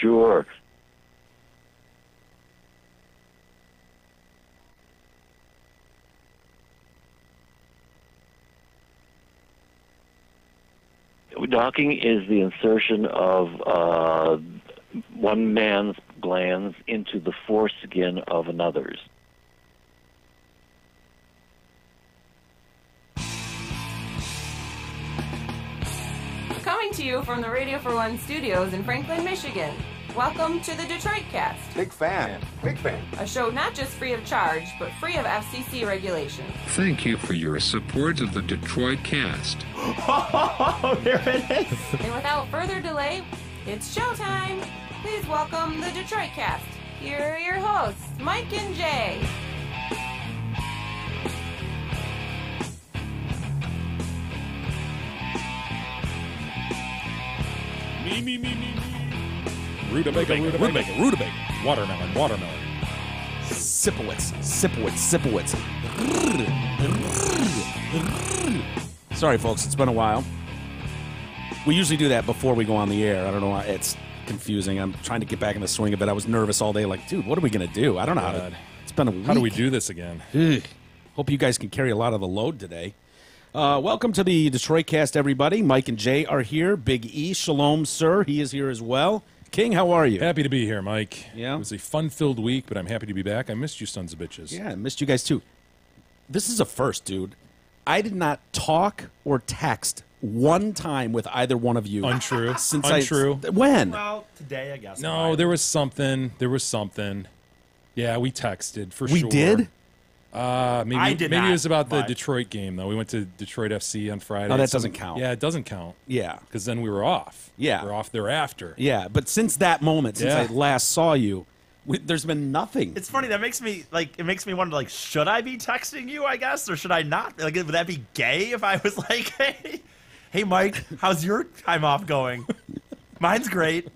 Sure. Docking is the insertion of one man's glands into the foreskin of another's. Coming to you from the Radio for One studios in Franklin, Michigan. Welcome to the Detroit Cast. Big fan. Big fan. A show not just free of charge, but free of FCC regulations. Thank you for your support of the Detroit Cast. Oh, there it is. And without further delay, it's showtime. Please welcome the Detroit Cast. Here are your hosts, Mike and Jay. Me. Rutabaga. Watermelon. Sipowitz. Sorry, folks, it's been a while. We usually do that before we go on the air. I don't know why. It's confusing. I'm trying to get back in the swing of it. I was nervous all day, like, dude, what are we going to do? I don't know how to. It's been a week. How do we do this again? Ugh. Hope you guys can carry a lot of the load today. Welcome to the Detroit Cast, everybody. Mike and Jay are here. Big E, shalom, sir. He is here as well. King, how are you? Happy to be here, Mike. Yeah? It was a fun-filled week, but I'm happy to be back. I missed you sons of bitches. Yeah, I missed you guys, too. This is a first, dude. I did not talk or text one time with either one of you. Untrue. Untrue. When? Well, today, I guess. No, there was something. Yeah, we texted, for sure. We did? Maybe I did maybe not, it was about the but- Detroit game, though. We went to Detroit FC on Friday. Oh, that doesn't count. Yeah, it doesn't count. Yeah. Because then we were off. Yeah. We were off thereafter. Yeah, but since that moment, since I last saw you, there's been nothing. It's funny. That makes me wonder, like, should I be texting you, I guess, or should I not? Like, would that be gay if I was like, hey, Mike, how's your time off going? Mine's great.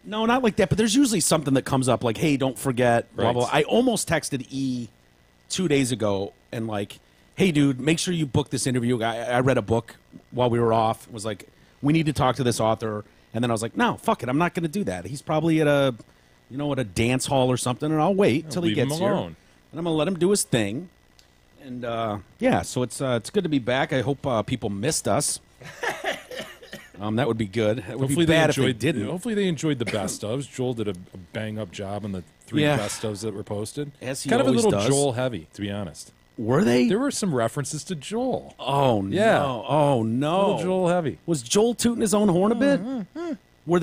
No, not like that, but there's usually something that comes up, like, hey, don't forget, blah, Right. blah. I almost texted E 2 days ago and like, hey, dude, make sure you book this interview. I read a book while we were off. It was like, we need to talk to this author. And then I was like, no, fuck it. I'm not going to do that. He's probably at a dance hall or something, and I'll wait till he leave him gets here. alone. And I'm going to let him do his thing. And, yeah, so it's good to be back. I hope people missed us. That would be good. It would be bad if they didn't. Hopefully they enjoyed the best ofs. Joel did a bang-up job on the 3 best ofs that were posted. As he kind of a always little does. Joel heavy, to be honest. Were they? There were some references to Joel. Oh, Yeah. no. Oh, no. Little Joel heavy. Was Joel tooting his own horn a bit? Were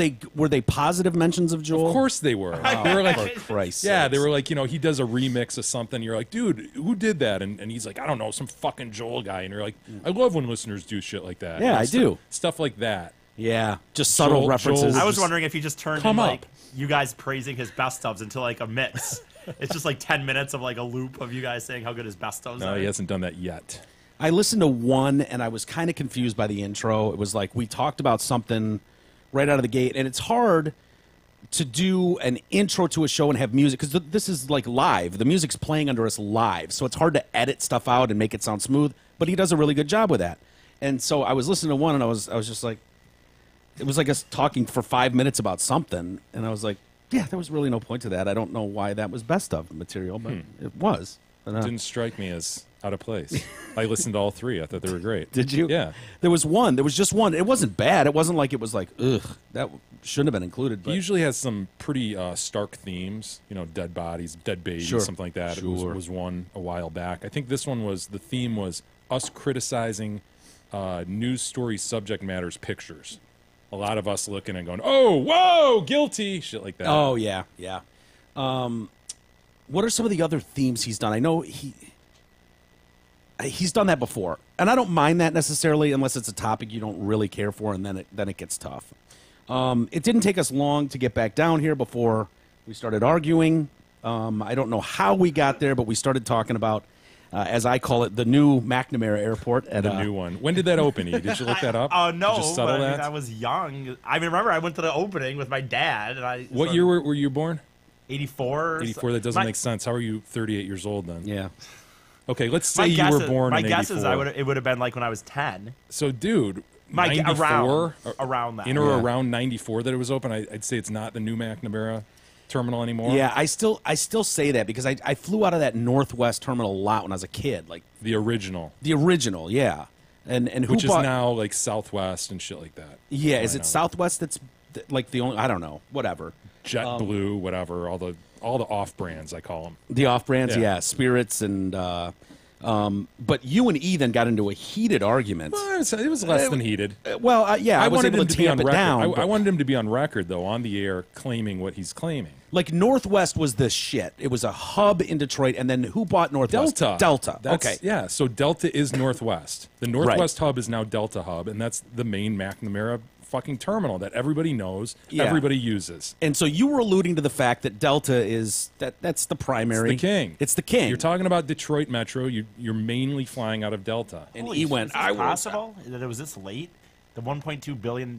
they positive mentions of Joel? Of course they were. They were like, For Christ's yeah, they sakes. were like, he does a remix of something. You're like, dude, who did that? And he's like, I don't know, some fucking Joel guy. And you're like, I love when listeners do shit like that. Yeah, I do. Stuff like that. Yeah, just subtle Joel- references. Joel- I was wondering if you just turned Come in, up. like, you guys praising his best ofs into, like, a mix. It's just, like, 10 minutes of, like, a loop of you guys saying how good his best ofs No, are. he hasn't done that yet. I listened to one, and I was kind of confused by the intro. It was like we talked about something right out of the gate, and it's hard to do an intro to a show and have music, because this is, like, live. The music's playing under us live, so it's hard to edit stuff out and make it sound smooth, but he does a really good job with that. And so I was listening to one, and I was just like, it was like us talking for 5 minutes about something, and I was like, yeah, there was really no point to that. I don't know why that was best of material, but it was. And, Didn't strike me as out of place. I listened to all 3. I thought they were great. Did you? Yeah. There was one. There was just one. It wasn't bad. It wasn't like it was like, ugh, that shouldn't have been included. But He usually has some pretty stark themes, dead bodies, dead babies, Sure. something like that. Sure. It was one a while back. I think this one the theme was us criticizing news story subject matters pictures. A lot of us looking and going, oh, whoa, guilty, shit like that. oh yeah, yeah. What are some of the other themes he's done? I know he's done that before, and I don't mind that necessarily unless it's a topic you don't really care for, and then it gets tough. It didn't take us long to get back down here before we started arguing. I don't know how we got there, but we started talking about, as I call it, the new McNamara Airport. At, The new one. When did that open? Did you look that up? Oh, no. Did you But, settle I mean, that? I was young. I mean, remember, I went to the opening with my dad. And What year were you born? 84. 84. That doesn't make sense. How are you 38 years old then? Yeah. Okay, let's say you were born my in guess 84. is it would have been like when I was 10. So, dude, around that. In or around 94 that it was open. I'd say it's not the new McNamara terminal anymore. Yeah, I still say that because I flew out of that Northwest terminal a lot when I was a kid. Like The original. Yeah. And who Which bought, is now like Southwest and shit like that. Yeah, is it Southwest that's like the only, I don't know, whatever. JetBlue, whatever, all the off brands I call them. The off brands, Yeah. yeah, Spirits and but you and E then got into a heated argument. Well, it was less than heated. Yeah, I was wanted able him to to be on tamp it record. down. I but- wanted him to be on record though, on the air, claiming what he's claiming. Like Northwest was the shit. It was a hub in Detroit, and then who bought Northwest? Delta. Okay. Yeah, so Delta is Northwest. The Northwest hub is now Delta hub, and that's the main McNamara fucking terminal that everybody knows, Yeah. everybody uses. And so you were alluding to the fact that Delta is that's the primary. It's the king. It's the king. You're talking about Detroit Metro. You're mainly flying out of Delta. And Holy E shit, went. is this I will. possible that it was this late? The $1.2 billion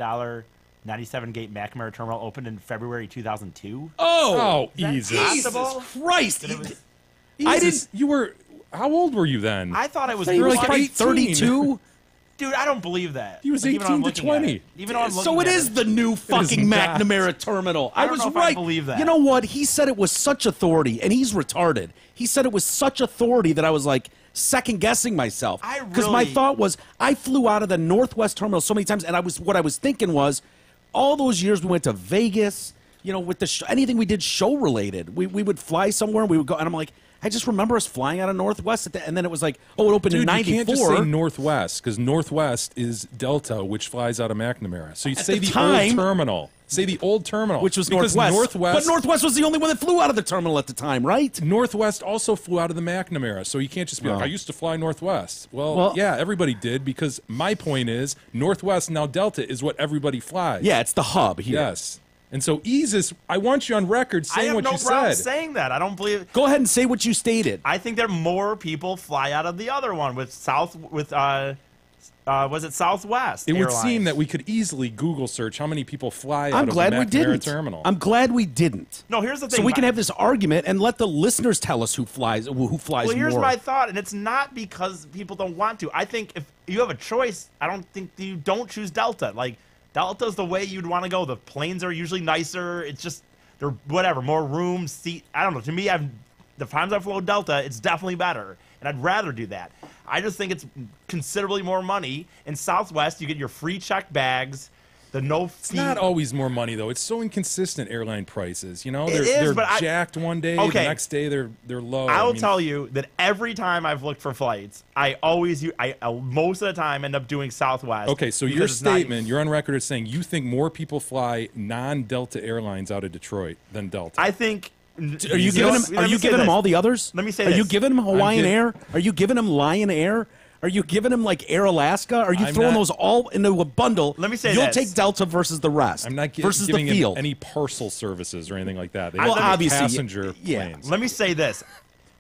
97 gate McNamara terminal opened in February 2002. Oh, that easy. possible? Christ! That it was- I Jesus, you were. How old were you then? I thought it was. He was like like 18. 32. Dude, I don't believe that. He was Like, even though I'm 18 to looking at 20. it. Even though I'm So looking it at is the new fucking not. McNamara terminal. I don't was know if I right. believe that. You know what? He said it was such authority, and he's retarded. He said it was such authority that I was like second guessing myself. Because my really- thought was I flew out of the Northwest terminal so many times, and what I was thinking was all those years we went to Vegas. You know, with the anything we did show related, we would fly somewhere and we would go, and I'm like, I just remember us flying out of Northwest, and then it was like, oh, it opened in Dude, you '94. can't just say Northwest because Northwest is Delta, which flies out of McNamara. So you say the the time- old terminal. Say the old terminal, which was because Northwest. Northwest. But Northwest was the only one that flew out of the terminal at the time, right? Northwest also flew out of the McNamara, so you can't just be like, I used to fly Northwest. Well- Yeah, everybody did, because my point is Northwest, now Delta, is what everybody flies. Yeah, it's the hub here. Yes. And so Easis, I want you on record I saying have what no you problem said. saying that. I don't believe. Go ahead and say what you stated. I think that more people fly out of the other one with was it Southwest? It would Airlines. seem that we could easily Google search how many people fly out I'm of glad the we McNamara didn't. terminal. I'm glad we didn't. No, here's the thing. So we can my- have this argument and let the listeners tell us who flies Well, here's more. my thought, and it's not because people don't want to. I think if you have a choice, I don't think you don't choose Delta. Like Delta's the way you'd want to go. The planes are usually nicer. It's just they're whatever, more room, seat. I don't know. To me, the times I've flown Delta, it's definitely better, and I'd rather do that. I just think it's considerably more money. In Southwest, you get your free checked bags, the no fee. It's not always more money though. It's so inconsistent airline prices. You know, It they're, is, they're but jacked one day, Okay. the next day they're low. I will tell you that every time I've looked for flights, I most of the time end up doing Southwest. Okay, so your because it's not- statement, you're on record as saying you think more people fly non-Delta airlines out of Detroit than Delta. I think. Are you giving him? Are you giving him all the others? Let me say Are you this. giving him Hawaiian giving- Air? Are you giving him Lion Air? Are you giving him like Air Alaska? Are you I'm throwing not- those all into a bundle? Let me say you'll this. take Delta versus the rest. I'm not versus giving the him field. any parcel services or anything like that. They Well, have obviously, passenger yeah. planes. Let me say this: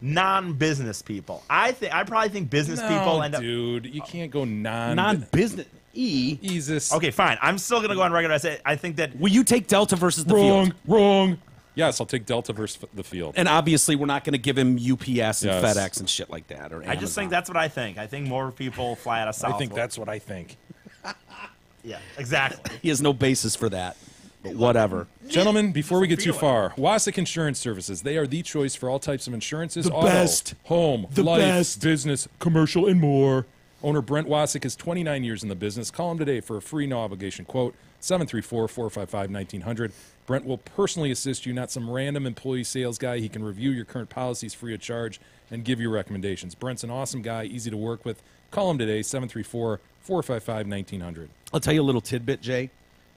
non-business people. I probably think business people end up. dude, you can't go non-business. Easis. Okay, fine. I'm still gonna go on record. I think that. Will you take Delta versus the Wrong, field? wrong. Yes, I'll take Delta versus the field. And obviously, we're not going to give him UPS and Yes. FedEx and shit like that. Or I just think Amazon. that's what I think. I think more people fly out of South. I think that's what I think. Yeah, exactly. he has no basis for that. But whatever. Gentlemen, before we get too feeling. far, Wasik Insurance Services. They are the choice for all types of insurances. The auto, best. home, The life, best. business, commercial, and more. Owner Brent Wasik is 29 years in the business. Call him today for a free no-obligation quote, 734-455-1900. Brent will personally assist you, not some random employee sales guy. He can review your current policies free of charge and give you recommendations. Brent's an awesome guy, easy to work with. Call him today, 734-455-1900. I'll tell you a little tidbit, Jay.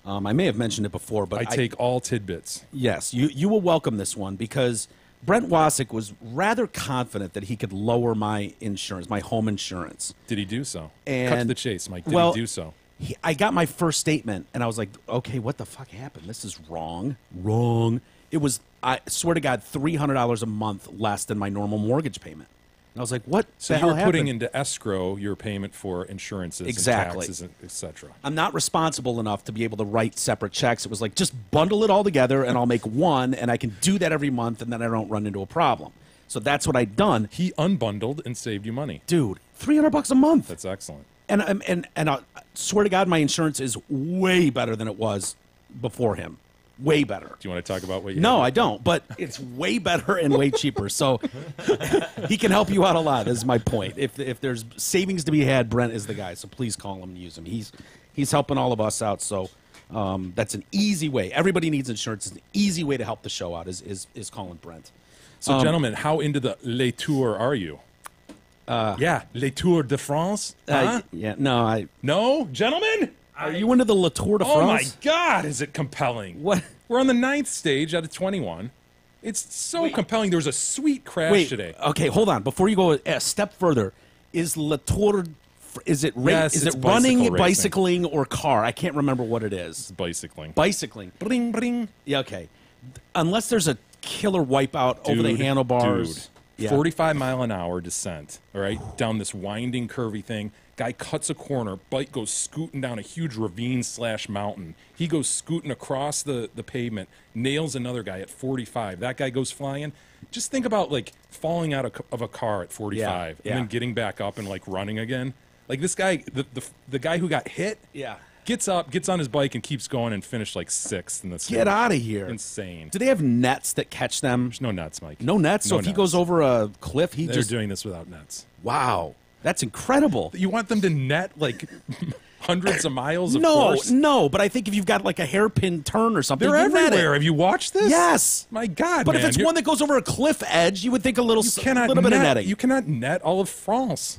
I may have mentioned it before, but I take all tidbits. Yes, you will welcome this one because Brent Wasik was rather confident that he could lower my insurance, my home insurance. Did he do so? Cut to And- the chase, Mike. Did well, he do so? I got my first statement, and I was like, okay, what the fuck happened? This is wrong. Wrong. It was, I swear to God, $300 a month less than my normal mortgage payment. And I was like, what So the you're hell putting happened? into escrow your payment for insurances Exactly. and taxes, etc. I'm not responsible enough to be able to write separate checks. It was like, just bundle it all together, and I'll make one, and I can do that every month, and then I don't run into a problem. So that's what I'd done. He unbundled and saved you money. Dude, $300 a month. That's excellent. And I swear to God, my insurance is way better than it was before him. Way better. Do you want to talk about what you No, have? I don't. But it's way better and way cheaper. So he can help you out a lot. Is my point. If there's savings to be had, Brent is the guy. So please call him and use him. He's helping all of us out. So that's an easy way. Everybody needs insurance. It's an easy way to help the show out. Is calling Brent. So, gentlemen, how into the Les Tours are you? Yeah, Les Tours de France. Huh? Yeah. No. No, gentlemen. Are you into the La Tour de Oh my France? God, is it compelling? What? We're on the 9th stage out of 21. It's so compelling. There was a sweet crash today. Okay, hold on. Before you go a step further, is La Tour? Is it Yes, is it's it running, bicycle racing. bicycling, or car? I can't remember what it is. It's bicycling. Bicycling. Bring, bring. Yeah. Okay. Unless there's a killer wipeout over the handlebars. Dude. Yeah. 45-mile-an-hour descent, all right, down this winding, curvy thing. Guy cuts a corner, bike goes scooting down a huge ravine/mountain. He goes scooting across the pavement, nails another guy at 45. That guy goes flying. Just think about, like, falling out of a car at 45 Yeah. and then getting back up and, like, running again. Like, this guy, the guy who got hit, Yeah. gets up, gets on his bike, and keeps going and finished, like, 6th in the stage. Get out of here. Insane. Do they have nets that catch them? There's no nuts, Mike. No nets. So No if he nuts. goes over a cliff, he They're just doing this without nets. wow. That's incredible. You want them to net like hundreds of miles of No, course? no, but I think if you've got like a hairpin turn or something, They're you net it. everywhere. Have you watched this? Yes. My God, But man. if it's one that goes over a cliff edge, you would think a little, you cannot little bit of net, netting. you cannot net all of France.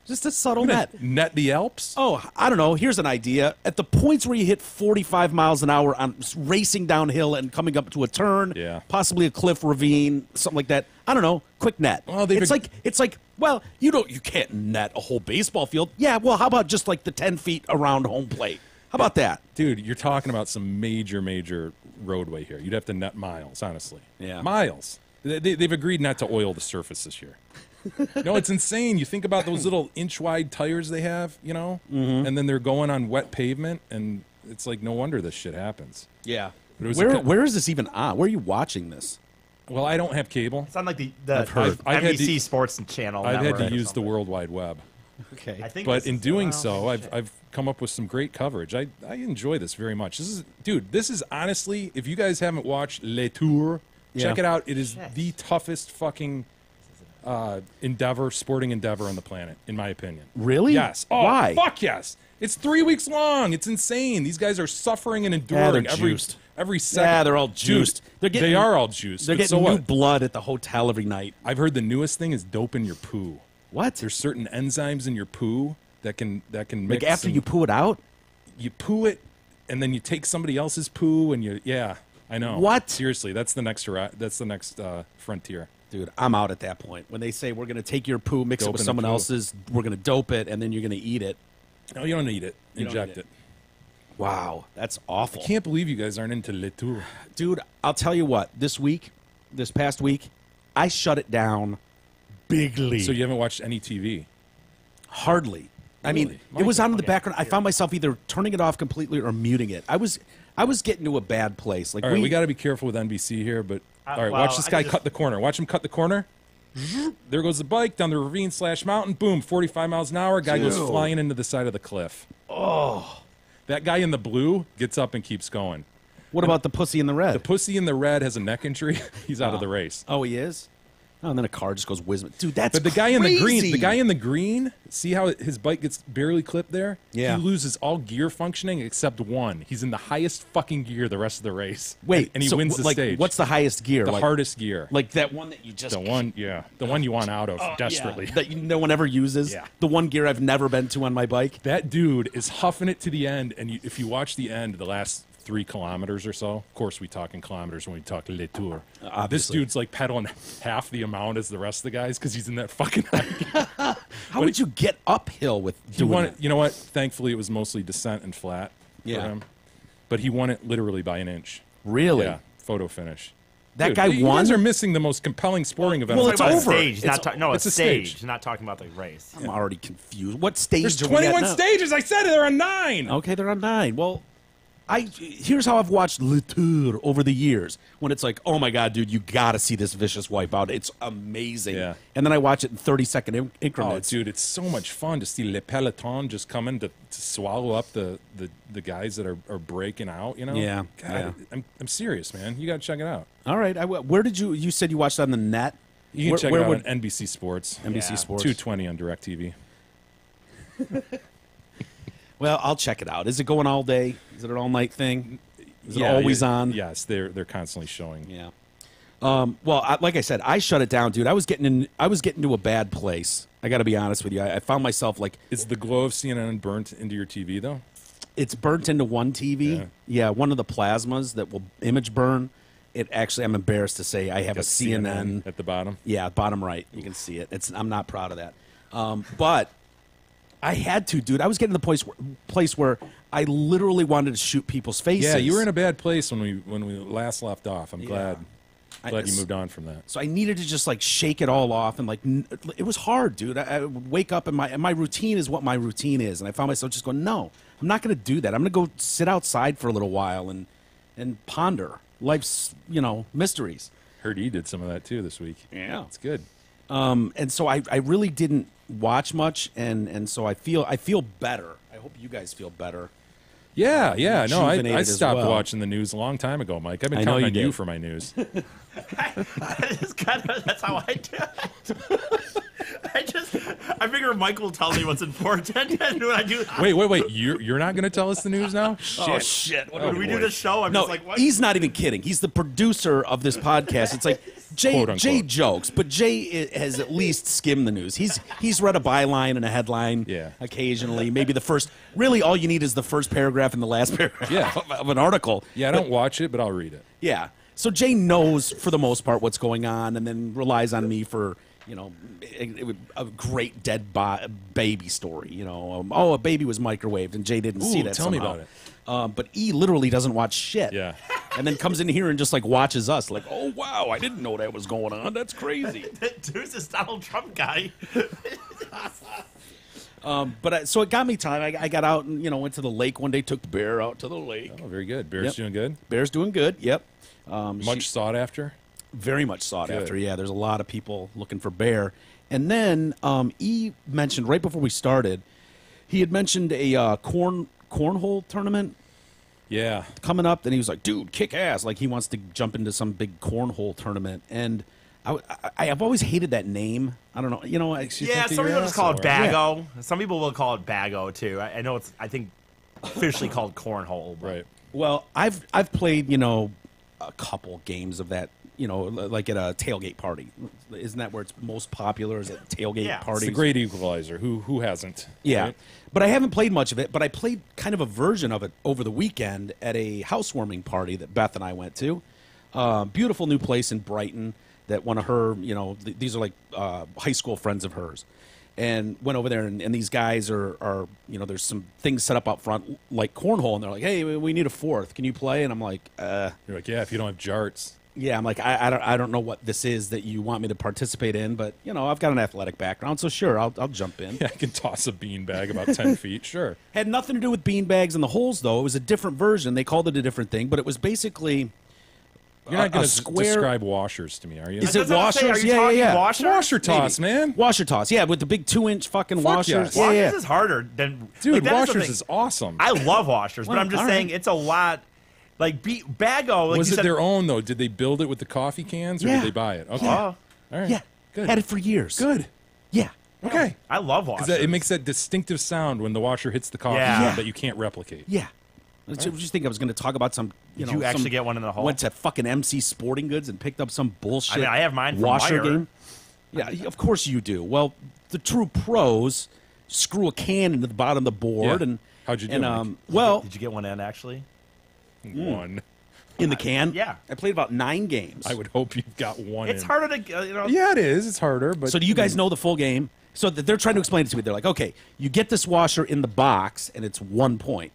Just a subtle net. Net the Alps. Oh, I don't know. Here's an idea. At the points where you hit 45 miles an hour on racing downhill and coming up to a turn, Yeah. possibly a cliff ravine, something like that. I don't know. Quick net. Well, they've it's like well, you can't net a whole baseball field. Yeah, well, how about just like the 10 feet around home plate? How about that? Dude, you're talking about some major roadway here. You'd have to net miles, honestly. Yeah. Miles. They've agreed not to oil the surface this year. No, it's insane. You think about those little inch-wide tires they have, Mm-hmm. and then they're going on wet pavement, and it's like no wonder this shit happens. Yeah. But it was Where is this even on? Where are you watching this? Well, I don't have cable. It's on like the I've had NBC to- Sports Channel. I've had network to or use the something. World Wide Web. Okay. I think But this in is- doing well, so, shit. I've come up with some great coverage. I enjoy this very much. This is honestly, if you guys haven't watched Les Tours, check Yeah. it out. It is Shit. the toughest fucking sporting endeavor on the planet, in my opinion. Really? Yes. Oh, Why? fuck yes. It's 3 weeks long. It's insane. These guys are suffering and enduring they're every juiced. second. Yeah, they're all juiced. Dude, They're getting- they are all juiced. They're but getting so new what? blood at the hotel every night. I've heard the newest thing is doping your poo. What? There's certain enzymes in your poo that can mix. Like after and- you poo it out? you poo it, and then you take somebody else's poo, and I know. What? Seriously, that's the next frontier. Dude, I'm out at that point. When they say we're going to take your poo, mix it Dope with in the someone poo. else's, we're going to dope it, and then you're going to eat it. No, you don't need it. You don't Inject need it. Wow, that's awful. Can't believe you guys aren't into Le Tour. Dude, I'll tell you what. This past week, I shut it down bigly. So you haven't watched any TV? Hardly. I mean, Really? it was on in the background. I found myself either turning it off completely or muting it. I was getting to a bad place. Like All right, we got to be careful with NBC here, but all right, well, watch this I guy just- cut the corner. Watch him cut the corner. There goes the bike down the ravine/mountain. Boom, 45 miles an hour. Guy goes Dude. flying into the side of the cliff. Oh. That guy in the blue gets up and keeps going. What about the pussy in the red? The pussy in the red has a neck injury. He's out of the race. Oh, he is? Oh, and then a car just goes whizzing. Dude, that's But the guy in the green, crazy. see how his bike gets barely clipped there? Yeah. He loses all gear functioning except one. He's in the highest fucking gear the rest of the race. Wait, and he so, wins the like, stage. What's the highest gear? the like, hardest gear? Like that one that you just the one you want out of desperately. Yeah, that no one ever uses. Yeah. The one gear I've never been to on my bike. That dude is huffing it to the end, and if you watch the end, the last 3 kilometers or so, of course we talk in kilometers when we talk Le Tour. This Obviously. dude's like pedaling half the amount as the rest of the guys because he's in that fucking high. How would you get uphill with He doing won that? it. You know what? Thankfully, it was mostly descent and flat Yeah. for him. But he won it literally by an inch. Really? Yeah, photo finish. That Dude, guy you won? guys are missing the most compelling sporting event. well, of it's all Talking time. about a over. stage. Not It's a a stage. stage. Not talking about the race. I'm already confused. What stage There's are we at 21 now? stages. I said it. There are 9. Okay, they're on 9. Well, Here's how I've watched Le Tour over the years. When it's like, oh my god, dude, you got to see this vicious wipeout. It's amazing. Yeah. And then I watch it in 30-second Oh, increments. dude, it's so much fun to see Le Peloton just coming to swallow up the guys that are breaking out. You know? Yeah, God, yeah. I'm serious, man. You got to check it out. All right. Where did you said you watched it on the net? You can check it out on NBC Sports. NBC Sports. 220 on DirecTV. Well, I'll check it out. Is it going all day? Is it an all-night thing? Is it always on? Yes, they're constantly showing. Yeah. Well, like I said, I shut it down, dude. I was getting to a bad place. I got to be honest with you. I found myself like, Is the glow of CNN burnt into your TV though? it's burnt into one TV. Yeah, one of the plasmas that will image burn. It actually, I'm embarrassed to say, I have a Got CNN. at the bottom. Yeah, bottom right. You can see it. I'm not proud of that. But I had to, dude. I was getting to the place where I literally wanted to shoot people's faces. Yeah, you were in a bad place when we last left off. I'm glad you moved on from that. So I needed to just like shake it all off, and like it was hard, dude. I would wake up and my routine is what my routine is, and I found myself just going, no, I'm not going to do that. I'm going to go sit outside for a little while and ponder life's mysteries. Heard you did some of that too this week. Yeah, It's good. and so I really didn't watch much, and so I feel better. I hope you guys feel better. Yeah. No, I rejuvenated as stopped well. watching the news a long time ago, Mike. I've been I know counting you on you did. for my news. That's how I do it. I figure Mike will tell me what's important, and when I do, Wait. You're not going to tell us the news now? Oh shit! when we do the show, I'm No, just like, what? he's not even kidding. He's the producer of this podcast. It's like Quote, unquote. Jay jokes, but Jay has at least skimmed the news. He's read a byline and a headline occasionally. Maybe the first. Really, all you need is the first paragraph and the last paragraph of an article. Yeah, I don't watch it, but I'll read it. Yeah. So Jay knows for the most part what's going on, and then relies on me for a great dead baby story. A baby was microwaved, and Jay didn't see that. Tell me somehow. about it. But he literally doesn't watch shit. Yeah. And then comes in here and just like watches us, like, oh wow, I didn't know that was going on. That's crazy. Dude's this Donald Trump guy. So it got me time. I got out and went to the lake one day. Took the bear out to the lake. Oh, very good. Bear's Yep. doing good. Bear's doing good. Yep. Much sought after. Very much sought Good. after. Yeah, there's a lot of people looking for bear. And then he mentioned right before we started, he had mentioned a cornhole tournament Yeah. coming up. Then he was like, "Dude, kick ass!" Like he wants to jump into some big cornhole tournament. And I've always hated that name. I don't know. Yeah, some people just call it Bago. Some people will call it Bago too. I know it's. I think officially called cornhole. But Right. Well, I've played a couple games of that. Like at a tailgate party. Isn't that where it's most popular? Is at tailgate Yeah, it's the parties? It's a great equalizer. Who hasn't? Yeah. Right? But I haven't played much of it, but I played kind of a version of it over the weekend at a housewarming party that Beth and I went to. Beautiful new place in Brighton that one of her, these are like high school friends of hers. And went over there, and these guys are there's some things set up out front like cornhole, and they're like, hey, we need a fourth. Can you play? And I'm like, You're like, yeah, if you don't have jarts. yeah, I'm like, I don't know what this is that you want me to participate in, but I've got an athletic background, so sure, I'll jump in. Yeah, I can toss a beanbag about 10 feet. Sure. Had nothing to do with beanbags and the holes, though. It was a different version. They called it a different thing, but it was basically You're not going a to square. describe washers to me, are you? Is That's it what I'm saying. washers? Are you Yeah, talking yeah. washers? Washer toss, man. Washer toss, yeah, with the big 2-inch fucking Fuck washers. yes. Yeah, Washers yeah. is harder than Dude, that the washers thing. is awesome. I love washers, but Well, I'm just all saying right. it's a lot. Like Bago, like Was you it said, their own, though? Did they build it with the coffee cans, or Yeah. did they buy it? Okay. Yeah. All right. Yeah. Good. Had it for years. Good. Yeah. Okay. I love washers. Because it makes that distinctive sound when the washer hits the coffee Yeah. can that you can't replicate. Yeah. Did you just think I was going to talk about some, Did you actually get one in the hole? Went to fucking MC Sporting Goods and picked up some bullshit I mean, I have mine from washer Meijer. game. Yeah, of course you do. Well, the true pros screw a can into the bottom of the board. Yeah. And How'd you do, and, Mike? well, Did you get one in actually? One. in the can? Yeah. I played about 9 games. I would hope you've got one. It's in. harder to Yeah, it is. It's harder. But So do you guys know the full game? So they're trying to explain it to me. They're like, okay, you get this washer in the box, and it's 1 point.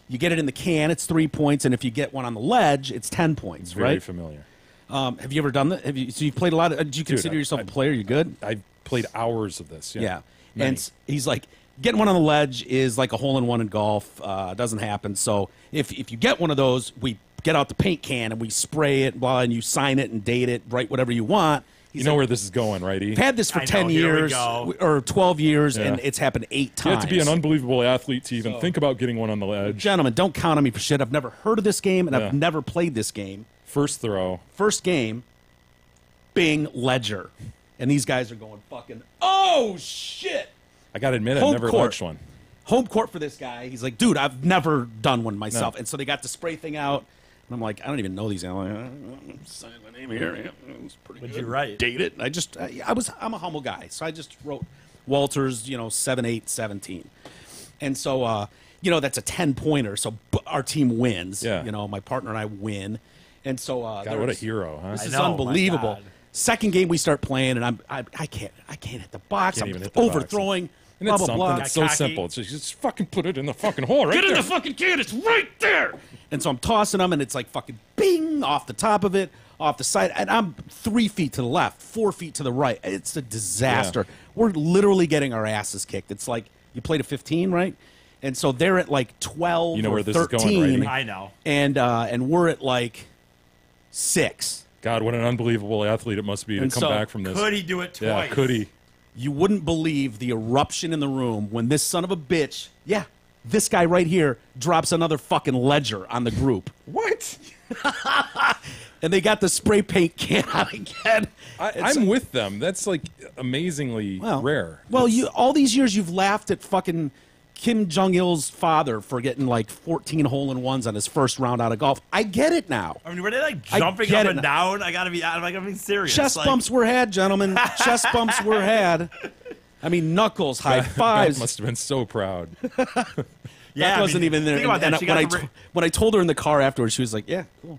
You get it in the can, it's 3 points, and if you get one on the ledge, it's 10 points, Very right? familiar. Have you ever done that? So you've played a lot of. Do you consider yourself a player? You good? I played hours of this. Yeah. Yeah. Many. And he's like, getting one on the ledge is like a hole-in-one in golf. Doesn't happen. So if you get one of those, we get out the paint can and we spray it, and you sign it and date it, write whatever you want. You know where this is going, right, E? I've had this for I 10 know, here we years go. or 12 years, Yeah. and it's happened 8 You times. have to be an unbelievable athlete to even think about getting one on the ledge. Gentlemen, don't count on me for shit. I've never heard of this game, and Yeah. I've never played this game. First throw. First game, Bing Ledger. And these guys are going fucking, oh, shit. I got to admit, I've Home never court. ledged one. Home court for this guy. He's like, dude, I've never done one myself. And so they got the spray thing out. And I'm like, I don't even know these. I'm like, I'm signing my name here. Yeah, it's pretty What'd good. you write? Date it. I'm a humble guy. So I just wrote Walters, 7, 8, 17. And so, that's a 10-pointer. So our team wins. Yeah. My partner and I win. And so, God, what a hero, huh? This I is know, my unbelievable. God. Second game we start playing, and I can't hit the box. Can't I'm even hit the box. overthrowing. And Blah it's blah something blah. that's so Cocky. simple. It's just fucking put it in the fucking hole right Get in there. the fucking can. It's right there. And so I'm tossing them, and it's like fucking bing off the top of it, off the side. And I'm 3 feet to the left, 4 feet to the right. It's a disaster. Yeah. We're literally getting our asses kicked. It's like you played a 15, right? And so they're at like 12 You know or where this 13. is going, right? I know. And we're at like 6. God, what an unbelievable athlete it must be to And come so, back from this. Could he do it twice? Yeah, could he? You wouldn't believe the eruption in the room when this son of a bitch, this guy right here, drops another fucking ledger on the group. What? And they got the spray paint can out again. I'm with them. That's like amazingly rare. Well, all these years you've laughed at fucking Kim Jong-il's father for getting like 14 hole-in-ones on his first round out of golf. I get it now. I mean, were they like I jumping get up it and down? I'm being serious. Chest Like, bumps were had, gentlemen. Chest bumps were had. I mean, knuckles, high Beth fives. must have been so proud. That wasn't even there. Think about And that. She when, got when I told her in the car afterwards, she was like, "Yeah, cool."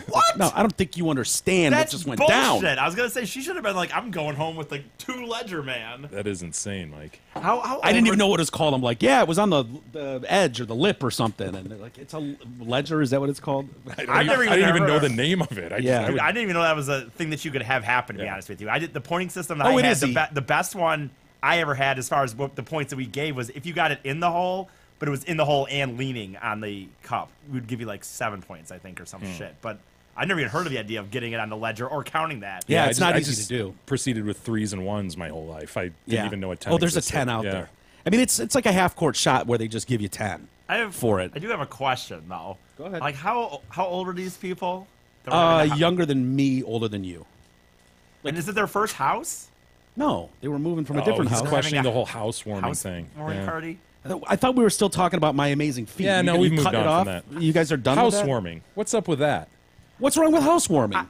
what? No, I don't think you understand That's what just went bullshit. down. I was gonna say she should have been like, I'm going home with like 2 ledger, man. That is insane, Mike. How I didn't even know what it was called. I'm like, yeah, it was on the edge or the lip or something. And they're like, it's a ledger. Is that what it's called? I've never I didn't even heard- know the name of it. Yeah. Dude, I didn't even know that was a thing that you could have happen. To be honest with you, I did the pointing system that Oh, I it had. is The best one I ever had, as far as what the points that we gave, was if you got it in the hole, but it was in the hole and leaning on the cup, we would give you like 7 points, I think, or some shit. But I never even heard of the idea of getting it on the ledger or counting that. Yeah, I it's not I easy to do. Proceeded with 3s and 1s my whole life. I didn't even know what 10 Oh, there's existed. a 10 out Yeah. there. I mean, it's like a half court shot where they just give you 10 for it. I do have a question though. Go ahead. Like how old are these people? that were having a hou- Younger than me, older than you. And is it their first house? No, they were moving from a Oh, different he's house. questioning Having a the whole housewarming thing. Housewarming Yeah. party? I thought we were still talking about my amazing feet. Yeah, no, You we've moved cut it on off? from that. You guys are done with that? Housewarming. What's up with that? What's wrong with housewarming?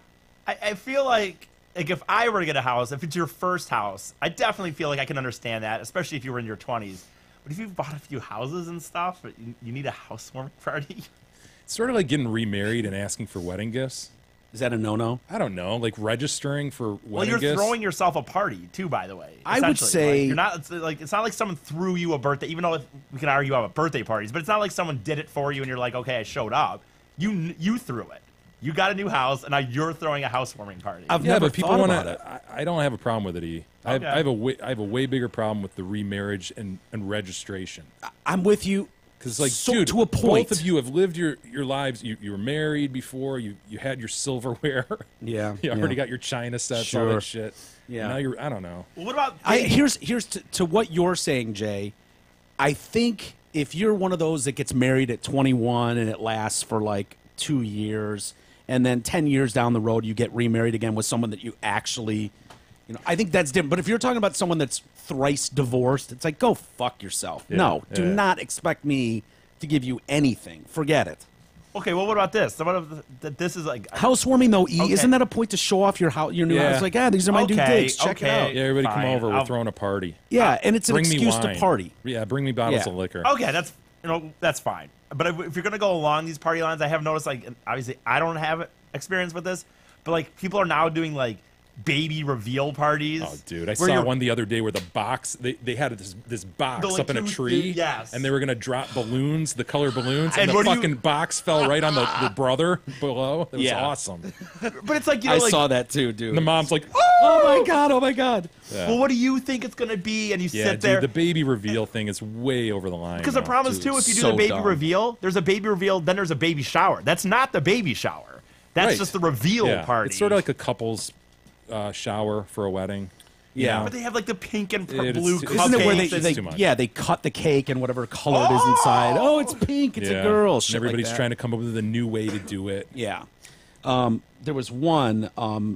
I feel like if I were to get a house, if it's your first house, I definitely feel like I can understand that, especially if you were in your 20s. But if you've bought a few houses and stuff, you need a housewarming party. It's sort of like getting remarried and asking for wedding gifts. Is that a no-no? I don't know, like registering for wedding Well, you're gifts. throwing yourself a party too, by the way. I would essentially. say- Like, you're not. It's not like someone threw you a birthday. Even though we can argue about birthday parties, but it's not like someone did it for you and you're like, okay, I showed up. You threw it. You got a new house, and now you're throwing a housewarming party. I've Yeah, never but people thought want about it. to. I don't have a problem with it. E. Okay. I have a way bigger problem with the remarriage and registration. I'm with you. Because, like, So- dude, to a point. both of you have lived your lives. You were married before. You had your silverware. Yeah, You already yeah. got your china sets, all Sure. that shit. Yeah. Now you're. I don't know. Well, what about Here's to what you're saying, Jay. I think if you're one of those that gets married at 21 and it lasts for like 2 years, and then 10 years down the road you get remarried again with someone that you actually, I think that's different. But if you're talking about someone that's thrice divorced, it's like, go fuck yourself. Yeah, No, do yeah. not expect me to give you anything. Forget it. Okay, well, what about this? So what if this is like Housewarming though, Okay. isn't that a point to show off your house, your new Yeah. house? Like, these are my new Okay, digs. Check okay. it out. Yeah, everybody come Fine. over. We're I'll- throwing a party. Yeah, and it's an Bring me excuse to wine. party. Yeah, bring me bottles Yeah. of liquor. Okay, that's fine. But if you're gonna go along these party lines, I have noticed, like, obviously I don't have experience with this, but like people are now doing like baby reveal parties. Oh, dude, I where saw you're- one the other day where the box they had this box The, like, up in a two tree, thing- yes. and they were gonna drop balloons, the color balloons, And and the what do you- fucking box fell right on the brother below. It was Yeah. awesome. But it's like, you know, I like, saw that too, dude. And the mom's like, Oh my god! Oh my god! Yeah. well, what do you think it's gonna be? And you Yeah, sit there. dude, the baby reveal thing is way over the line. Because the now, problem is dude. too, if you do so the baby dumb. reveal, there's a baby reveal, then there's a baby shower. That's not the baby shower. That's Right. just the reveal Yeah, party. it's sort of like a couple's shower for a wedding. Yeah. But they have like the pink and It is blue too- cupcakes. Isn't it where It's they too much. yeah, they cut the cake and whatever color it is inside. Oh, it's pink. It's Yeah. a girl. And Shit everybody's like that. trying to come up with a new way to do it. Yeah. There was one.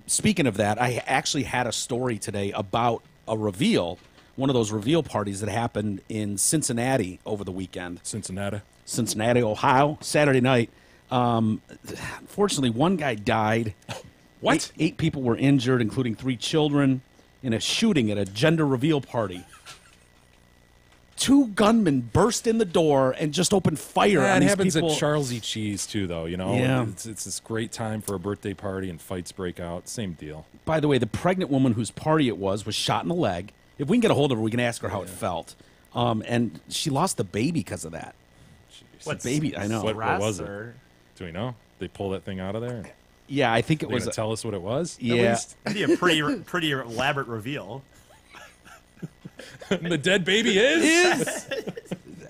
Speaking of that, I actually had a story today about a reveal, one of those reveal parties that happened in Cincinnati over the weekend. Cincinnati, Ohio, Saturday night. Unfortunately, one guy died. What? Eight people were injured, including 3 children, in a shooting at a gender reveal party. 2 gunmen burst in the door and just opened fire Yeah, on it these happens people. at Charles E. Cheese too, though. You know, Yeah. it's this great time for a birthday party and fights break out. Same deal. By the way, the pregnant woman whose party it was shot in the leg. If we can get a hold of her, we can ask her how it felt. And she lost the baby because of that. What's Baby, I know. What was it? or- Do we know? They pull that thing out of there. Yeah, I think it They was. gonna tell us what it was? at Yeah. least? It'd be a pretty elaborate reveal. The dead baby is.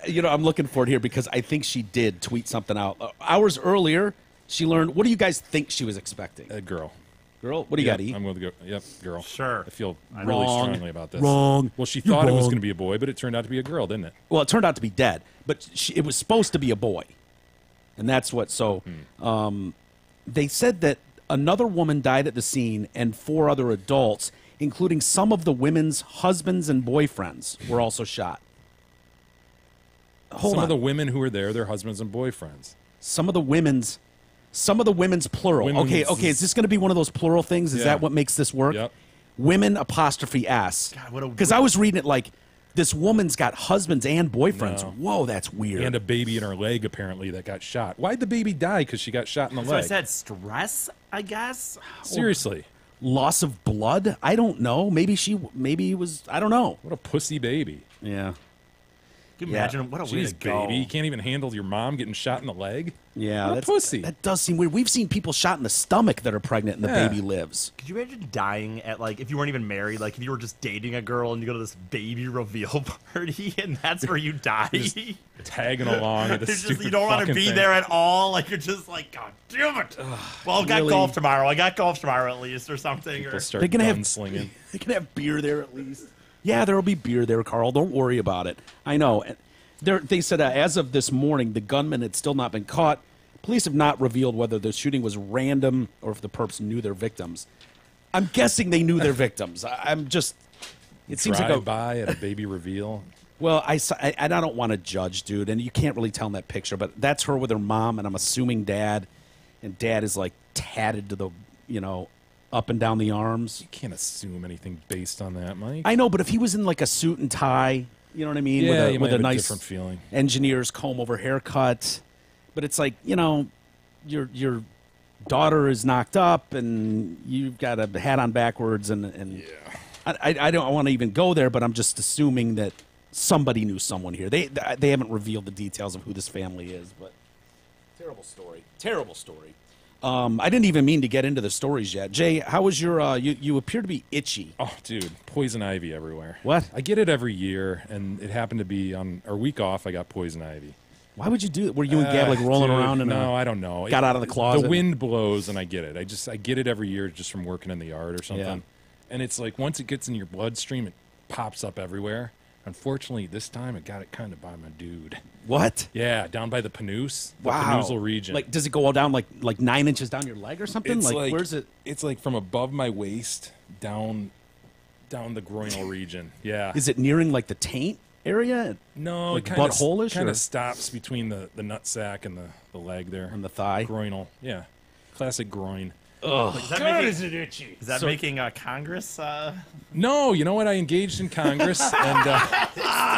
You know, I'm looking for it here because I think she did tweet something out. Hours earlier, she learned. What do you guys think she was expecting? A girl. Girl, what do you Yep, got, E? I'm going to go. Yep, girl. Sure. I feel really Wrong. strongly about this. Wrong. Well, she You're thought it was wrong. going to be a boy, but it turned out to be a girl, didn't it? Well, it turned out to be dead, but it was supposed to be a boy, and that's what. So, they said that another woman died at the scene, and 4 other adults, including some of the women's husbands and boyfriends, were also shot. Hold Some on. of the women who were there, their husbands and boyfriends. Some of the women's plural. Women's- Okay. Is this going to be one of those plural things? Is Yeah. that what makes this work? Yep. Women apostrophe S. God, what a Because I was reading it like this woman's got husbands and boyfriends. No. Whoa, that's weird. And a baby in her leg, apparently, that got shot. Why'd the baby die? Because she got shot in the So I leg. said stress, I guess. Seriously. Loss of blood? I don't know. Maybe it was. I don't know. What a pussy baby. Yeah. Can you Yeah. imagine what a way Jeez, to go? baby. You can't even handle your mom getting shot in the leg? Yeah. What a that's, pussy. That does seem weird. We've seen people shot in the stomach that are pregnant and the Yeah. baby lives. Could you imagine dying at, like, if you weren't even married, like if you were just dating a girl and you go to this baby reveal party and that's where you die? Tagging along at this It's just, stupid you don't want to fucking be thing. there at all. Like, you're just like, God damn it. Well, I got really? golf tomorrow. I got golf tomorrow at least or something. People Or, start They're gonna have- gunslinging. They can have beer there at least. Yeah, there will be beer there, Carl. Don't worry about it. I know. And they said as of this morning, the gunman had still not been caught. Police have not revealed whether the shooting was random or if the perps knew their victims. I'm guessing they knew their victims. I'm just. It seems like Drive by at a baby reveal. Well, I don't want to judge, dude, and you can't really tell in that picture, but that's her with her mom, and I'm assuming dad, and dad is like tatted to the, up and down the arms. You can't assume anything based on that, Mike. I know, but if he was in like a suit and tie, you know what I mean, Yeah, with you a, might with a have a nice different feeling. engineer's comb over haircut, but it's like your daughter is knocked up and you've got a hat on backwards, and I don't want to even go there, but I'm just assuming that somebody knew someone here. They haven't revealed the details of who this family is, but terrible story. Terrible story. I didn't even mean to get into the stories yet. Jay, how was your? You appear to be itchy. Oh, dude, poison ivy everywhere. What? I get it every year, and it happened to be on our week off. I got poison ivy. Why would you do it? Were you and Gab like rolling Dude, around? No, I don't know. got out of the closet? The wind blows, and I get it. I get it every year just from working in the yard or something. Yeah. And it's like once it gets in your bloodstream, it pops up everywhere. Unfortunately, this time it got it kind of by my dude. What? Yeah, down by the Panoose, the Wow. Panoozle region. Like, does it go all down like 9 inches down your leg or something? It's Like, where's it? It's like from above my waist down the groinal region. Yeah. Is it nearing like the taint area No, like it kind butthole-ish, or- of stops between the nut sack and the leg there. on the thigh? Groinal. Yeah. Classic groin. Is that God, making, is it itchy? is that making Congress? No, you know what? I engaged in Congress, and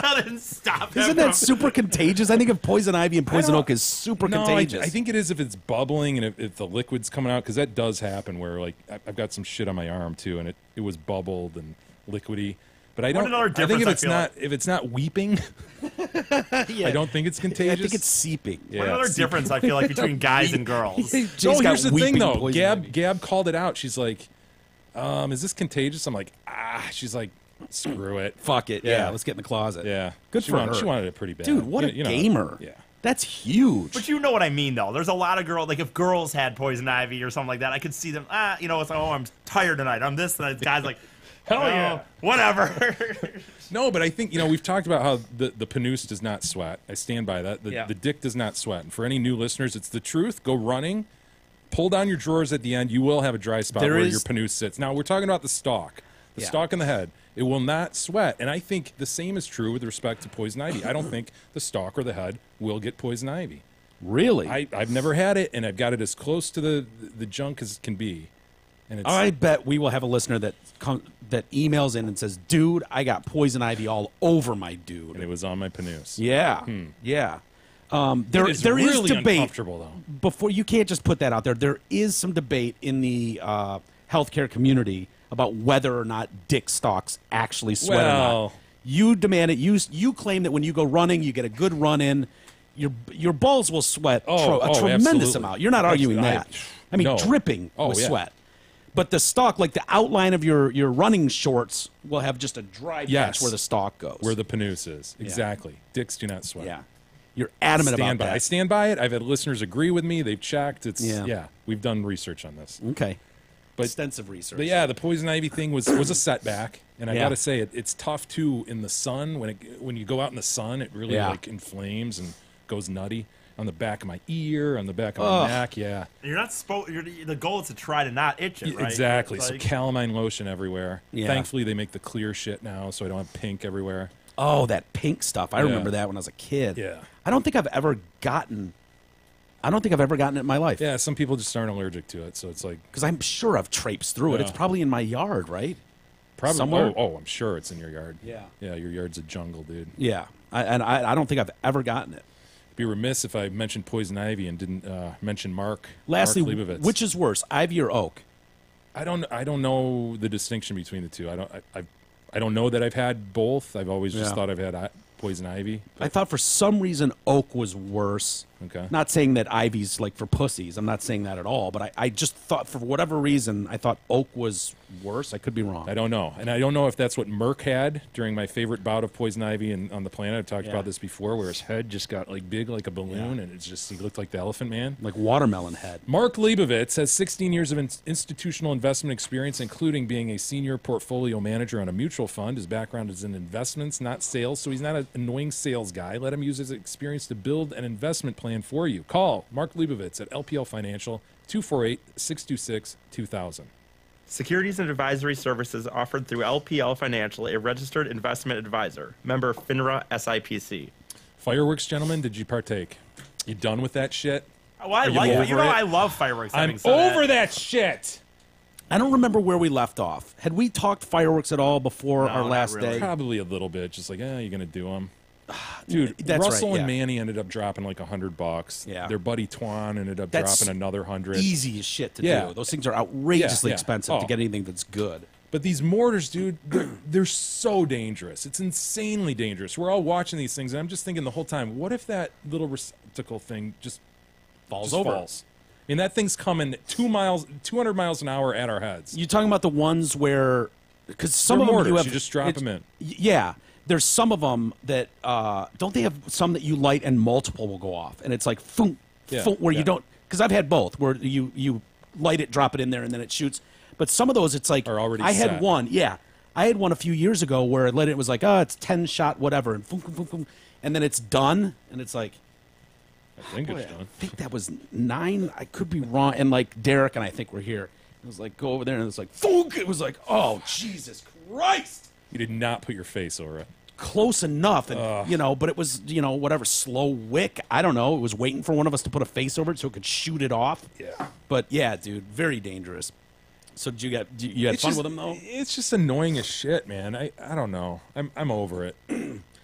Doesn't stop. Isn't that super contagious? I think of poison ivy and poison oak is super no, contagious. I think it is if it's bubbling and if the liquid's coming out, because that does happen. Where like I've got some shit on my arm too, and it was bubbled and liquidy. But I don't. another I think difference if it's not weeping, I don't think it's contagious. I think it's seeping. One other difference I feel like between guys and girls. Jay's No, got here's the thing weeping though. poison ivy. Gab called it out. She's like, "Is this contagious?" I'm like, "Ah." She's like, "Screw it." Fuck it. Yeah. Yeah, let's get in the closet. Yeah, Good she for wanted, her. She wanted it pretty bad, Dude, what a You know, gamer. Yeah. That's huge. But you know what I mean, though. There's a lot of girls, like if girls had poison ivy or something like that, I could see them, it's like, oh, I'm tired tonight. I'm this, and guys like, hell yeah, whatever. No, but I think, we've talked about how the panoose does not sweat. I stand by that. Yeah. The dick does not sweat. And for any new listeners, it's the truth. Go running. Pull down your drawers at the end. You will have a dry spot There where is- your panoose sits. Now, we're talking about the stalk. The Yeah. stalk in the head. It will not sweat. And I think the same is true with respect to poison ivy. I don't think the stalk or the head will get poison ivy. Really? I've never had it, and I've got it as close to the junk as it can be. And it's, I bet we will have a listener that emails in and says, "Dude, I got poison ivy all over my dude." and it was on my panoose. Yeah, yeah. There It is is really debate. uncomfortable, though. Before you can't just put that out there. There is some debate in the healthcare community about whether or not dick stalks actually sweat or not. Well- You demand it. You claim that when you go running, you get a good run in. Your balls will sweat a tremendous absolutely. amount. You're not arguing that. I mean, No. dripping Oh, with yeah. sweat. But the stalk, like the outline of your running shorts, will have just a dry Yes. patch where the stalk goes. Where the panoose is. Exactly. Dicks do not sweat. yeah, you're adamant Stand about by. that. I stand by it. I've had listeners agree with me. They've checked. It's Yeah. we've done research on this. Okay, But- extensive research. But yeah, the poison ivy thing was a setback, and I Yeah. got to say it's tough too in the sun. When you go out in the sun, it really Yeah. like inflames and goes nutty on the back of my ear, on the back of my neck. Yeah, You're not supposed. The goal is to try to not itch it, right? exactly. It's So like- calamine lotion everywhere. Yeah. Thankfully, they make the clear shit now, so I don't have pink everywhere. Oh, that pink stuff. I Yeah. remember that when I was a kid. Yeah. I don't think I've ever gotten it in my life. Yeah, some people just aren't allergic to it, so it's like Because I'm sure I've traipsed through it. Yeah. It's probably in my yard, right? probably. Somewhere? Oh, I'm sure it's in your yard. Yeah. Yeah, your yard's a jungle, dude. Yeah. I don't think I've ever gotten it. Be remiss if I mentioned poison ivy and didn't mention Mark. Lastly, Mark Leibovitz. which is worse, ivy or oak? I don't know the distinction between the two. I don't know that I've had both. I've always just Yeah. thought I've had poison ivy. I thought for some reason oak was worse. Okay. Not saying that ivy's like for pussies. I'm not saying that at all. But I just thought for whatever reason I thought oak was worse. I could be wrong. I don't know, and I don't know if that's what Merck had during my favorite bout of poison ivy on the planet. I've talked Yeah. about this before, where his head just got like big like a balloon, and he looked like the Elephant Man. Like watermelon head. Mark Leibovitz has 16 years of institutional investment experience, including being a senior portfolio manager on a mutual fund. His background is in investments, not sales, so he's not an annoying sales guy. Let him use his experience to build an investment plan for you. Call Mark Leibovitz at LPL Financial, 248-626-2000. Securities and advisory services offered through LPL Financial, a registered investment advisor. Member FINRA SIPC. Fireworks, gentlemen, did you partake? You done with that shit? Oh, I you like it. over You know, it? I love fireworks. I'm having said over that shit. I don't remember where we left off. Had we talked fireworks at all before our not last really. day? Probably a little bit, just like, you're gonna do them. Dude, That's Russell right, and yeah. Manny ended up dropping like $100. Yeah. Their buddy Twan ended up That's dropping another 100. Easy as shit to Yeah. do. Those things are outrageously Yeah, yeah. expensive to Oh. get anything that's good. But these mortars, dude, they're so dangerous. It's insanely dangerous. We're all watching these things, and I'm just thinking the whole time, what if that little receptacle thing just Falls just over. falls? And that thing's coming 200 miles an hour at our heads. You talking about the ones where, because some They're of them mortars. you have You just drop it's- them in. Yeah, there's some of them that don't they have some that you light and multiple will go off, and it's like foom, Yeah, foom, where yeah. you don't. Because I've had both, where you light it, drop it in there, and then it shoots. But some of those, it's like Are already I had set. one. Yeah, I had one a few years ago where I lit it. It was like, it's 10 shot, whatever, and foom, foom, foom, foom, and then it's done, and it's like. I think Boy, it's done. I think that was 9. I could be wrong. And like Derek and I think we're here. It was like, go over there, and it's like, Fook! It was like, oh, Jesus Christ. You did not put your face over it. close enough, and but it was whatever slow wick. I don't know. It was waiting for one of us to put a face over it so it could shoot it off. Yeah. But yeah, dude, very dangerous. So did you had fun with them though? It's just annoying as shit, man. I don't know. I'm over it.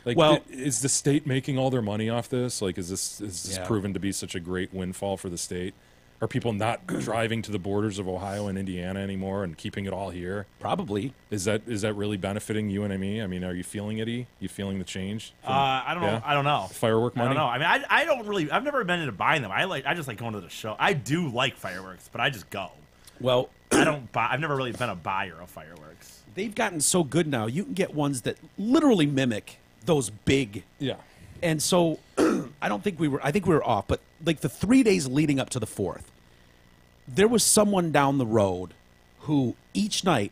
Like, well, is the state making all their money off this? Like, is this Yeah. proven to be such a great windfall for the state? Are people not driving to the borders of Ohio and Indiana anymore and keeping it all here? Probably. Is that really benefiting you and me? I mean, are you feeling it? You feeling the change? I don't know. Yeah? I don't know. Firework money? I don't know. I mean, I don't really. I've never been into buying them. I just like going to the show. I do like fireworks, but I just go. Well, I don't buy. I've never really been a buyer of fireworks. they've gotten so good now. You can get ones that literally mimic those big. Yeah. And so I think we were off, but like the 3 days leading up to the 4th, there was someone down the road who each night,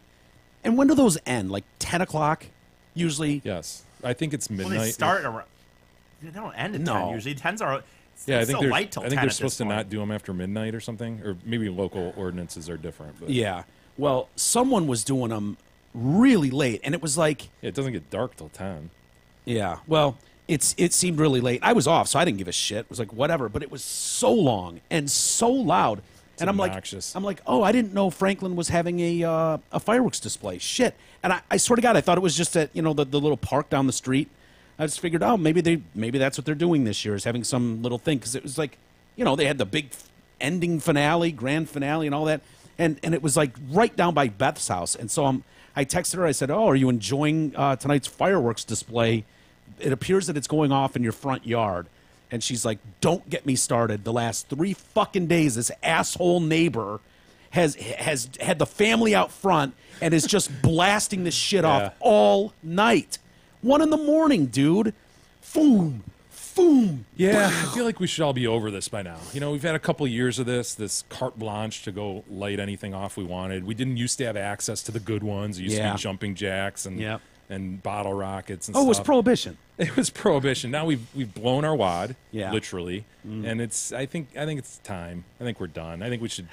and when do those end? Like 10 o'clock usually? Yes. I think it's midnight. Well, they start around. They don't end at 10 usually. 10s are. Yeah, I it's think still light till 10 they're at supposed this to point. not do them after midnight or something, or maybe local ordinances are different. But Yeah. Well, someone was doing them really late, and it was like, yeah, it doesn't get dark till 10. yeah, well, it seemed really late. I was off, so I didn't give a shit. It was like, whatever, but it was so long and so loud. And obnoxious. I'm like, oh, I didn't know Franklin was having a fireworks display. Shit. And I swear to God, I thought it was just at the little park down the street. I just figured, oh, maybe that's what they're doing this year, is having some little thing, because it was like, they had the big ending finale, grand finale, and all that, and it was like right down by Beth's house. And so I texted her. I said, oh, are you enjoying tonight's fireworks display? It appears that it's going off in your front yard. And she's like, don't get me started. The last 3 fucking days, this asshole neighbor has had the family out front and is just blasting this shit off all night. 1 a.m, dude. Boom, boom. Yeah, I feel like we should all be over this by now. We've had a couple of years of this carte blanche to go light anything off we wanted. We didn't used to have access to the good ones. It used to be jumping jacks and bottle rockets and stuff. Oh, it was prohibition. It was prohibition. Now we've blown our wad, literally, Mm. and I think it's time. I think we're done. I think we should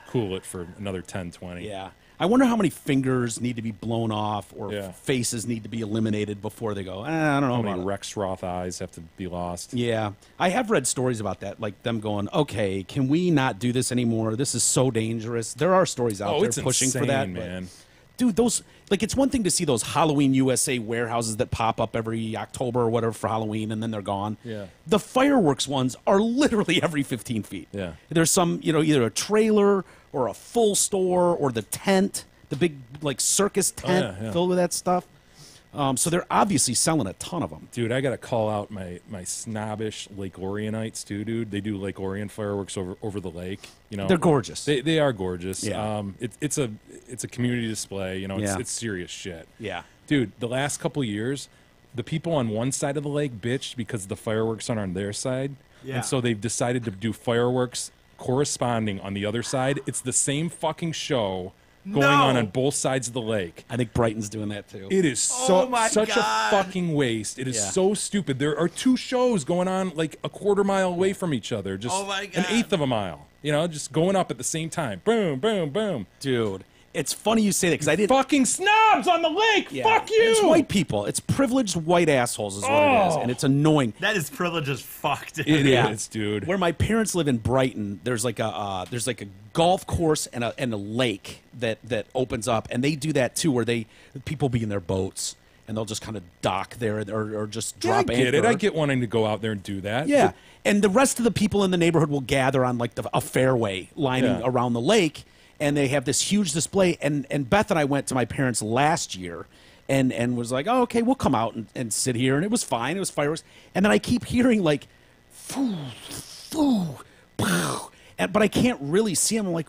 cool it for another 10, 20. Yeah. I wonder how many fingers need to be blown off or Yeah. faces need to be eliminated before they go, I don't know How about many it. Rex Roth eyes have to be lost? Yeah. I have read stories about that, like them going, okay, can we not do this anymore? This is so dangerous. There are stories out there it's pushing insane, for that. man. Dude, those, like, it's one thing to see those Halloween USA warehouses that pop up every October or whatever for Halloween, and then they're gone. Yeah. The fireworks ones are literally every 15 feet. Yeah. There's some, either a trailer or a full store or the tent, the big, like, circus tent filled with that stuff. So they're obviously selling a ton of them. Dude, I got to call out my snobbish Lake Orionites too, dude. They do Lake Orion fireworks over the lake. They're gorgeous. They are gorgeous. Yeah. It's a community display. It's serious shit. Yeah. Dude, the last couple of years, the people on one side of the lake bitched because the fireworks aren't on their side. Yeah. And so they've decided to do fireworks corresponding on the other side. It's the same fucking show going on both sides of the lake. I think Brighton's doing that too. It is such a fucking waste. It is Yeah. so stupid. There are 2 shows going on like a quarter mile away from each other, just an eighth of a mile. Just going up at the same time. Boom, boom, boom. Dude, it's funny you say that because I didn't. Fucking snobs on the lake. Yeah. Fuck you. It's white people. It's privileged white assholes is what it is, and it's annoying. That is privilege as fuck, dude. It Yeah. is, dude. Where my parents live in Brighton, there's like a golf course and a lake that opens up, and they do that too, where people be in their boats and they'll just kind of dock there or just drop I get anchor. it. I get wanting to go out there and do that. Yeah, and the rest of the people in the neighborhood will gather on like a fairway lining around the lake, and they have this huge display. And Beth and I went to my parents last year and was like, oh, okay, we'll come out and sit here. And it was fine. It was fireworks. And then I keep hearing like, foo, foo, pow. But I can't really see them. I'm like,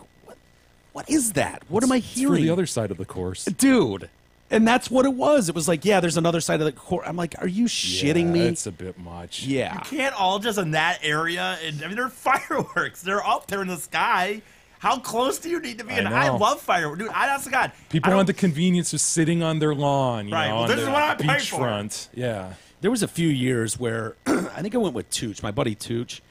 what is that? What am I It's for hearing? the other side of the course. Dude. And that's what it was. It was like, yeah, there's another side of the court. I'm like, are you shitting me? It's a bit much. Yeah. You can't all just in that area. And, I mean, they're fireworks. They're up there in the sky. How close do you need to be? And I know. love fireworks. Dude, honest to God. People want the convenience of sitting on their lawn, Right, well, on this is the what I paid for. beachfront. Yeah. There was a few years where I think I went with Tooch, my buddy Tooch,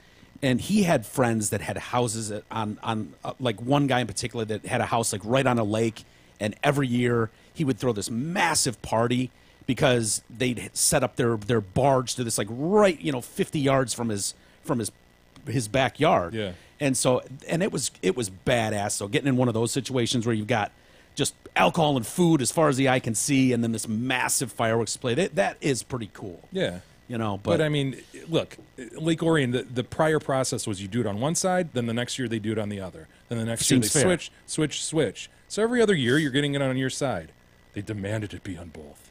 and he had friends that had houses on like one guy in particular that had a house like right on a lake, and every year he would throw this massive party because they'd set up their barge to this like right 50 yards from his backyard. Yeah. And so it was badass. So getting in one of those situations where you've got just alcohol and food as far as the eye can see, and then this massive fireworks display, that is pretty cool. Yeah. But I mean, look, Lake Orion, the prior process was you do it on one side, then the next year they do it on the other. Then the next year Seems they fair. switch. So every other year you're getting it on your side. They demanded it be on both.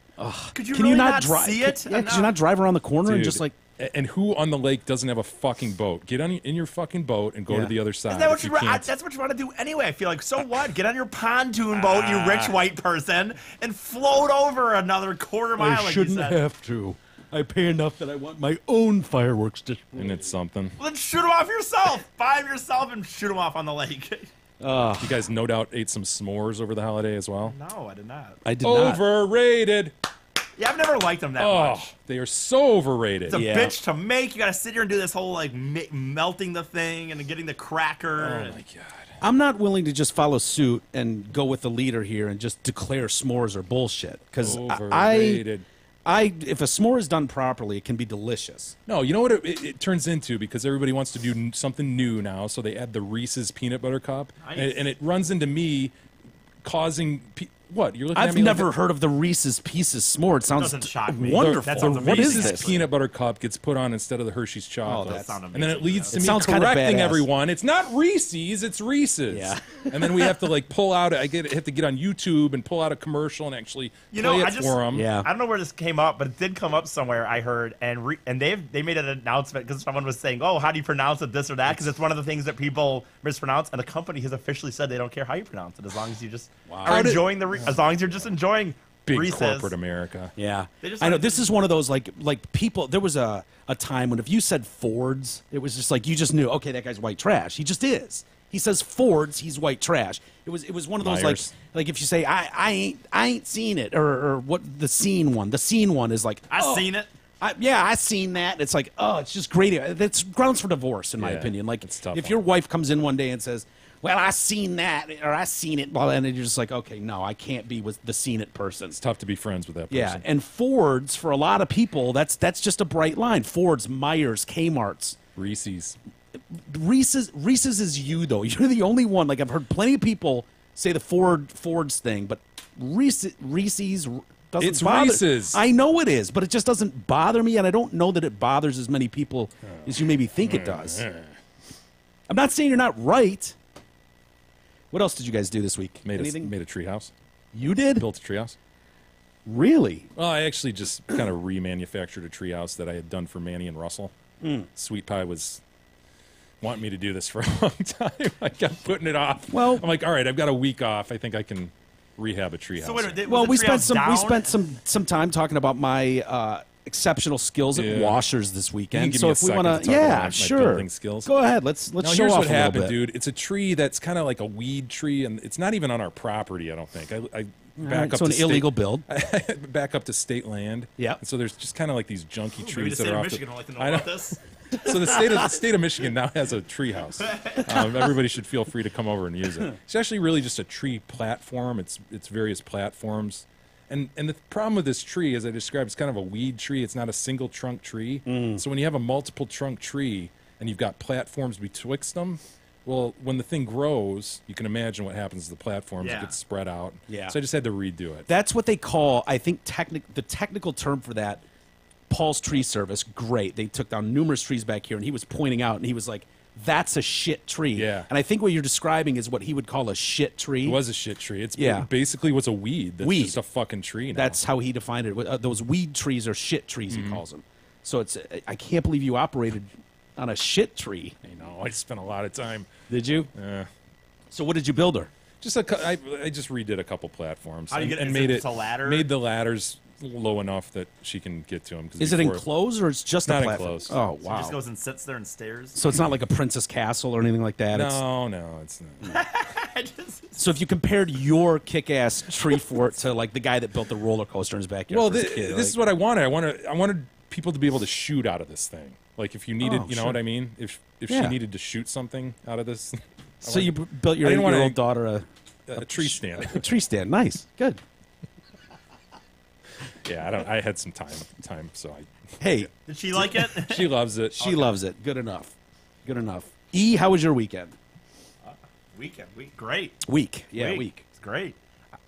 Could you can really you not see it? Yeah, could you not drive around the corner and Dude, just like? And who on the lake doesn't have a fucking boat? Get in your fucking boat and go Yeah. to the other side. Is that what if you you can't. that's what you want to do anyway. I feel like, so what? Get on your pontoon boat, you rich white person, and float over another quarter mile. Like you said. have to. I pay enough that I want my own fireworks display. And it's something. Well, then shoot them off yourself. Buy them yourself and shoot them off on the lake. You guys no doubt ate some s'mores over the holiday as well. No, I did not. I did not. Overrated. Yeah, I've never liked them that Oh, much. they are so overrated. It's a Yeah. bitch to make. You got to sit here and do this whole like melting the thing and getting the cracker. Oh my god. I'm not willing to just follow suit and go with the leader here and just declare s'mores are bullshit. Because Overrated. if a s'more is done properly, it can be delicious. No, you know what it turns into, because everybody wants to do something new now, so they add the Reese's peanut butter cup, Nice. and it runs into me causing what you're looking at I've me never like heard of the Reese's Pieces s'more. It sounds Doesn't shock me. wonderful. That sounds What is amazing. this? peanut butter cup gets put on instead of the Hershey's chocolate. that sounds and then it amazing, leads yeah. to It me sounds kinda correcting badass. everyone. It's not Reese's, it's Reese's. Yeah. And then we have to like pull out. I have to get on YouTube and pull out a commercial and actually play it for them. Yeah. I don't know where this came up, but it did come up somewhere. I heard, and they made an announcement because someone was saying, "Oh, how do you pronounce it? This or that?" Because it's one of the things that people mispronounce, and the company has officially said they don't care how you pronounce it, as long as you just are enjoying as long as you're just enjoying Big Reese's. corporate America. Yeah, They just I know. started- This is one of those like people. There was a time when if you said Fords, it was just like you just knew. Okay, that guy's white trash. He just is. He says Fords, he's white trash. It was one of those Liars. like if you say I ain't seen it or what the scene one. The scene one is like I've oh, seen it. I seen that. It's like oh, it's just great. That's grounds for divorce in my Yeah, opinion. Like it's tough if on your it. wife comes in one day and says. Well, I seen that, or I seen it, and you're just like, okay, no, I can't be with the seen it person. It's tough to be friends with that person. Yeah, and Fords for a lot of people, that's just a bright line. Fords, Myers, Kmart's, Reese's. Reese's is you though. You're the only one. Like I've heard plenty of people say the Fords thing, but Reese's doesn't It's bother. Reese's. I know it is, but it just doesn't bother me, and I don't know that it bothers as many people as you maybe think it does. I'm not saying you're not right. What else did you guys do this week? Made Anything? a treehouse. You did? Built a treehouse. Really? Well, I actually just kind of remanufactured a treehouse that I had done for Manny and Russell. Sweet Pie was wanting me to do this for a long time. I kept putting it off. Well- I'm like, all right, I've got a week off. I think I can rehab a treehouse. So wait a minute, Well, was the treehouse we down? spent some time talking about my exceptional skills at Yeah. washers this You weekend. can give So me a if we second want to talk about my sure, building skills. Go ahead. Let's Now, show here's off what a little happened, bit. dude. It's a tree that's kind of like a weed tree, and it's not even on our property. I don't think. I back Right, up so to an illegal build. back up to state land. Yeah. And so there's just kind of like these junky Maybe trees the that state are of off. Michigan would like to know I about this. So the state of Michigan now has a tree house. Everybody should feel free to come over and use it. It's actually really just a tree platform. It's various platforms. And the problem with this tree, as I described, it's kind of a weed tree. It's not a single trunk tree. So when you have a multiple trunk tree and you've got platforms betwixt them, well, when the thing grows, you can imagine what happens to the platforms. Yeah. It gets spread out. Yeah. So I just had to redo it. That's what they call, I think, the technical term for that. Paul's Tree Service, great. They took down numerous trees back here, and he was pointing out, and he was like, "That's a shit tree." Yeah. And I think what you're describing is what he would call a shit tree. It was a shit tree. Yeah. It basically was a weed. That's Weed. just a fucking tree now. That's how he defined it. Those weed trees are shit trees, he calls them. So I can't believe you operated on a shit tree. I know. I spent a lot of time. Did you? Uh, So what did you build her? I just redid a couple platforms. How do you get- and is made it it just a ladder? Made the ladders low enough that she can get to them. Is it enclosed or it's just Not a platform? enclosed. Oh He wow! just goes and sits there and stares. So it's not like a princess castle or anything like that. No, it's not. So if you compared your kick-ass tree fort to like the guy that built the roller coaster in his backyard, Well, for his this, kid, is what I wanted. I wanted people to be able to shoot out of this thing. Like if you needed, Oh, you know sure. what I mean. If Yeah. she needed to shoot something out of this, So you built your I didn't wanna- 8-year-old daughter a tree stand. a tree stand. Nice, good. Yeah, I had some time, so Hey, Did she like it? she loves it. she loves it. Good enough. Good enough. E, how was your weekend? Week. Great. Week. Yeah, week. It's great.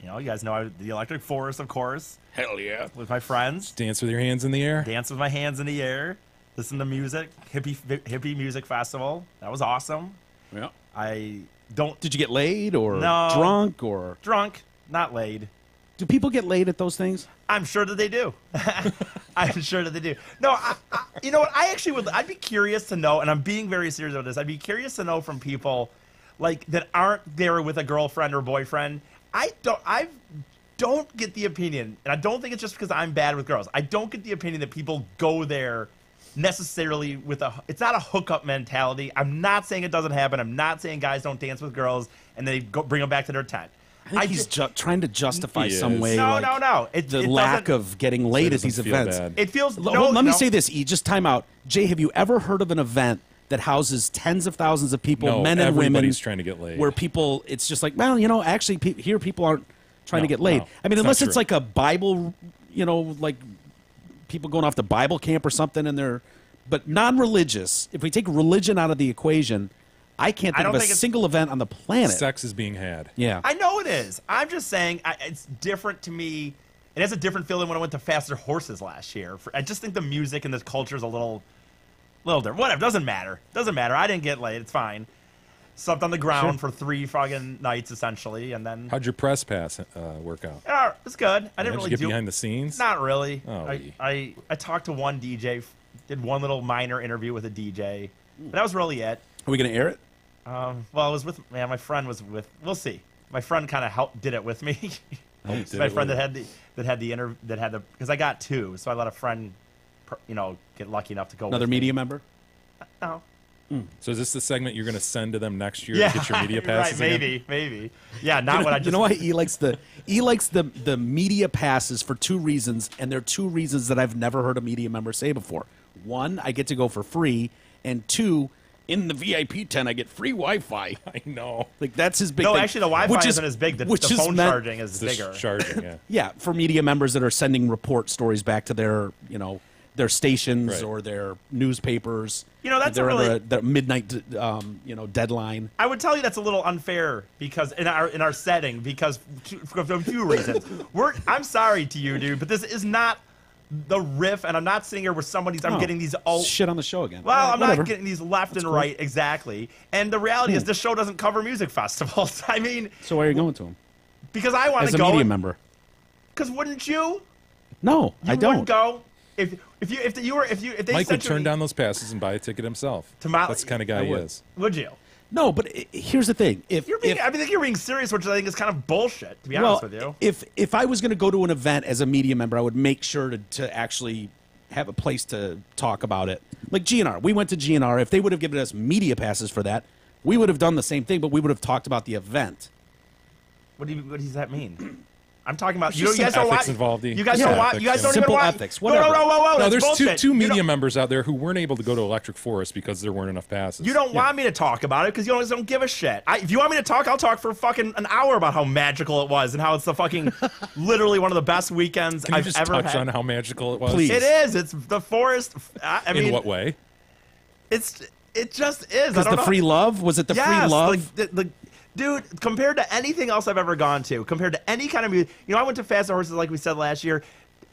You know, you guys know the Electric Forest, of course, Hell yeah. with my friends. Dance with your hands in the air. Dance with my hands in the air. Listen to music. Hippie music festival. That was awesome. Yeah. I don't Did you get laid or No. drunk or drunk, not laid. do people get laid at those things? I'm sure that they do. I'm sure that they do. No, you know what? I actually would. I'd be curious to know, and I'm being very serious about this. I'd be curious to know from people like that aren't there with a girlfriend or boyfriend. I don't get the opinion, and I don't think it's just because I'm bad with girls. I don't get the opinion that people go there necessarily with it's not a hookup mentality. I'm not saying it doesn't happen. I'm not saying guys don't dance with girls and they bring them back to their tent. I think he's trying to justify He some is. way. No, like, no. the it lack doesn't- of getting laid at these doesn't feel events. bad. It feels. Let me no. say this, E. Just time out. Jay, have you ever heard of an event that houses tens of thousands of people, No, men and women, everybody's trying to get laid. where people, it's just like, well, you know, actually, here people aren't trying to No, get laid. no, I mean, it's unless not it's true. like a Bible, you know, like people going off to Bible camp or something, and they're, but non-religious. If we take religion out of the equation, I can't think don't of a think it's- single event on the planet. Sex is being had. Yeah. I know it is. I'm just saying it's different to me. It has a different feeling when I went to Faster Horses last year. I just think the music and the culture is a little different. Whatever. Doesn't matter. I didn't get laid. It's fine. Slept on the ground for 3 fucking nights essentially, and then How'd your press pass work out? it's good. I didn't Did really you get do behind the scenes? Not really. Oh, I talked to one DJ, did one little minor interview with a DJ, but that was really it. Are we going to air it? Well, I was with my friend was with. We'll see. My friend kind of did it with me. did My it friend with that had the because I got 2, so I let a friend, get lucky enough to go. Another with media me. member? No. So is this the segment you're going to send to them next year to get your media right. passes again? Maybe. Yeah, not what I just. You know why he likes the media passes for 2 reasons, and they're 2 reasons that I've never heard a media member say before. 1, I get to go for free, and 2, in the VIP tent I get free Wi-Fi. I know. Like that's his big No, thing. actually, the Wi-Fi Which isn't as big. The which is phone meant- charging is This bigger. charging, yeah. Yeah, for media members that are sending report stories back to their their stations Right. or their newspapers. That's they're a really- under their midnight deadline. I would tell you that's a little unfair because in our setting for a few reasons. I'm sorry to you, dude, but this is not the riff, and I'm not sitting here where I'm getting these shit on the show again. Well, I'm Whatever. not getting these left and cool. right exactly. And the reality is, this show doesn't cover music festivals. I mean, So why are you going to him because I want as to a go. media member? Because wouldn't you? No, You I don't. wouldn't go if they Mike sent would you turn the- down those passes and buy a ticket himself. To Molly- That's the kind of guy he would. is. Would you? No, but here's the thing: I think you're being serious, which I think is kind of bullshit. To be honest with you. if I was going to go to an event as a media member, I would make sure to actually have a place to talk about it. Like GNR, we went to GNR. If they would have given us media passes for that, we would have done the same thing, but we would have talked about the event. What does that mean? I'm talking about There's you guys some don't ethics watch. involved, You guys yeah. don't watch. You guys don't Simple even watch. ethics, No, whatever. whoa. No, That's there's bullshit. two You media don't- members out there who weren't able to go to Electric Forest because there weren't enough passes. You don't want me to talk about it because you don't give a shit. If you want me to talk, I'll talk for fucking an hour about how magical it was and how it's the fucking literally one of the best weekends Can you I've just ever touch had. on how magical it was? Please. It is. It's the forest. I mean, In what way? It just is. I Because don't the know. free love was it the free Yes, love? like, dude, compared to anything else I've ever gone to, compared to any kind of music, I went to Fast Horses like we said last year.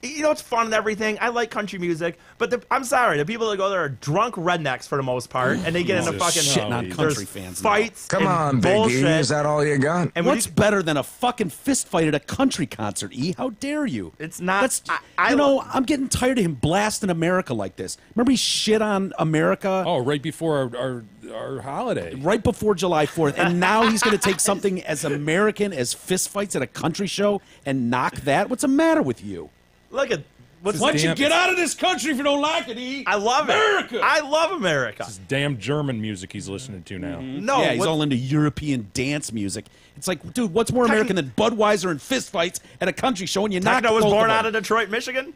It's fun and everything. I like country music, but I'm sorry, the people that go there are drunk rednecks for the most part, and they get into Jesus. fucking Shitting on There's country there's fans. now. fights. Come and on, Big bullshit. E. Is that all you got? And when What's you- better than a fucking fist fight at a country concert, E? How dare you? It's not- That's, I- I'm getting tired of him blasting America like this. Remember he shit on America Oh, right before our holiday. right before July 4th, and now he's going to take something as American as fist fights at a country show and knock that? What's the matter with you? Look at what's. Why don't you get out of this country if you don't like it, E? I love America! it. I love America. This damn German music he's listening to now. No, Yeah, he's what- all into European dance music. It's like, dude, what's more American than Budweiser and fist fights at a country show and you knock Techno was both born of out them? of Detroit, Michigan.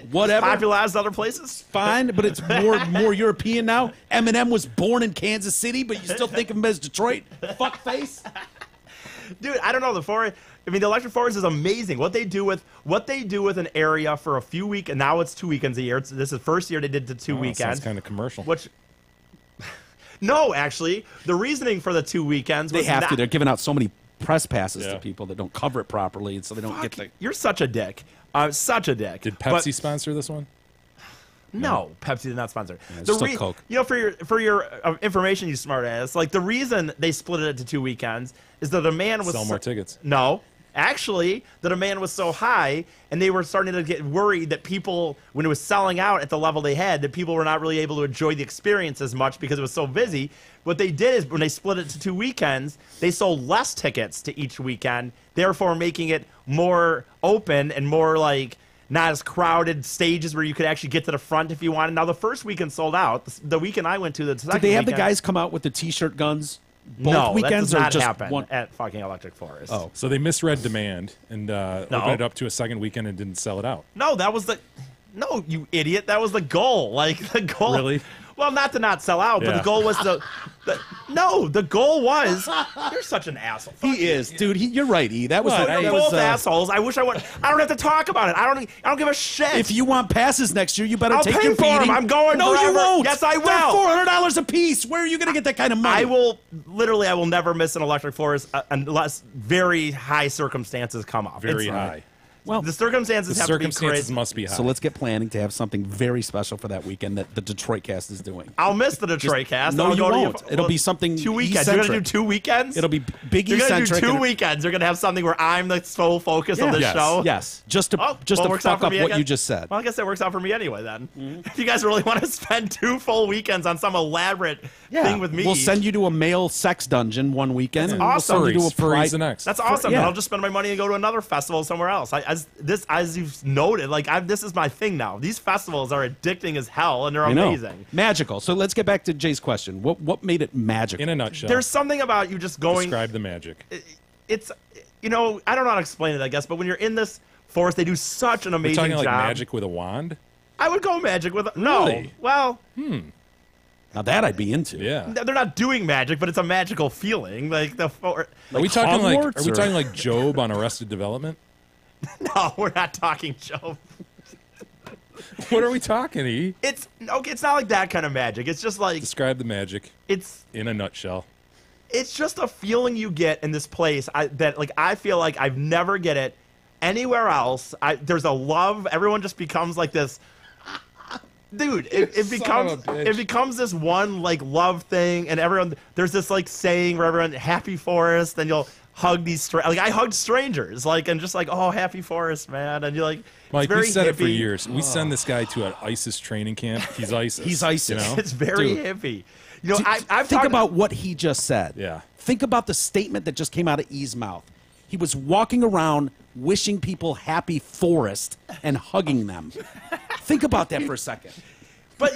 Whatever. Popularized other places. Fine, but it's more European now. Eminem was born in Kansas City, but you still think of him as Detroit? Fuck face. Dude, I don't know. The Electric Forest is amazing. What they do with an area for a few weeks, and now it's 2 weekends a year. This is the first year they did the 2 weekends. Sounds kind of commercial. No, actually, the reasoning for the 2 weekends was They have not, to. They're giving out so many press passes to people that don't cover it properly, and so they don't get the. You're such a dick. Such a dick. Did Pepsi sponsor this one? No, Pepsi did not sponsor. Yeah, it's still Coke. For your information, you smart ass. Like the reason they split it into 2 weekends is the demand was Sell more tickets. No, actually, the demand was so high, and they were starting to get worried that people, when it was selling out at the level they had, that people were not really able to enjoy the experience as much because it was so busy. What they did is when they split it to 2 weekends, they sold less tickets to each weekend, therefore making it more open and more like. Not as crowded stages where you could actually get to the front if you wanted. Now, the first weekend sold out. The weekend I went to, the second Did they have weekend, the guys come out with the T-shirt guns both no, weekends, that or does just not happen one? at fucking Electric Forest. Oh, So they misread demand and opened it up to a second weekend and didn't sell it out. No, that was no, you idiot. That was the goal. Like, the goal. Really? Well, not to not sell out, but Yeah. the goal was the goal was. You're such an asshole. Fuck he you. is, dude. You're right, E. That was. What? that You're was, both assholes. I wish I would. I don't have to talk about it. I don't give a shit. If you want passes next year, you better I'll take pay your for 'em. beating. I'm going No, forever. you won't. Yes, I will. They're $400 a piece. Where are you going to get that kind of money? I will never miss an Electric Forest unless very high circumstances come up. Very It's- high. Well, The circumstances The have to be circumstances crazy. must be high. so let's get planning to have something very special for that weekend that the Detroit cast is doing. I'll miss the Detroit cast. no, I'll you go to won't. It'll be something 2 weekends. You're gonna do E-centric. 2 weekends. It'll be big You're gonna do E-centric. 2 and- weekends. You're gonna have something where I'm the sole focus of the yes, show. Yes, just to Oh, just well, to works out fuck for up me, I what guess. you just said. Well, I guess that works out for me anyway then. If you guys really want to spend 2 full weekends on some elaborate thing with me, We'll send you to a male sex dungeon one weekend. and awesome. We'll send you to a Furries pride. the next. that's awesome. Yeah. And I'll just spend my money and go to another festival somewhere else. As you've noted, this is my thing now. These festivals are addicting as hell, and they're I know. amazing. Magical. So let's get back to Jay's question. What made it magical? In a nutshell, There's something about you just going. describe the magic. It's, I don't know how to explain it, I guess, but when you're in this forest, they do such an We're amazing talking job. like magic with a wand. I would go magic with no. Really? Well, Now that I'd be into. Yeah. they're not doing magic, but it's a magical feeling. Like the Are we talking Hogwarts, are we or- talking like Job on Arrested Development? no, we're not talking Joe. What are we talking, E? It's okay. It's not like that kind of magic. It's just like Describe the magic it's in a nutshell. just a feeling you get in this place that I feel like I've never get it anywhere else. There's a love. Everyone just becomes like this. Dude, it Son becomes of a bitch. it becomes this one like love thing, and everyone there's this like saying where everyone happy forest, and you'll hug these I hugged strangers and just like, oh, happy forest, man, and you're like, Mike, it's very we said it for hippie. years. We send this guy to an ISIS training camp. He's ISIS. He's ISIS. You know? It's very Dude. hippie. You know, I've Think talked about what he just said. Yeah. Think about the statement that just came out of E's mouth. He was walking around wishing people happy forest and hugging them. Think about that for a second. but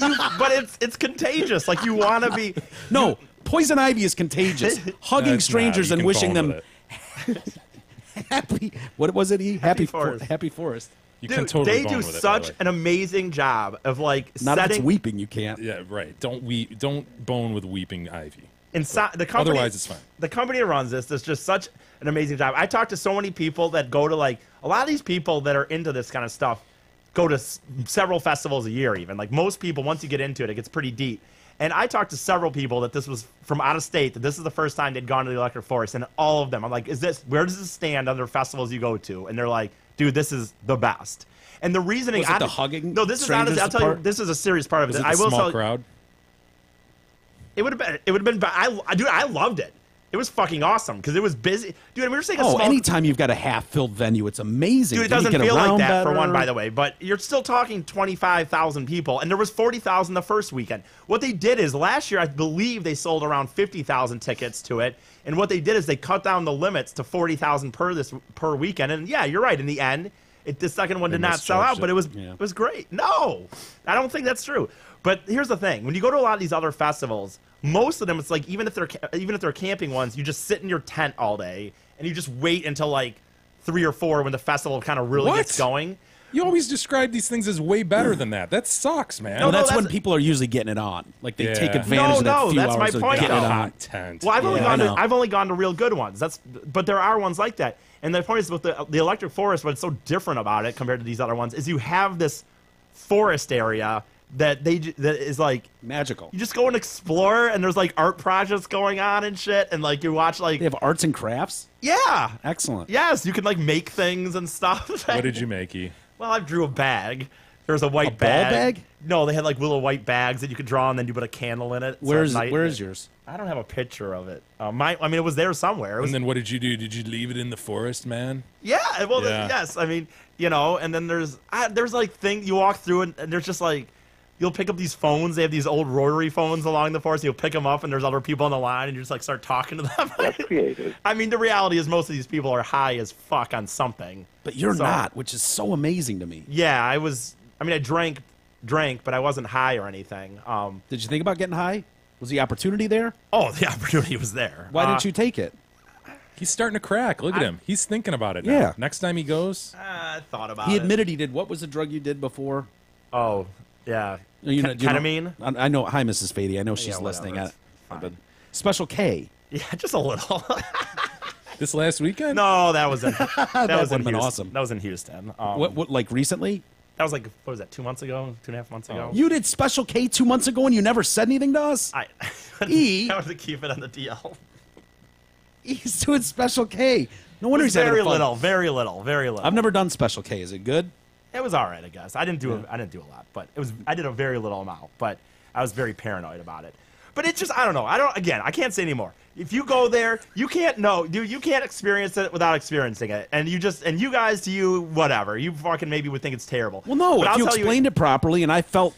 it's contagious. Like you want to be. No, poison ivy is contagious. Hugging That's strangers not- and you can wishing bone them with it. happy. What was it? E? Happy forest. Happy forest. You can Dude, totally they bone do with it, by the such way. an amazing job of Not if setting. it's weeping, you can't. Yeah, right. Don't bone with weeping ivy. Inside the company, Otherwise, it's fine. The company that runs this does just such an amazing job. I talk to so many people that go to a lot of these people that are into this kind of stuff go to several festivals a year. Even most people, once you get into it, it gets pretty deep. And I talked to several people that this was from out of state, that this is the first time they'd gone to the Electric Forest, and all of them, I'm like, where does this stand under festivals you go to? And they're like, dude, this is the best. And the reasoning, Was it the hugging No, this is strangers honestly. I'll tell you, part? this is a serious part of Was it. it the I will small tell crowd? It would have been. I loved it. It was fucking awesome because it was busy, dude. We were saying a small. Anytime you've got a half-filled venue, it's amazing. Dude, it Then you doesn't get feel like around that for better. one, by the way. But you're still talking 25,000 people, and there was 40,000 the first weekend. What they did is last year, I believe they sold around 50,000 tickets to it, and what they did is they cut down the limits to 40,000 per weekend. And yeah, you're right. In the end, the second one They did not sell out, misjudged but it. it was great. No, I don't think that's true. But here's the thing: when you go to a lot of these other festivals, most of them, it's like even if they're camping ones, you just sit in your tent all day and you just wait until 3 or 4 when the festival kind of really What? gets going. You always describe these things as way better than that. That sucks, man. Well, no, that's when that's- people are usually getting it on. Like they Yeah. take advantage of that No, few that's my hours of point, getting it though. on. Content. Well, Yeah, I know. I've only gone to real good ones. But there are ones like that. And the point is with the electric forest, what's so different about it compared to these other ones is you have this forest area that is like Magical. you just go and explore, and there's like art projects going on and shit, and like you watch like They have arts and crafts. yeah, Excellent. yes, you can like make things and stuff. What did you make, E? Well, I drew a bag. There was a white ball bag. bag? No, they had like little white bags that you could draw, and then you put a candle in it. So at night- Where's yours? I don't have a picture of it. I mean, it was there somewhere. It was, And then what did you do? Did you leave it in the forest, man? yeah, well, Yeah. yes. I mean, and then there's like thing you walk through, and there's just like you'll pick up these phones. They have these old rotary phones along the forest. You'll pick them up, and there's other people on the line, and you just like start talking to them. That's creative. I mean, the reality is most of these people are high as fuck on something. But you're So- not, which is so amazing to me. Yeah, I was. I mean, I drank, but I wasn't high or anything. Did you think about getting high? Was the opportunity there? Oh, the opportunity was there. Why didn't you take it? He's starting to crack. Look at him. He's thinking about it now. Yeah. Next time he goes, I thought about it. He admitted he did. What was the drug you did before? Oh, yeah. You know- Ketamine? I know. Hi, Mrs. Fady. I know she's Yeah, whatever, listening. it's fine. Special K. Yeah, just a little. this last weekend? No, that was in that, was in would've been Houston. awesome. That was in Houston. What? Like recently? That was like what was that? 2 months ago? 2.5 months ago? You did Special K 2 months ago, and you never said anything to us. I E. I wanted to keep it on the DL. He's doing Special K. No wonder he's Very having fun. little, very little, very little. I've never done Special K. Is it good? It was all right, I guess. I didn't do a lot, but it was. I did a very little amount, but I was very paranoid about it. But it's just I don't know. I can't say anymore. If you go there, you can't know, dude. You can't experience it without experiencing it, and you guys, to you, whatever. You fucking maybe would think it's terrible. Well, no. But If I'll you tell explained it properly, and I felt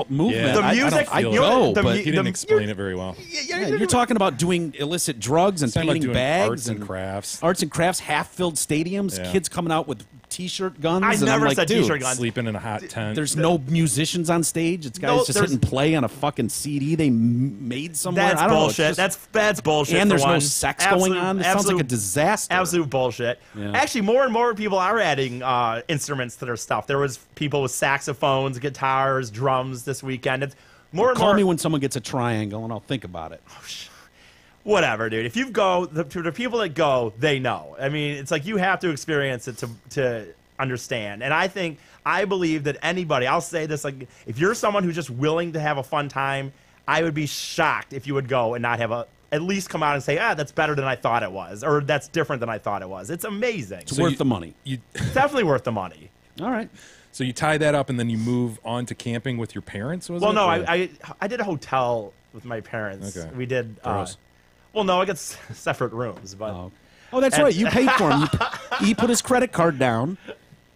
movement. Yeah. The I music- I you know, go, the but He didn't explain it very well. yeah, you're talking about doing illicit drugs and He's talking about painting doing bags arts and crafts. arts and crafts, half-filled stadiums, Yeah. kids coming out with T-shirt guns. I and never I'm like, said dude, T-shirt guns. Sleeping in a hot tent. There's no musicians on stage. It's guys No, just there's- hitting play on a fucking CD they made somewhere. That's I don't bullshit. Know, it's just- That's bullshit. and for there's no one. sex going on. It sounds like a disaster. Absolute bullshit. Yeah. Actually, more and more people are adding instruments to their stuff. There was people with saxophones, guitars, drums this weekend. It's more and Call more. me when someone gets a triangle, and I'll think about it. Whatever, dude. If you go, the people that go, they know. I mean, it's like you have to experience it to understand. And I believe that anybody, I'll say this, like, if you're someone who's just willing to have a fun time, I would be shocked if you would go and not have at least come out and say, that's better than I thought it was, or that's different than I thought it was. It's amazing. It's worth the money. You, It's definitely worth the money. All right. so you tie that up and then you move on to camping with your parents, was Well, it? no, Or- I did a hotel with my parents. Okay. We did. Gross. Well, no, I got separate rooms, but Oh, that's right. You paid for him. He put his credit card down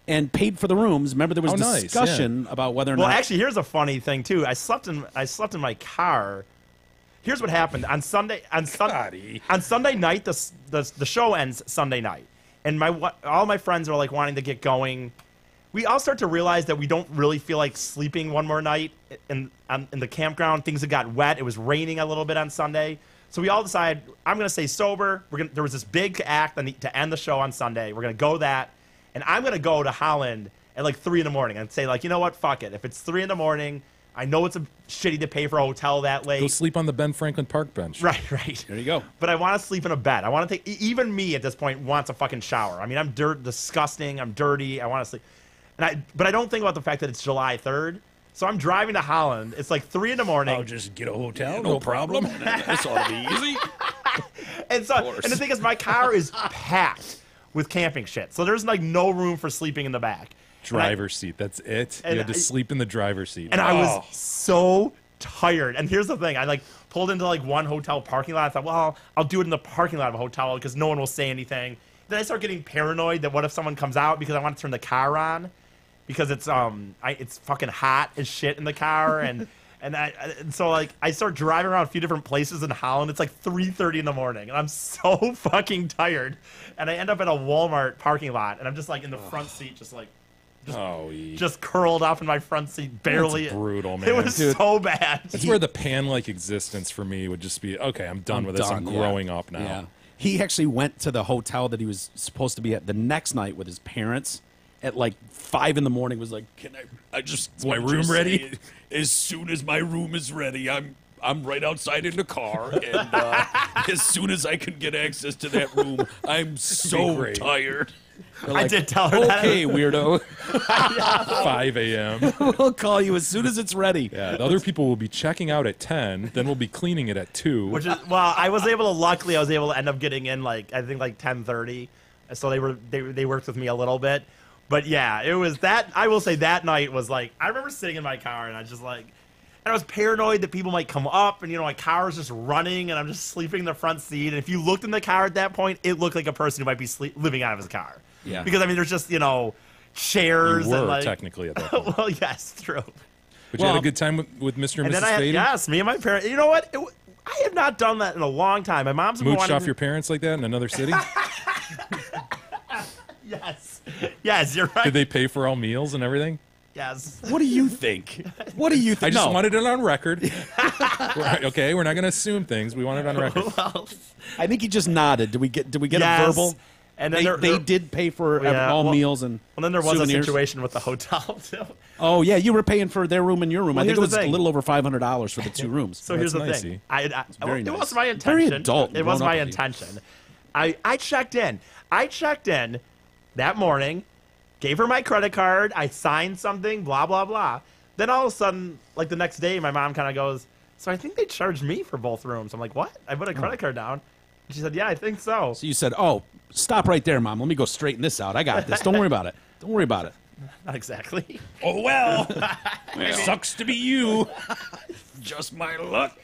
and paid for the rooms. Remember, there was Oh, nice, discussion about whether or well, not. actually, here's a funny thing too. I slept in my car. Here's what happened on Sunday. On Sunday night, the show ends Sunday night, and all my friends are like wanting to get going. We all start to realize that we don't really feel like sleeping one more night in the campground. Things had got wet. It was raining a little bit on Sunday. So we all decide, I'm going to stay sober. There was this big act to end the show on Sunday. We're going to go that. And I'm going to go to Holland at like 3 in the morning and say, like, you know what? Fuck it. If it's 3 in the morning, I know it's shitty to pay for a hotel that late. Go sleep on the Ben Franklin Park bench. Right. There you go. But I want to sleep in a bed. I want to take, even me at this point wants a fucking shower. I mean, I'm disgusting. I'm dirty. I want to sleep. But I don't think about the fact that it's July 3rd. So I'm driving to Holland. It's like 3 in the morning. just get a hotel. No problem. This ought to be easy. And the thing is, my car is packed with camping shit. So there's like no room for sleeping in the back. Driver's seat. That's it. You had to sleep in the driver's seat. And I was so tired. And here's the thing. I like pulled into like one hotel parking lot. I thought, well, I'll do it in the parking lot of a hotel because no one will say anything. Then I start getting paranoid that what if someone comes out because I want to turn the car on because it's fucking hot as shit in the car. And so like I start driving around a few different places in Holland. It's like 3:30 in the morning, and I'm so fucking tired. And I end up at a Walmart parking lot, and I'm just like in the front seat, just curled up in my front seat, barely. That's brutal, man. It was so bad. That's where the pan-like existence for me would just be, okay, I'm done with this. I'm growing up now. Yeah. He actually went to the hotel that he was supposed to be at the next night with his parents, at like 5 a.m. was like, "Can I just my wanna room just ready?" say, as soon as my room is ready, I'm right outside in the car, and as soon as I can get access to that room, I'm so great. tired." They're I like, did tell her that. "Okay, weirdo, 5 a.m. we'll call you as soon as it's ready." Yeah, the other people will be checking out at 10. Then we'll be cleaning it at 2. Which is I was able to end up getting in like I think like 10:30, so they worked with me a little bit, but yeah, it was that I will say that night was like I remember sitting in my car and I just like. And I was paranoid that people might come up, and my car was just running, and I'm just sleeping in the front seat. And if you looked in the car at that point, it looked like a person who might be living out of his car. Yeah. Because I mean, there's just chairs You were and like technically at that point. well, yes, true. But you had a good time with Mr. and And Mrs. then I had, Fady? yes, me and my parents. You know what? I have not done that in a long time. My mom's been Mooched wanting off to- your parents like that in another city? Yes, you're right. Did they pay for all meals and everything? Yes. What do you think? What do you think? I just No. wanted it on record. Okay, we're not going to assume things. We want it on record. Well, I think he just nodded. Did we get yes. a verbal? And then They did pay for Yeah, all well- meals and Well, then there was souvenirs. a situation with the hotel too. Oh yeah, you were paying for their room and your room. Well, I think it here's was the a thing. little over $500 for the 2 rooms. So here's the That's thing. nicey. very It nice. wasn't my Very intention. adult, It wasn't grown my up of you. intention. I checked in. I checked in that morning, gave her my credit card. I signed something. Blah blah blah. Then all of a sudden, like the next day, my mom kind of goes, "So I think they charged me for both rooms." I'm like, "What? I put a credit card down." And she said, "Yeah, I think so." So you said, "Oh, stop right there, Mom. Let me go straighten this out. I got this. Don't worry about it. Don't worry about it." Not exactly. Oh well, sucks to be you. Just my luck.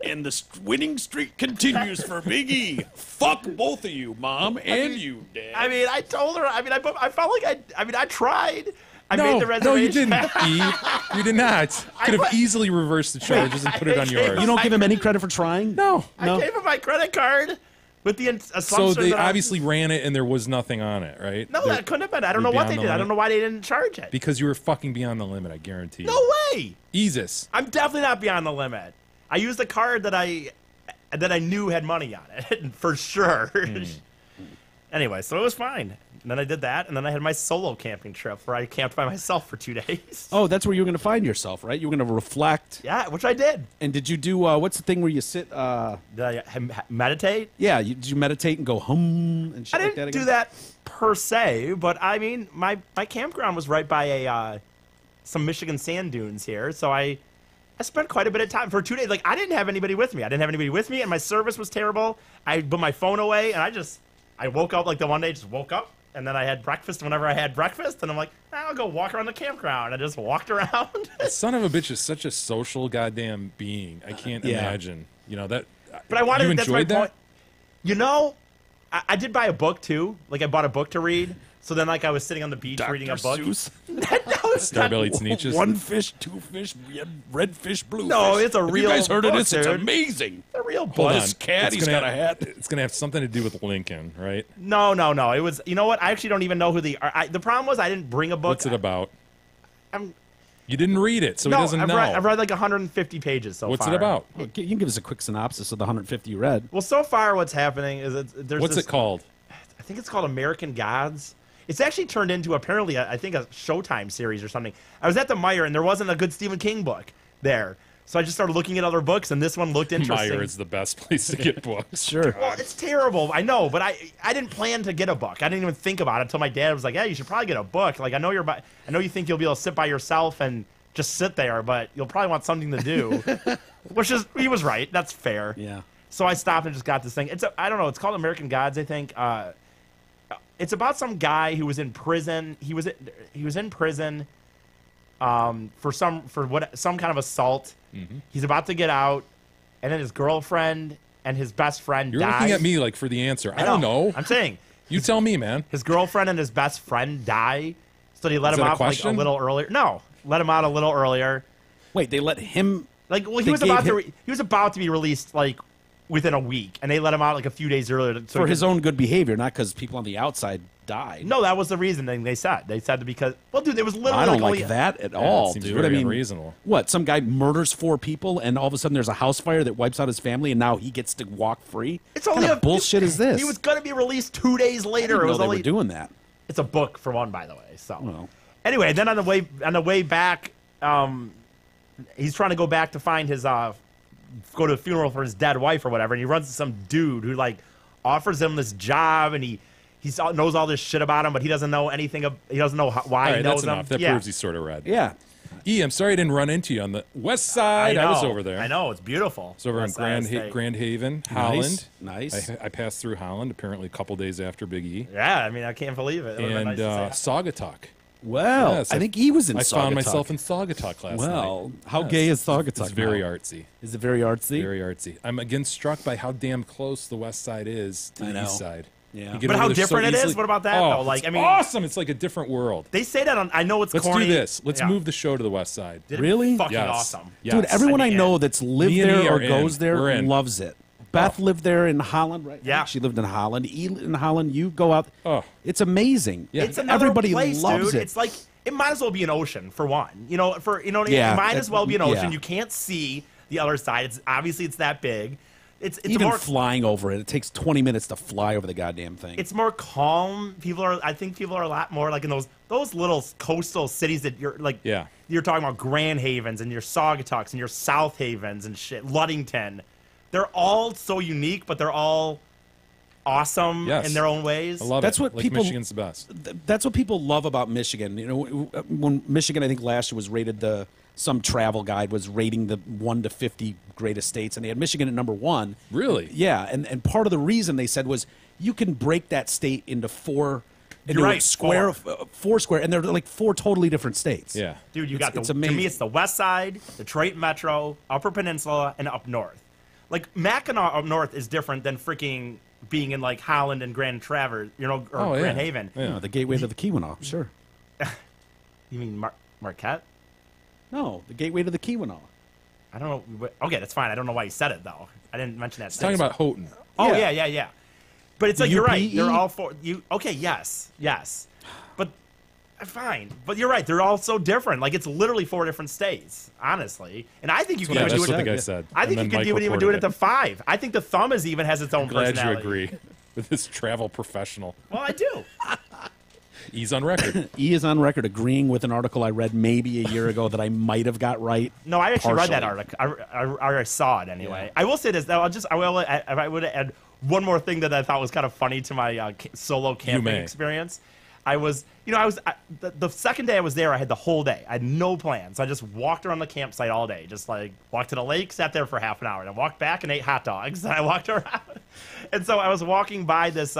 And the winning streak continues for Big E. Fuck both of you, Mom, and you, Dad. I mean, I told her. I mean, I felt like I tried. I No, made the reservation. no, you didn't, Eve. You did not. Could have easily reversed the charges and put it on yours. You don't give him any credit for trying? No. I gave him my credit card with the assumption So they that obviously ran it and there was nothing on it, right? No, They're- that couldn't have been. I don't you're know what they beyond did. the I don't know why they didn't charge it. Because you were fucking beyond the limit, I guarantee you. No way. Jesus. I'm definitely not beyond the limit. I used a card that I knew had money on it for sure. Anyway, so it was fine. And then I did that, and then I had my solo camping trip where I camped by myself for 2 days. Oh, that's where you were going to find yourself, right? You were going to reflect. Yeah, which I did. And did you do, what's the thing where you sit, Did I meditate? yeah, did you meditate and go hum and shit I like didn't that do again? that per se, but I mean, my campground was right by some Michigan sand dunes here, so I spent quite a bit of time for 2 days. Like I didn't have anybody with me. And my service was terrible. I put my phone away, and I woke up like the one day, just woke up, and then I had breakfast whenever I had breakfast, and I'm like, I'll go walk around the campground. I just walked around. Son of a bitch is such a social goddamn being. I can't Yeah. imagine. You know that. But I wanted. You That's my enjoyed that? point. You know, I did buy a book too. Like I bought a book to read. So then, like I was sitting on the beach reading a book. Seuss. No, it's not- Starbelly Sneetches. One fish, 2 fish, red fish, blue No, fish. it's a Have real You guys heard of book, this? It's dude. amazing. a real Hold book. on. This cat, It's he's gonna got a hat. It's gonna have something to do with Lincoln, right? No. It was. You know what? I actually don't even know who the problem was. I didn't bring a book. What's it about? I'm, You didn't read it, so no, he doesn't know. I've read like 150 pages so What's far. it about? You can give us a quick synopsis of the 150 you read. Well, so far what's happening is there's What's this, it called? I think it's called American Gods. It's actually turned into apparently I think a Showtime series or something. I was at the Meyer and there wasn't a good Stephen King book there. So I just started looking at other books and this one looked interesting. Meyer is the best place to get books. Sure. Well, it's terrible. I know, but I didn't plan to get a book. I didn't even think about it until my dad was like, "Yeah, you should probably get a book. Like I know you think you'll be able to sit by yourself and just sit there, but you'll probably want something to do." He was right. That's fair. Yeah. So I stopped and just got this thing. I don't know. It's called American Gods, I think. It's about some guy who was in prison. He was in prison for some kind of assault. Mm-hmm. He's about to get out, and then his girlfriend and his best friend You're die. looking at me like for the answer. I don't know. I'm saying You tell me, man. his girlfriend and his best friend die, so they let Is him that a out like a question? little earlier. No, let him out a little earlier. Wait, they let him. Like, well, he They was gave about him- he was about to be released like within a week, and they let him out like a few days earlier so For he his could- own good behavior, not because people on the outside died. No, that was the reasoning they said. They said because dude, there was literally I don't only- like that at all, seems dude. very I mean, unreasonable. what? Some guy murders 4 people, and all of a sudden there's a house fire that wipes out his family, and now he gets to walk free. It's What only kind of bullshit is this? He was going to be released 2 days I later. didn't It know was they only were doing that. It's a book for one, by the way. So Well. anyway, then on the way back, he's trying to go back to find his go to a funeral for his dead wife or whatever, and he runs into some dude who like offers him this job, and he knows all this shit about him, but he doesn't know anything. He doesn't know why All he right, knows that's him. enough. That yeah. proves he's sort of red. Yeah. I'm sorry I didn't run into you on the west side. I was over there. I know, it's beautiful. It's over in West Side State. Grand Haven, Holland. Nice. I passed through Holland apparently a couple days after Big E. Yeah, I mean, I can't believe it. It would've been And nice to say. Saugatuck. Well, Yes, I think he was in I found Saugatuck. myself in Saugatuck last night. Well, how Yes. gay is Saugatuck? It's very now? artsy. Is it very artsy? Very artsy. I'm again struck by how damn close the west side is to I the know. east side. Yeah. You get But over how there so different it is? easily. What about that, Oh, though? Like, it's I mean- awesome. It's like a different world. They say that on. I know it's Let's corny. do this. Let's Yeah. move the show to the west side. Did it Really? Fucking Yes. awesome. Yes. Dude, everyone I mean, know that's lived Me and there E or are in. goes there We're in. loves it. Beth lived there in Holland, right? Yeah. She lived in Holland. In Holland, you go out. Oh. It's amazing. Yeah. It's another Everybody place, loves dude. it. It's like it might as well be an ocean for one. You know, Yeah, it might as well be an ocean. yeah. You can't see the other side. It's obviously it's that big. It's Even more flying over it, it takes 20 minutes to fly over the goddamn thing. it's more calm. I think people are a lot more like in those little coastal cities that you're like. Yeah. You're talking about Grand Havens and your Saugatucks and your South Havens and shit. Luddington. They're all so unique, but they're all awesome Yes. in their own ways. I love That's it. what Like people- Michigan's the best. That's what people love about Michigan. You know, when Michigan, I think last year was rated some travel guide was rating the 1 to 50 greatest states, and they had Michigan at number 1. Really? Yeah, and part of the reason they said was you can break that state into four. You're right, four square, and they're like 4 totally different states. Yeah. Dude, you It's- got the. it's To me, amazing. it's the West Side, Detroit Metro, Upper Peninsula, and up north. Like Mackinac up north is different than freaking being in like Holland and Grand Traverse, or Oh, yeah. Grand Haven. Yeah. The gateway to the Keweenaw, sure. You mean Marquette? No, the gateway to the Keweenaw. I don't know. Okay, that's fine. I don't know why you said it though. I didn't mention that. It's talking about Houghton. Oh Yeah. yeah. But it's like The you're right. UPE? They're all for you. Okay, yes. But fine. But you're right. They're all so different. Like it's literally 4 different states, honestly. And I think you Yeah, could that's do what the it. guy said. I think And you then could Mike even do it reported at the 5. I think the thumb is even has its own Glad you personality. agree with this travel professional. Well, I do. He's on record. E is on record agreeing with an article I read maybe a year ago that I might have got right. No, I actually read that Partially. article. I saw it anyway. Yeah. I will say this. Though, I would add one more thing that I thought was kind of funny to my solo camping may. experience. The second day I was there, I had the whole day. I had no plans. I just walked around the campsite all day. Just like walked to the lake, sat there for half an hour, and I walked back and ate hot dogs. And I walked around, and so I was walking by this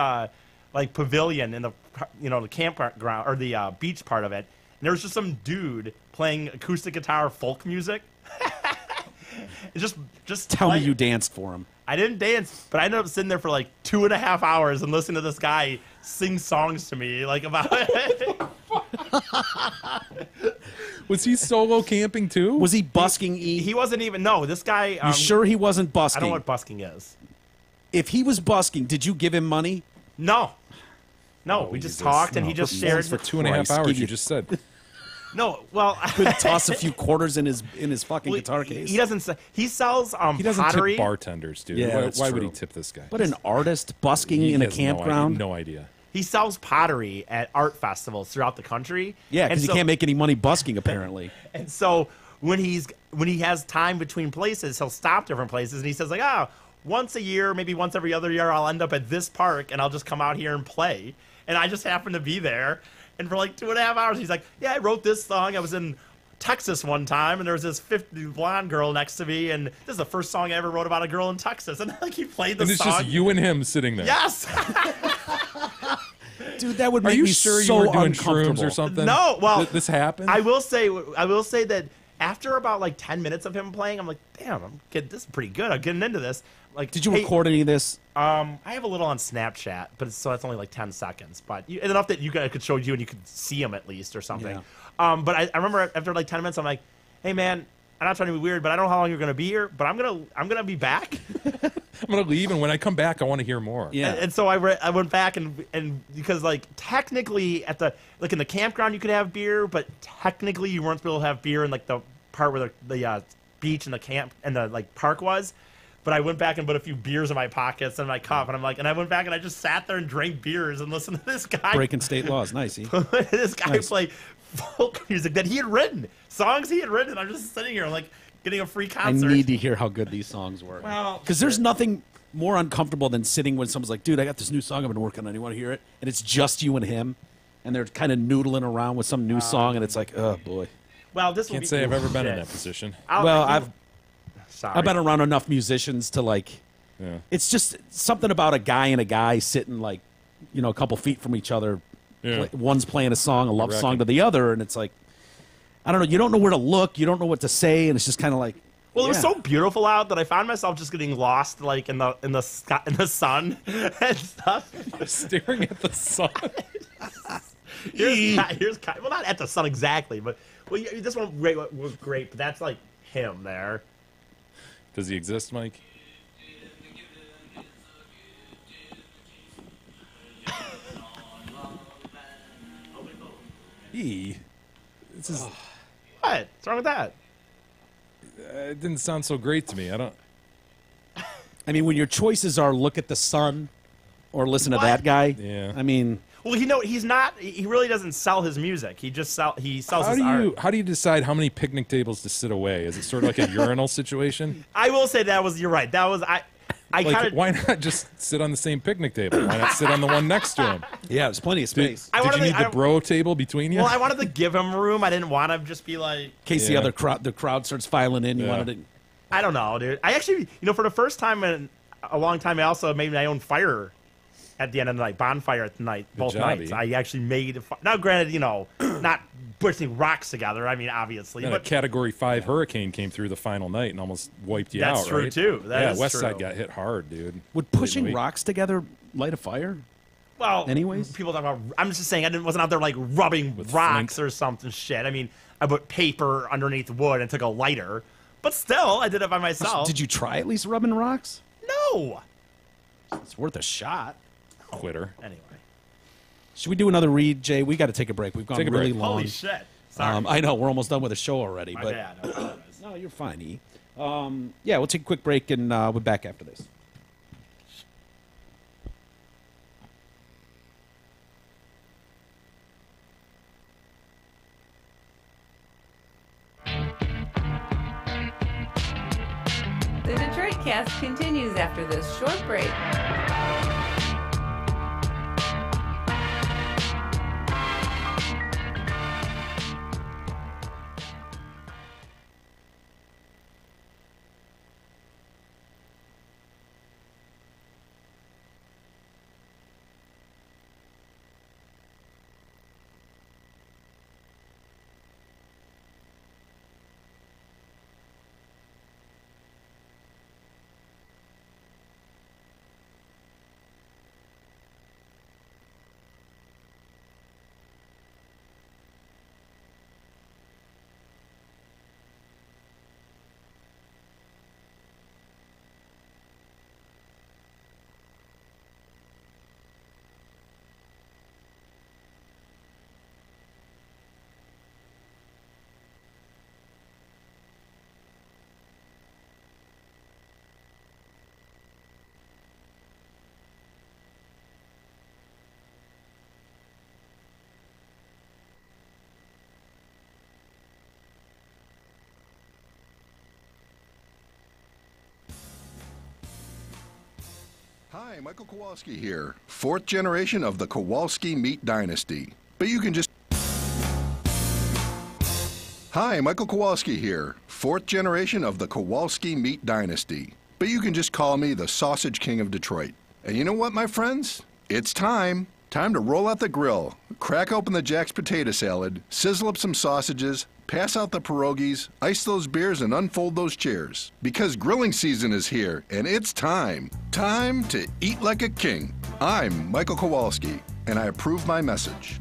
like pavilion in the the campground or the beach part of it, and there was just some dude playing acoustic guitar folk music. just Tell me playing. you danced for him. I didn't dance, but I ended up sitting there for like 2.5 hours and listening to this guy sing songs to me, like about Was he solo camping too? Was he busking E? he wasn't even. No, this guy. You sure he wasn't I busking? don't know what busking is. If he was busking, did you give him money? No, we just Jesus. talked and he just shared. for 2.5 Christ, hours. give You you- just said. No, well, Could toss a few quarters in his fucking well, guitar case. he doesn't. He sells He doesn't pottery. tip bartenders, dude. Yeah, why that's why would he true. tip this guy? But an artist busking He in a has campground? No idea. He sells pottery at art festivals throughout the country. Yeah, And because he so- can't make any money busking apparently. And so when he has time between places, he'll stop different places, and he says like, once a year, maybe once every other year, I'll end up at this park, and I'll just come out here and play. And I just happen to be there, and for like 2.5 hours, he's like, yeah, I wrote this song. I was in Texas one time, and there was this 50 blonde girl next to me, and this is the first song I ever wrote about a girl in Texas. And like he played the And it's song. just you and him sitting there. Yes. Dude, that would Are make you me sure so you were doing uncomfortable. shrooms or something? No, well, this happened. I will say that after about like 10 minutes of him playing, I'm like, damn, this is pretty good. I'm getting into this. Like, Did you hey, record any of this? I have a little on Snapchat, but so that's only like 10 seconds. But enough that I could show you and you could see him at least or something. But I remember after like 10 minutes, I'm like, hey man, I'm not trying to be weird, but I don't know how long you're gonna be here, but I'm gonna be back. I'm gonna leave, and when I come back, I want to hear more. Yeah. And so I went back and because like technically in the campground you could have beer, but technically you weren't supposed to have beer in like the part where the beach and the camp and the like park was. But I went back and put a few beers in my pockets and my cup, and I'm like, and I went back and I just sat there and drank beers and listened to this guy Breaking state laws. Nice. this guy Nice. play folk music that he had written, songs he had written. I'm just sitting here like getting a free I concert. need to hear how good these songs were. Well, because there's nothing more uncomfortable than sitting when someone's like, dude, I got this new song I've been working on. You want to hear it? And it's just you and him. And they're kind of noodling around with some new song. And it's like, oh, boy. Well, this will Can't be say I've ever been in shit. that position. Sorry. I've been around enough musicians to, like, Yeah. it's just something about a guy and a guy sitting, like, you know, a couple feet from each other. Yeah. One's playing a song, a love song Wrecking. to the other. And it's like, I don't know. You don't know where to look. You don't know what to say. And it's just kind of like, Well, it was yeah. so beautiful out that I found myself just getting lost, like in the sky, in the sun and stuff. Staring at the sun. Here's well, not at the sun exactly, but this one was great. But that's like him there. Does he exist, Mike? This is. What's wrong with that? It didn't sound so great to me. I don't. I mean, when your choices are look at the sun or listen to What? that guy. Yeah. I mean, Well, he's not. He really doesn't sell his music. He sells How his do you art. how do you decide how many picnic tables to sit away? Is it sort of like a urinal situation? I will say you're right. That was I Like, kind of. why not just sit on the same picnic table? Why not sit on the one next to him? yeah, there's plenty of Did, space. I did wanted you to- need the bro table between you? Well, I wanted to give him room. I didn't want to just be like. In case Yeah. the crowd starts filing in, you Yeah. wanted to. I don't know, dude. I actually, for the first time in a long time, I also made my own fire at the end of the night, bonfire at the night, both job, nights. E. I actually made a fire. Now, granted, not pushing rocks together. I mean, obviously, And a but Category 5 hurricane came through the final night and almost wiped you That's out, true, right? too. That yeah, is West true. Side got hit hard, dude. Would pushing Wait. rocks together light a fire? well, Anyways? people talk about. I'm just saying, wasn't out there like rubbing With rocks flint. or something shit. I mean, I put paper underneath wood and took a lighter, but still, I did it by myself. Did you try at least rubbing rocks? No. It's worth a shot. Quitter. Anyway, Should we do another read, Jay? We got to take a break. We've gone Take a really break. long. holy shit. Sorry, I know we're almost done with the show already, my but bad. I apologize. no, you're fine. E. Yeah, we'll take a quick break and we'll be back after this. The Detroit Cast continues after this short break. Hi, Michael Kowalski here, fourth generation of the Kowalski meat dynasty. But you can just... Hi, Michael Kowalski here, fourth generation of the Kowalski meat dynasty. But you can just call me the Sausage King of Detroit. And you know what, my friends? It's time. Time to roll out the grill, crack open the Jack's potato salad, sizzle up some sausages, pass out the pierogies, ice those beers, and unfold those chairs. Because grilling season is here, and it's time. Time to eat like a king. I'm Michael Kowalski, and I approve my message.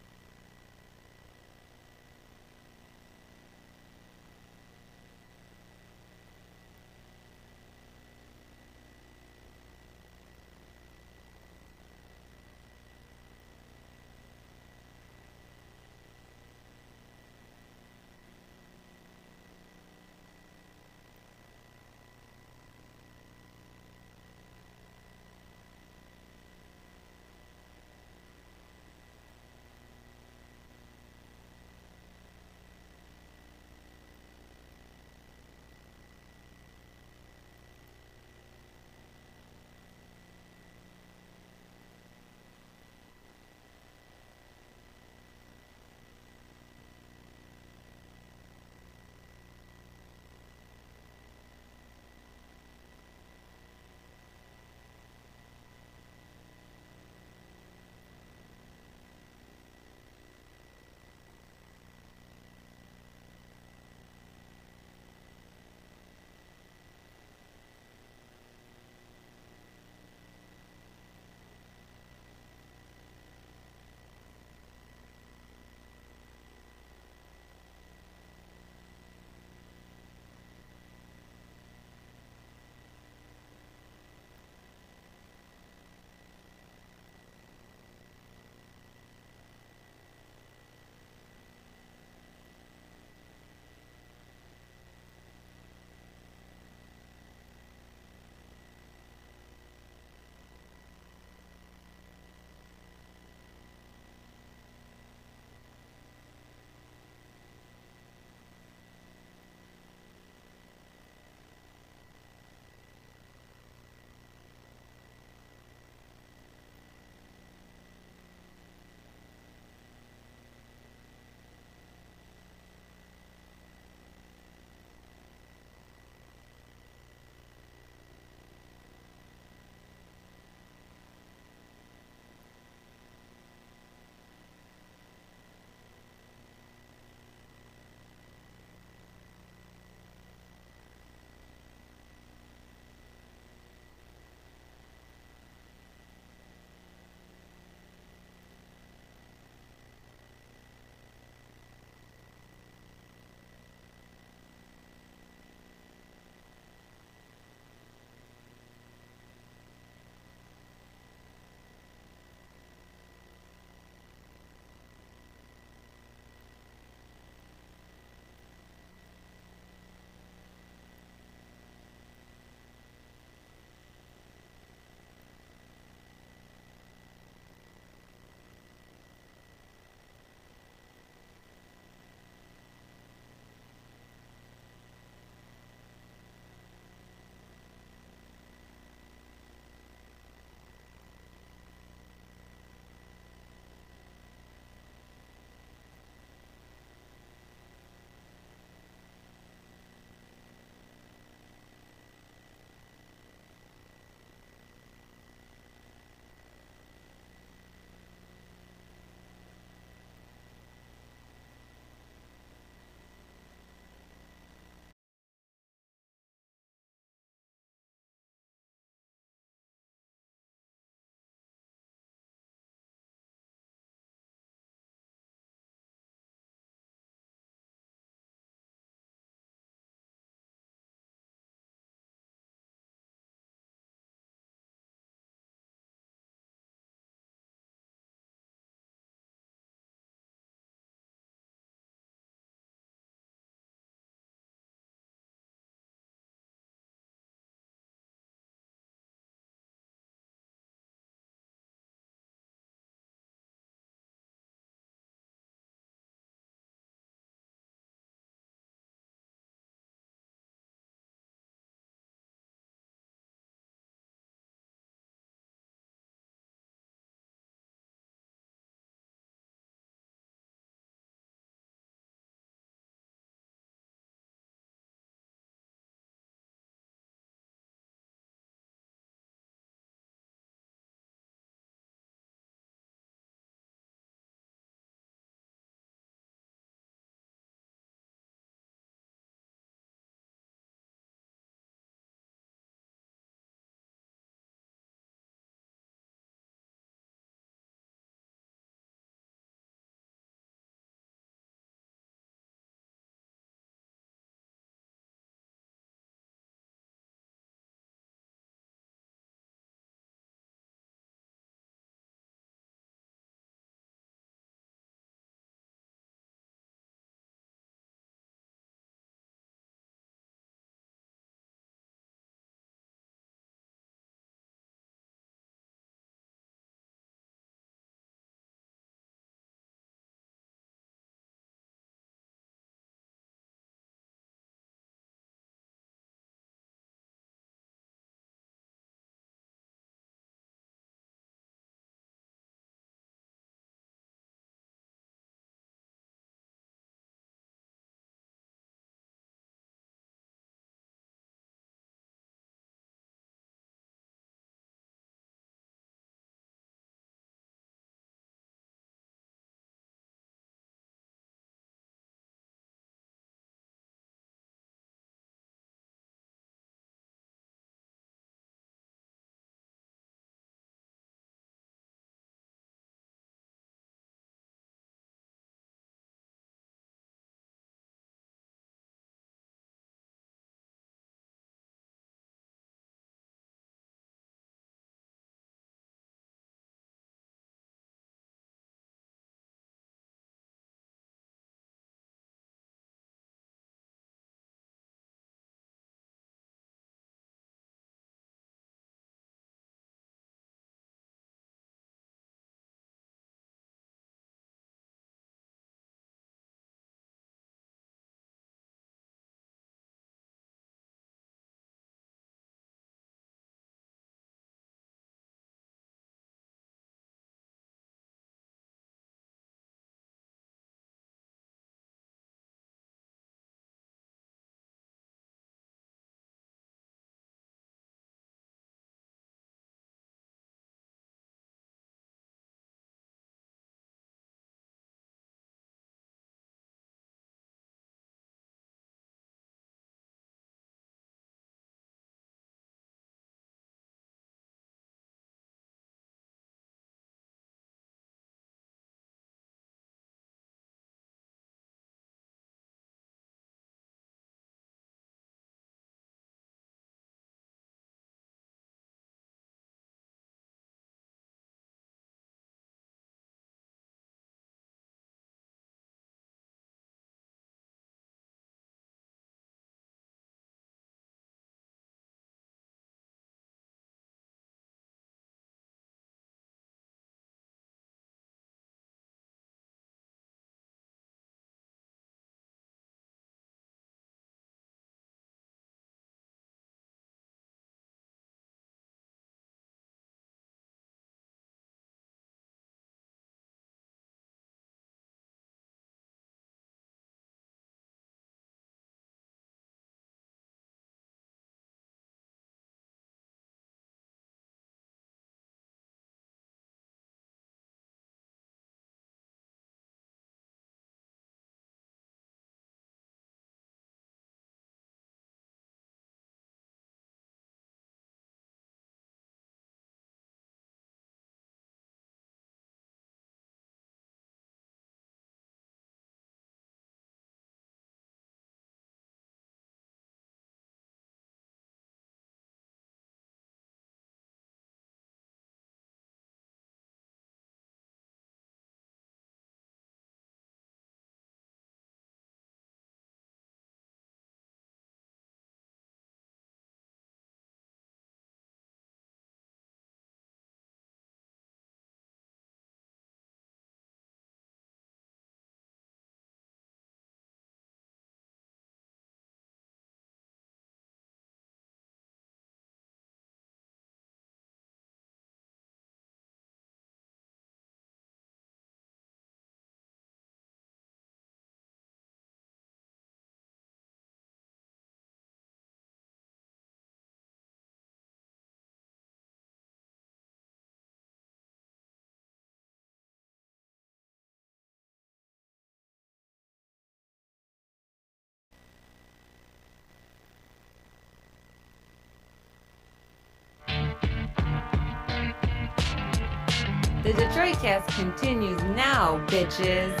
The Detroit Cast continues now, bitches.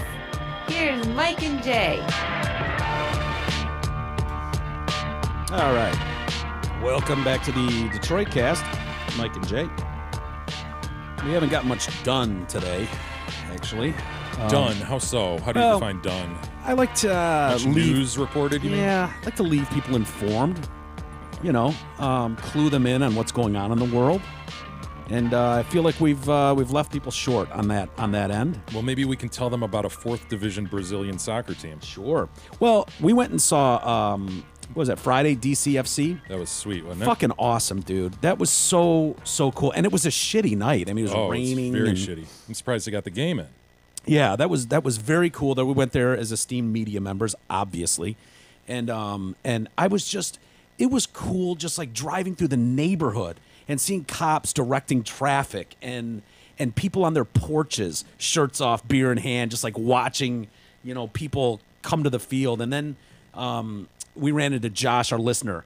Here's Mike and Jay. All right. Welcome back to the Detroit Cast, Mike and Jay. We haven't got much done today, actually. Done? How so? How do you define done? I like to Much leave. news reported, you mean? Yeah, I like to leave people informed. You know, clue them in on what's going on in the world. And I feel like we've left people short on that end. Well, maybe we can tell them about a 4th Division Brazilian soccer team. Sure. Well, we went and saw what was that, Friday, DCFC? That was sweet, wasn't it? Fucking awesome, dude. That was so cool. And it was a shitty night. I mean, it was raining. It's very shitty. I'm surprised they got the game in. Yeah, that was very cool. That we went there as esteemed media members, obviously. And I was just, it was cool just like driving through the neighborhood and seeing cops directing traffic and people on their porches, shirts off, beer in hand, just like watching, you know, people come to the field. And then we ran into Josh, our listener,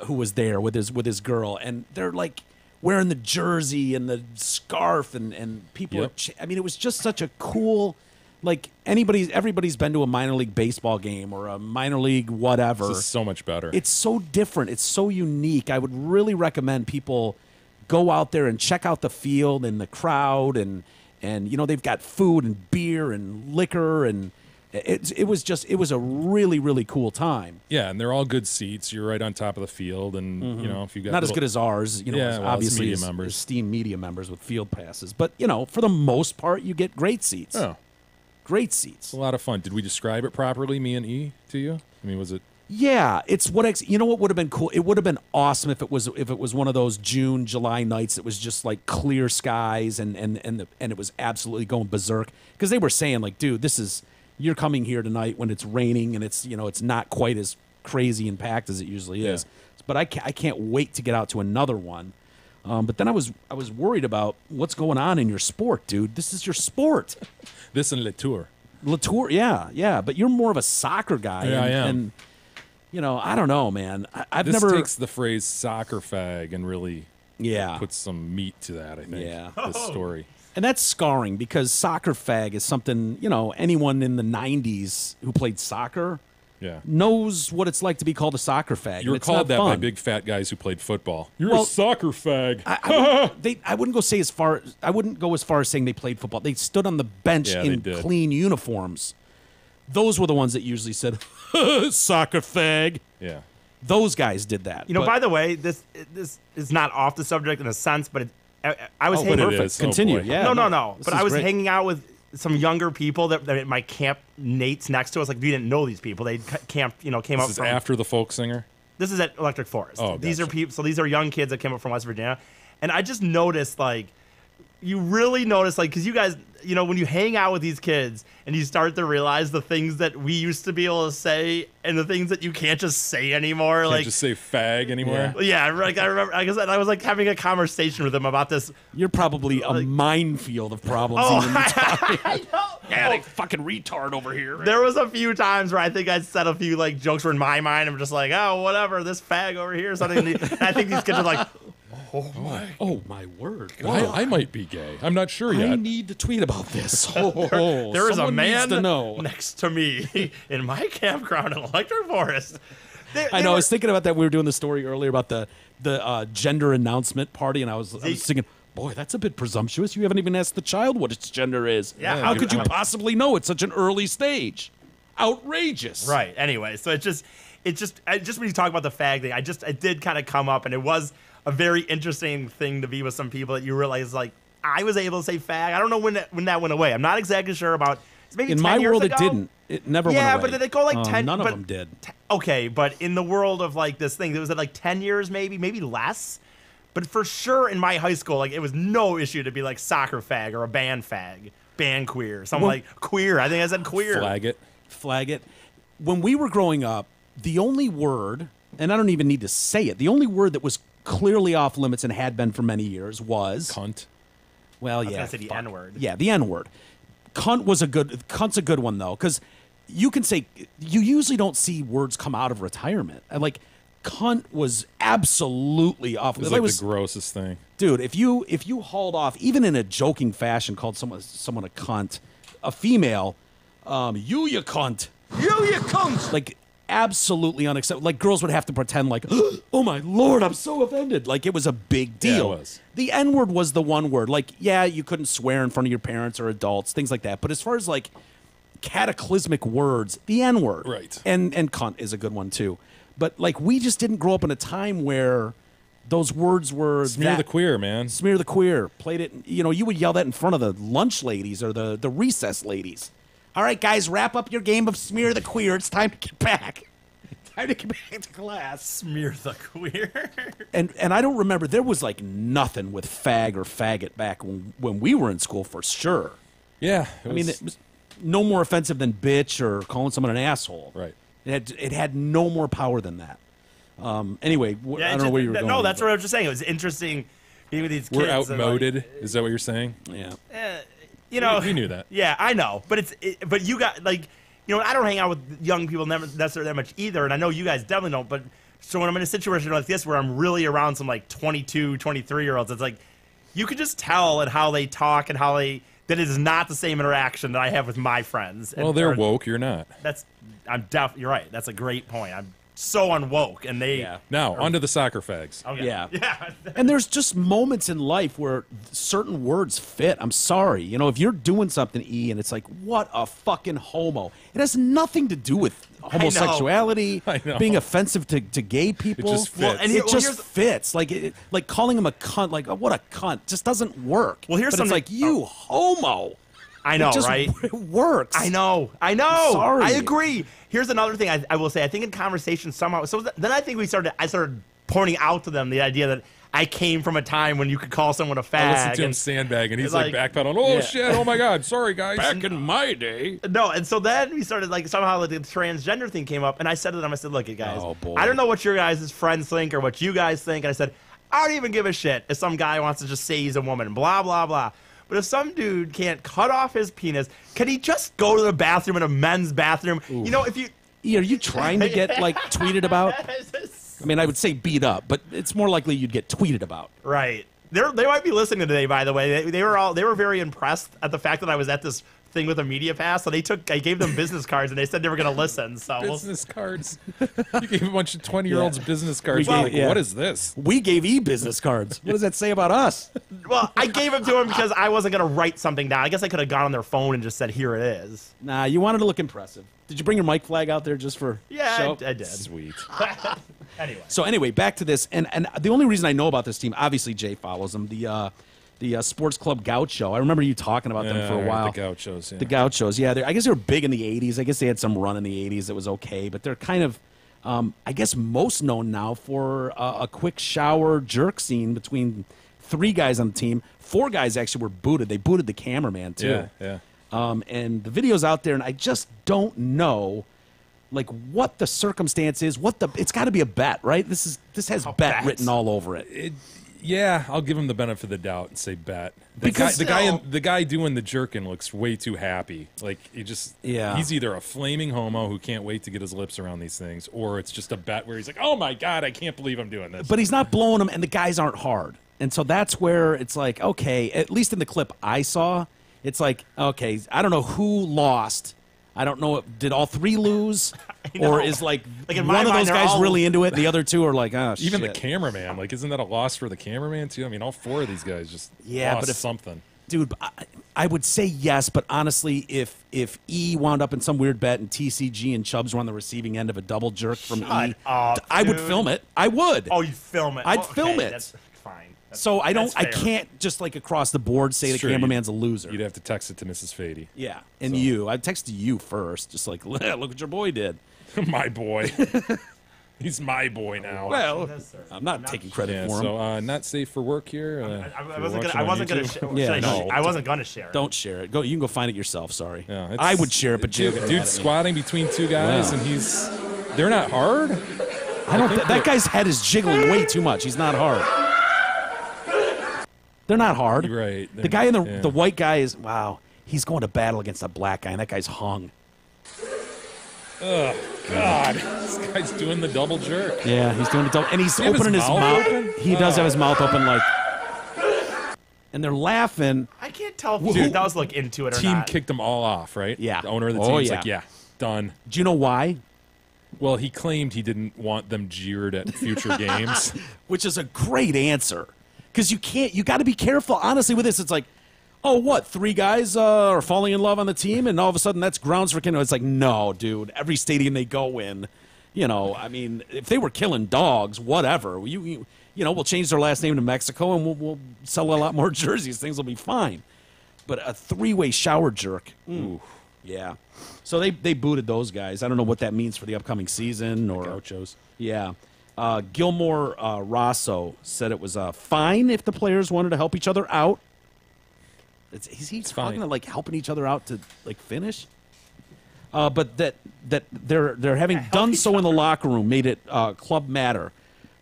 who was there with his girl, and they're like wearing the jersey and the scarf, and people. Yep. I mean, it was just such a cool, like everybody's been to a minor league baseball game or a minor league whatever. This is so much better. It's so different. It's so unique. I would really recommend people go out there and check out the field and the crowd, and you know, they've got food and beer and liquor, and it was a really, really cool time. Yeah, and they're all good seats. You're right on top of the field, and you know, if you got not as good as ours, you know, Yeah, well, obviously it's media members. esteemed media members with field passes, but you know, for the most part, you get great seats. Oh, Great seats. it's a lot of fun. Did we describe it properly, me and E, to you? I mean, was it? Yeah, it's you know what would have been cool? It would have been awesome if it was one of those June, July nights that was just like clear skies and it was absolutely going berserk, because they were saying like, dude, you're coming here tonight when it's raining and it's, you know, it's not quite as crazy and packed as it usually is. But I can't wait to get out to another one. But then I was worried about what's going on in your sport, dude. This is your sport. This and Latour. Latour, yeah. But you're more of a soccer guy. Yeah, I am. And, you know, I don't know, man. I've This never takes the phrase soccer fag and really puts some meat to that, I think. Yeah. This story. And that's scarring, because soccer fag is something, you know, anyone in the 90s who played soccer Yeah. knows what it's like to be called a soccer fag. You were and it's called not that fun. by big fat guys who played football. You're Well, a soccer fag. I wouldn't go as far as saying they played football. They stood on the bench Yeah, they in did. clean uniforms. Those were the ones that usually said soccer fag. Yeah. Those guys did that. You know, But- by the way, this is not off the subject in a sense, but I was hanging. But it is. Continue. Oh, boy. Yeah. No. This But is I was great. hanging out with some younger people that at my camp. Nate's next to us. Like, we didn't know these people. They camped. You know, came This up is from. after the folk singer. This is at Electric Forest. Oh, These are gotcha. people. So these are young kids that came up from West Virginia, and I just noticed, like, you really notice, like, because you guys, you know, when you hang out with these kids and you start to realize the things that we used to be able to say and the things that you can't just say anymore, Can't like. just say fag anymore. Yeah, like I remember. I guess I was like having a conversation with them about this. You're probably a minefield of problems. Oh, even I know. yeah, like fucking retard over here. There was a few times where I think I said a few like jokes were in my mind. I'm just like, oh, whatever, this fag over here. Something. And I think these kids are like, Oh my word! I might be gay. I'm not sure I yet. need to tweet about this. there is a someone needs man to know. next to me in my campground in Electric Forest. I know. I was thinking about that. We were doing the story earlier about the gender announcement party, and I was thinking, boy, that's a bit presumptuous. You haven't even asked the child what its gender is. Yeah, How good could you point. possibly know at such an early stage? Outrageous. Right. Anyway, so it's just when you talk about the fag thing, it did kind of come up, and it was a very interesting thing to be with some people that you realize, like, I was able to say fag. I don't know when that went away. I'm not exactly sure about. Maybe In 10 my years world, ago? it didn't. It never went away. Yeah, but did it go like 10? None of but- them did. Okay, but in the world of like this thing, it was at like 10 years, maybe less. But for sure, in my high school, like, it was no issue to be like soccer fag or a band fag, band queer, something like queer. I think I said queer. Flag it. When we were growing up, the only word, and I don't even need to say it, the only word that was clearly off limits and had been for many years was Cunt. Well, was yeah, gonna say the fuck. N-word. Yeah, the N-word. Cunt's a good one though, because you can say you usually don't see words come out of retirement. Like cunt was absolutely awful. It was like the grossest thing. Dude, if you hauled off, even in a joking fashion, called someone a cunt, a female, you cunt. You cunt. Like, absolutely unacceptable. Like, girls would have to pretend like, oh my Lord, I'm so offended. Like, it was a big deal. Yeah, it was. The N-word was the one word. Like, yeah, you couldn't swear in front of your parents or adults, things like that. But as far as, like, cataclysmic words, the N-word. Right. And cunt is a good one, too. But, like, we just didn't grow up in a time where those words were Smear the queer, man. Smear the queer. Played it, you know, you would yell that in front of the lunch ladies or the recess ladies. All right, guys, wrap up your game of smear the queer. It's time to get back. Time to get back to class. Smear the queer. And I don't remember, there was like nothing with fag or faggot back when we were in school for sure. Yeah. I mean, it was no more offensive than bitch or calling someone an asshole. Right. It had no more power than that. Anyway, I don't know where you were going. No, that's what I was just saying. It was interesting being with these kids. We're outmoded. Is that what you're saying? Yeah. You know, we knew that. Yeah, I know, but but you got like, you know, I don't hang out with young people necessarily that much either, and I know you guys definitely don't. But so when I'm in a situation like this where I'm really around some like 22, 23-year-olds, it's like you could just tell at how they talk and how that it is not the same interaction that I have with my friends. Well, they're woke. You're not. You're right. That's a great point. I'm so unwoke, and they. Yeah. Now, onto the soccer fags. Okay. Yeah. Yeah. And there's just moments in life where certain words fit. I'm sorry. You know, if you're doing something, E, and it's like, what a fucking homo. It has nothing to do with homosexuality, I know. being offensive to gay people. It just fits. It just fits. Like calling him a cunt, like, oh, what a cunt, just doesn't work. Well, here's but something. It's like, you homo. I know, It just, right? It works. I know. I'm sorry. I agree. Here's another thing I will say. I think in conversation somehow. So then I think I started pointing out to them the idea that I came from a time when you could call someone a fag. I listened to him sandbag, and he's like backpedaling. Oh, shit. Oh, my God. Sorry, guys. Back in my day. No, and so then we started, like, somehow like, the transgender thing came up, and I said to them, I said, look, you guys, Oh, boy. I don't know what your guys' friends think or what you guys think. And I said, I don't even give a shit if some guy wants to just say he's a woman, blah, blah, blah. But if some dude can't cut off his penis, can he just go to the bathroom in a men's bathroom? Oof. You know, if you... Are you trying to get, like, tweeted about? I mean, I would say beat up, but it's more likely you'd get tweeted about. Right. They might be listening today, by the way. They were very impressed at the fact that I was at this thing with a media pass, so I gave them business cards, and they said they were going to listen. So Business cards. You gave a bunch of 20-year-olds business cards. Well, Like, what is this? We gave business cards. What does that say about us? Well, I gave them to them because I wasn't going to write something down. I guess I could have gone on their phone and just said, here it is. Nah, you wanted to look impressive. Did you bring your mic flag out there just for Yeah, show? I did. Sweet. Anyway, Back to this, and the only reason I know about this team, obviously Jay follows them, the Sports Club Gaucho. I remember you talking about them for a while. The Gauchos, yeah. The Gauchos, yeah. I guess they were big in the 80s. I guess they had some run in the 80s that was okay, but they're kind of, I guess, most known now for a quick shower jerk scene between 3 guys on the team. 4 guys actually were booted. They booted the cameraman, too. Yeah. And the video's out there, and I just don't know, like, what the circumstance is. It's got to be a bet, right? This has bet written all over it. Yeah, I'll give him the benefit of the doubt and say bet. Because the guy doing the jerkin looks way too happy. Like he's either a flaming homo who can't wait to get his lips around these things, or it's just a bet where he's like, "Oh my God, I can't believe I'm doing this." But he's not blowing them, and the guys aren't hard, and so that's where it's like, okay, at least in the clip I saw, it's like, okay, I don't know who lost. I don't know. Did all 3 lose, or is like in one my of mind, those they're guys all- really into it, and the other 2 are like, oh, Even shit. the cameraman, like, isn't that a loss for the cameraman too? I mean, all 4 of these guys just lost something. Dude, I would say yes, but honestly, if E wound up in some weird bet and TCG and Chubbs were on the receiving end of a double jerk from Shut E, up, I would dude. film it. I would. Oh, you'd film it. I'd Okay, film it. That's fine. So I That's fair. can't just like across the board say It's the true. cameraman's a loser. You'd have to text it to Mrs. Fady. Yeah, and So- I texted you first, just like, look what your boy did. My boy. He's my boy now. Well, I'm not taking credit yeah, for him. so not safe for work here. I wasn't gonna share. Yeah, no. I wasn't gonna share. it. Don't share it. You can go find it yourself. Sorry, Yeah, it's- I would share it, but dude squatting between 2 guys, Wow. and they're not hard. I don't. That guy's head is jiggling way too much. He's not hard. They're not hard. You're right. The guy in the white guy is wow. He's going to battle against a black guy, and that guy's hung. Oh, God. This guy's doing the double jerk. Yeah, he's doing the double, and he's he have opening his his mouth mouth. open? He does have his mouth open, like, and they're laughing. I can't tell if he does look into it or Team not. kicked them all off, right? Yeah. The owner of the Oh, team's yeah. like, yeah, done. Do you know why? Well, he claimed he didn't want them jeered at future games. Which is a great answer, because you got to be careful. Honestly, with this, it's like, oh, what? 3 guys are falling in love on the team, and all of a sudden that's grounds for killing. It's like, no, dude. Every stadium they go in, I mean, if they were killing dogs, whatever. We'll change their last name to Mexico, and we'll sell a lot more jerseys. Things will be fine. But a 3-way shower jerk, ooh, yeah. So they booted those guys. I don't know what that means for the upcoming season or Gauchos. Yeah. Gilmore Rosso said it was fine if the players wanted to help each other out. Is he talking fine. like helping each other out to like finish? But that they're having done so in the locker room made it club matter.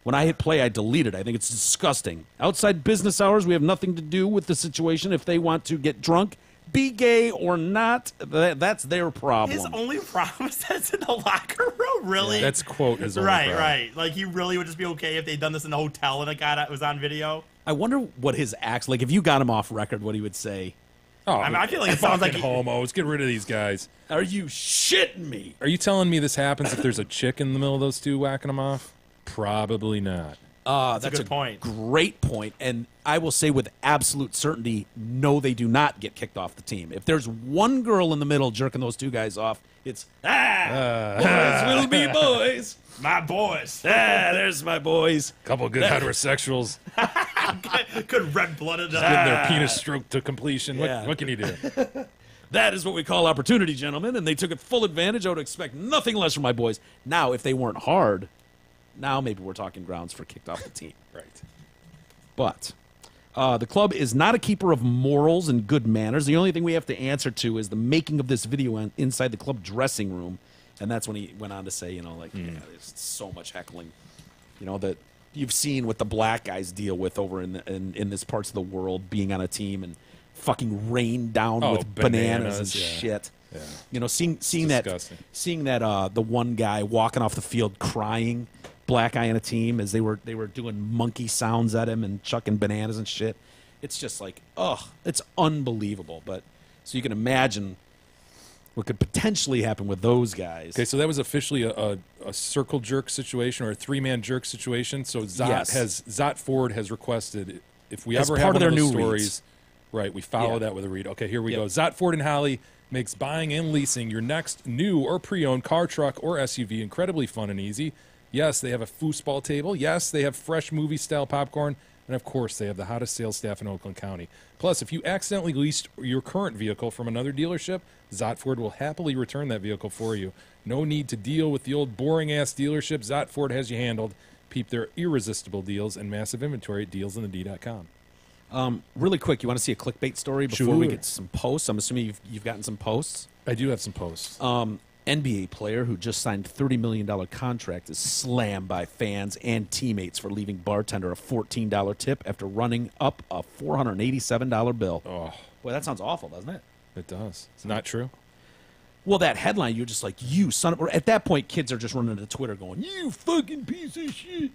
When I hit play, I delete it. I think it's disgusting. Outside business hours, we have nothing to do with the situation. If they want to get drunk, be gay or not, that's their problem. His only problem is that it's in the locker room, really? Yeah, that's quote his only Right, problem. right. Like, he really would just be okay if they'd done this in a hotel and it was on video. I wonder what his acts like. If you got him off record, what he would say. Oh, I mean, I feel like it sounds like fucking homos. Get rid of these guys. Are you shitting me? Are you telling me this happens if there's a chick in the middle of those two whacking them off? Probably not. That's a good point. Great point. And I will say with absolute certainty, no, they do not get kicked off the team. If there's one girl in the middle jerking those 2 guys off, it's, boys will be boys. My boys. There's my boys. Couple good heterosexuals Good red-blooded. getting their penis stroked to completion. Yeah. What can you do? That is what we call opportunity, gentlemen, and they took it full advantage. I would expect nothing less from my boys. Now, if they weren't hard, now maybe we're talking grounds for kicked off the team. Right. But the club is not a keeper of morals and good manners. The only thing we have to answer to is the making of this video inside the club dressing room. And that's when he went on to say, yeah, there's so much heckling, that you've seen what the black guys deal with over in this parts of the world, being on a team and fucking rain down with bananas and yeah. shit. Yeah. Seeing disgusting. that the one guy walking off the field crying, black guy on a team, as they were doing monkey sounds at him and chucking bananas and shit. It's just like, it's unbelievable. But so you can imagine what could potentially happen with those guys. Okay, so that was officially a circle jerk situation or a 3-man jerk situation. So Zot Ford has requested if we As ever part have of one their of those new stories, reads. right? We follow Yeah. that with a read. Okay, here we Yep. go. Zot Ford and Holly makes buying and leasing your next new or pre-owned car, truck, or SUV incredibly fun and easy. Yes, they have a foosball table. Yes, they have fresh movie-style popcorn. And, of course, they have the hottest sales staff in Oakland County. Plus, if you accidentally leased your current vehicle from another dealership, Zotford will happily return that vehicle for you. No need to deal with the old boring-ass dealership. Zotford has you handled. Peep their irresistible deals and massive inventory at dealsinthed.com. Really quick, you want to see a clickbait story before we Sure. get some posts? I'm assuming you've gotten some posts. I do have some posts. NBA player who just signed $30 million contract is slammed by fans and teammates for leaving bartender a $14 tip after running up a $487 bill. Oh, Boy, that sounds awful, doesn't it? it does. It's not true. Well, that headline, you're just like, you son of... At that point, kids are just running to Twitter going, you fucking piece of shit.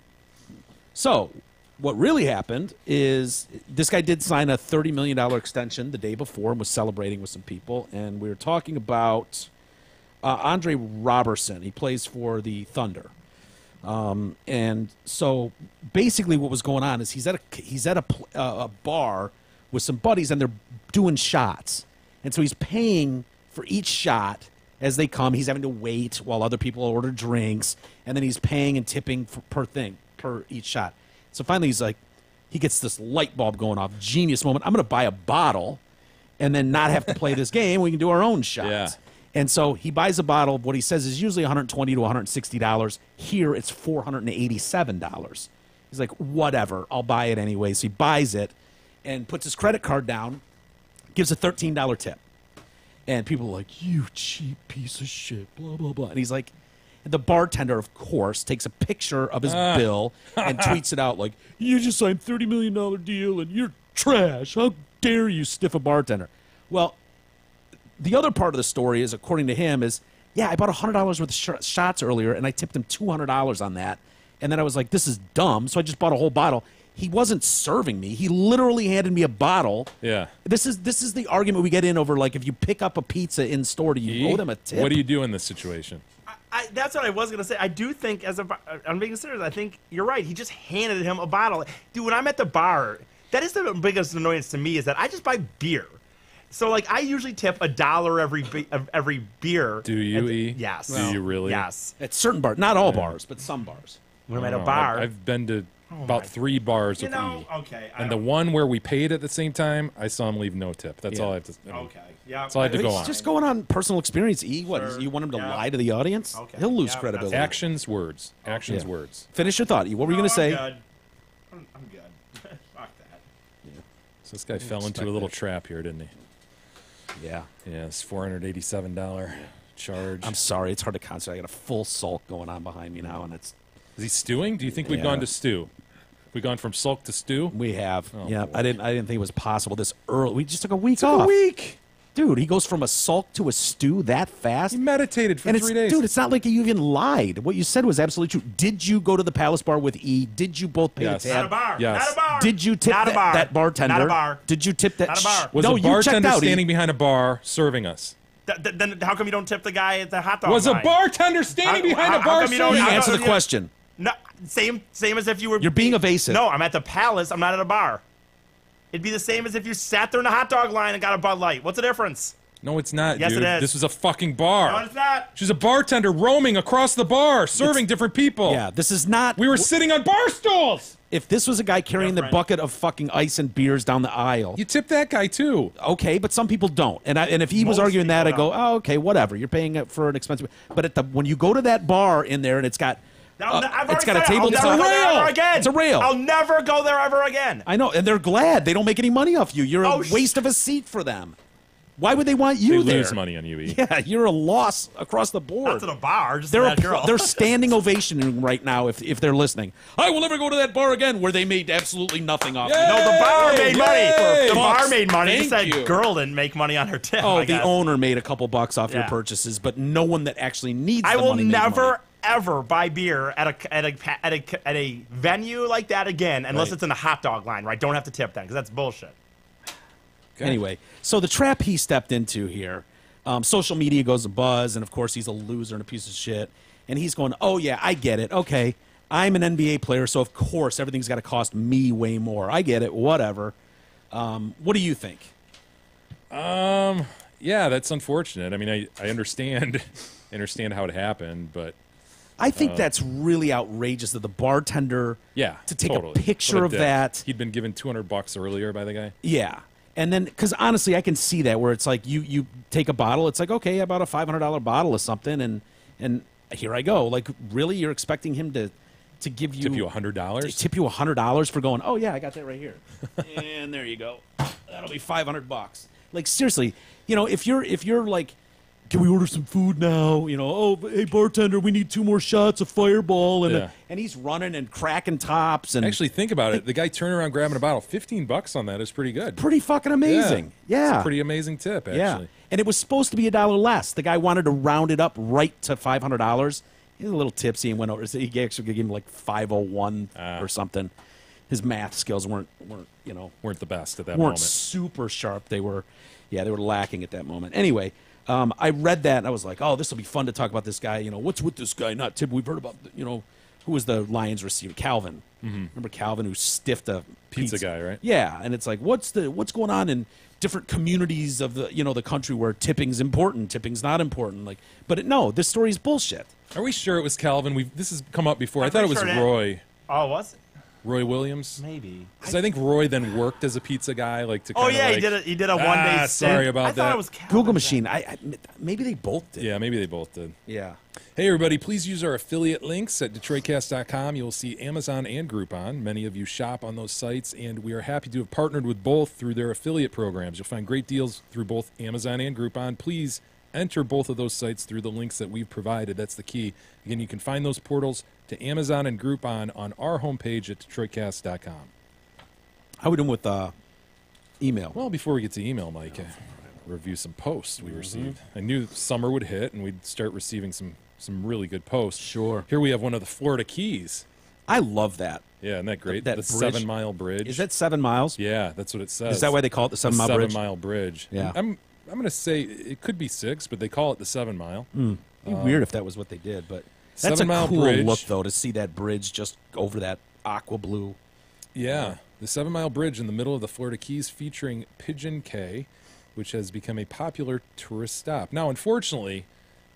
So, what really happened is this guy did sign a $30 million extension the day before and was celebrating with some people. And we were talking about Andre Robertson. He plays for the Thunder. And so, basically what was going on is he's at a bar with some buddies, and they're doing shots. And so he's paying for each shot as they come. He's having to wait while other people order drinks, and then he's paying and tipping per each shot. So finally he's like, he gets this light bulb going off. Genius moment. I'm going to buy a bottle and then not have to play this game. We can do our own shots. Yeah. And so he buys a bottle of what he says is usually $120 to $160. Here it's $487. He's like, whatever, I'll buy it anyway. So he buys it and puts his credit card down, gives a $13 tip. And people are like, you cheap piece of shit, blah, blah, blah. And he's like, the bartender, of course, takes a picture of his bill and tweets it out like, you just signed a $30 million deal and you're trash. How dare you stiff a bartender? Well, the other part of the story is, according to him, is yeah, I bought $100 worth of shots earlier, and I tipped him $200 on that. And then I was like, this is dumb, so I just bought a whole bottle. He wasn't serving me. He literally handed me a bottle. Yeah. This is the argument we get in over, like, if you pick up a pizza in store, do you owe them a tip? What do you do in this situation? That's what I was going to say. I do think, I'm being serious, I think you're right. He just handed him a bottle. Dude, when I'm at the bar, that is the biggest annoyance to me, is that I just buy beer. So, like, I usually tip $1 every beer. Do you, E? Yes. Do you really? Yes. At certain bars. Not all bars, but some bars. When I'm at a bar. I've been to about 3 bars with E. Okay. And the one where we paid at the same time, I saw him leave no tip. That's all I have to. Okay. Yeah. That's all I had to go He's on. just going on personal experience, E. What, Sure. you want him to Yeah. lie to the audience? Okay. He'll lose Yeah, credibility. Actions, words. Actions, Yeah. words. Finish your thought, E. What were you going to say? I'm good. Fuck that. So this guy fell into a little trap here, didn't he? Yeah. Yeah, it's $487 charge. I'm sorry. It's hard to concentrate. I got a full sulk going on behind me now, and it's... Is he stewing? Do you think we've Yeah. gone to stew? We gone from sulk to stew? We have. Oh, yeah, boy. I didn't think it was possible this early. We just took a week Took off. a week. Dude, he goes from a sulk to a stew that fast. He meditated for And 3 it's, days. dude, it's not like you even lied. What you said was absolutely true. Did you go to the Palace Bar with E? Did you both pay Yes. the Not a tab? bar. Yes. Not a bar. Did you tip Not a bar. that bartender? Not a bar. Did you tip that? Not a bar. Was no, a you checked bartender out. E. standing behind a bar serving us? Then how come you don't tip the guy at the hot dog Was a line? bartender standing How- behind a how bar come you don't- serving how us? Answer the you- question. No, same as if you were. You're being evasive. No, I'm at the Palace. I'm not at a bar. It'd be the same as if you sat there in the hot dog line and got a Bud Light. What's the difference? No, it's not, Yes, dude. it is. This was a fucking bar. No, it's not. She's a bartender roaming across the bar, serving different people. Yeah, this is not. We were sitting on bar stools. If this was a guy carrying the Different. bucket of fucking ice and beers down the aisle, You tip that guy, too. okay, but some people don't. And if he was Most arguing that, I people go, oh, okay, whatever. You're paying it for an expensive. But when you go to that bar in there and it's got, I've already it's got a said table. I'll It's never a go there rail. ever again. It's a rail. I'll never go there ever again. I know, and they're glad they don't make any money off you. You're a Oh, waste of a seat for them. Why would they want They you there? lose money on UE. Yeah, you're a loss across the board. Not to the bar, just to They're that girl. they're standing ovationing right now if they're listening. I will never go to that bar again where they made absolutely nothing off. Yay! me. No, the bar made money. Yay! The bar Bucks. made money. Thank Just that you. girl didn't make money on her tip. Oh, I the guess. owner made a couple bucks off your Yeah. purchases, but no one that actually needs. I the will money made never money. ever buy beer at a venue like that again, unless Right. it's in the hot dog line, right? Don't have to tip then, because that's bullshit. Anyway, so the trap he stepped into here, social media goes abuzz, and of course he's a loser and a piece of shit. And he's going, oh yeah, I get it. Okay, I'm an NBA player, so of course everything's got to cost me way more. I get it. Whatever. What do you think? Yeah, that's unfortunate. I mean, I understand, I understand how it happened, but I think that's really outrageous of the bartender. yeah, To take totally. a picture What of dick. that. He'd been given $200 earlier by the guy. Yeah. And then, because honestly, I can see that where it's like you take a bottle, it's like, okay, I bought a $500 bottle of something, and here I go. Like, really, you're expecting him to give you Tip you $100? tip you $100 for going, oh yeah, I got that right here, and there you go. That'll be $500. Like seriously, if you're like, can we order some food now? Oh, hey bartender, we need 2 more shots of Fireball, Yeah. and he's running and cracking tops and Actually, think about it. The guy turning around grabbing a bottle. $15 on that is pretty good. pretty fucking amazing. Yeah, It's a pretty amazing tip, actually. yeah. And it was supposed to be $1 less. The guy wanted to round it up right to $500. He was a little tipsy and went over. So he actually gave him like 501 or something. His math skills weren't Weren't the best at that weren't moment. super sharp. They were lacking at that moment. Anyway, I read that and I was like, oh, this will be fun to talk about this guy. What's with this guy? Not Tib. We've heard about who was the Lions receiver? Calvin. Remember Calvin who stiffed a Pizza guy, right? Yeah, and it's like, what's going on in different communities of the country where tipping's important, tipping's not important. Like, but no, this story is bullshit. Are we sure it was Calvin? This has come up before. I I'm thought it was pretty sure Roy. Oh, was it? Roy Williams. Maybe. Because I think Roy then worked as a pizza guy, like to. Oh kinda yeah, like, he did a one-day stint. sorry about I that. thought it was Calvin. Google machine. I maybe they both did. Yeah, maybe they both did. Yeah. Hey, everybody, please use our affiliate links at DetroitCast.com. You'll see Amazon and Groupon. Many of you shop on those sites, and we are happy to have partnered with both through their affiliate programs. You'll find great deals through both Amazon and Groupon. Please enter both of those sites through the links that we've provided. That's the key. Again, you can find those portals to Amazon and Groupon on our homepage at DetroitCast.com. How we doing with email? Well, before we get to email, Mike, review some posts we received. I knew summer would hit and we'd start receiving some really good posts. Sure. Here we have one of the Florida Keys. I love that. Yeah, isn't that great? That the bridge. 7 Mile Bridge. Is that 7 miles? Yeah, that's what it says. Is that why they call it the 7 Mile Bridge? 7 Mile Bridge. Yeah. I'm going to say it could be 6, but they call it the 7 Mile. It'd be weird if that was what they did, but that's 7 a Mile cool Bridge. look, though, to see that bridge just over that aqua blue. Yeah, the 7 Mile Bridge in the middle of the Florida Keys featuring Pigeon Cay, which has become a popular tourist stop. Now, unfortunately,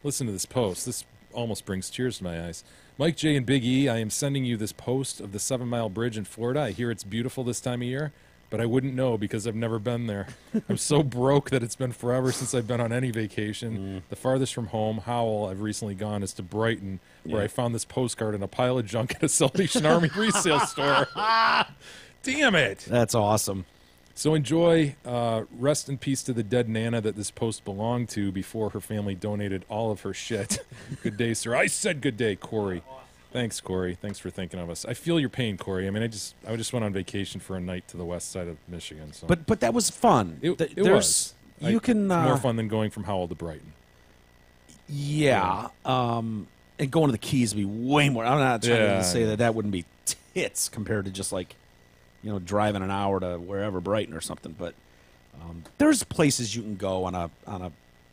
listen to this post. This almost brings tears to my eyes. Mike J and Big E, I am sending you this post of the 7 Mile Bridge in Florida. I hear it's beautiful this time of year, but I wouldn't know because I've never been there. I'm so broke that it's been forever since I've been on any vacation. The farthest from home, Howell, I've recently gone is to Brighton, where I found this postcard in a pile of junk at a Salvation Army resale store. Damn it! That's awesome. So enjoy. Rest in peace to the dead Nana that this post belonged to before her family donated all of her shit. Good day, sir. I said good day, Corey. Thanks, Corey. Thanks for thinking of us. I feel your pain, Corey. I mean, I just went on vacation for a night to the west side of Michigan. So. But that was fun. It There's- was. You can It's more fun than going from Howell to Brighton. Yeah. And going to the Keys would be way more. I'm not trying to say that wouldn't be tits compared to just like, driving an hour to wherever, Brighton or something. But there's places you can go on a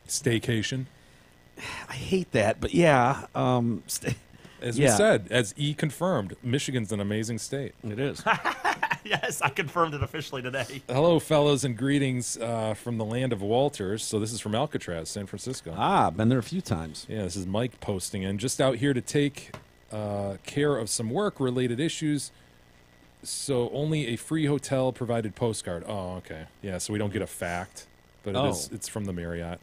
Staycation. I hate that, but yeah. As we said, as E confirmed, Michigan's an amazing state. It is. Yes, I confirmed it officially today. Hello, fellows, and greetings from the land of Walters. So this is from Alcatraz, San Francisco. Been there a few times. Yeah, this is Mike posting in. Just out here to take care of some work-related issues. So only a free hotel provided postcard. Oh, okay. Yeah, so we don't get a fact, but it's from the Marriott.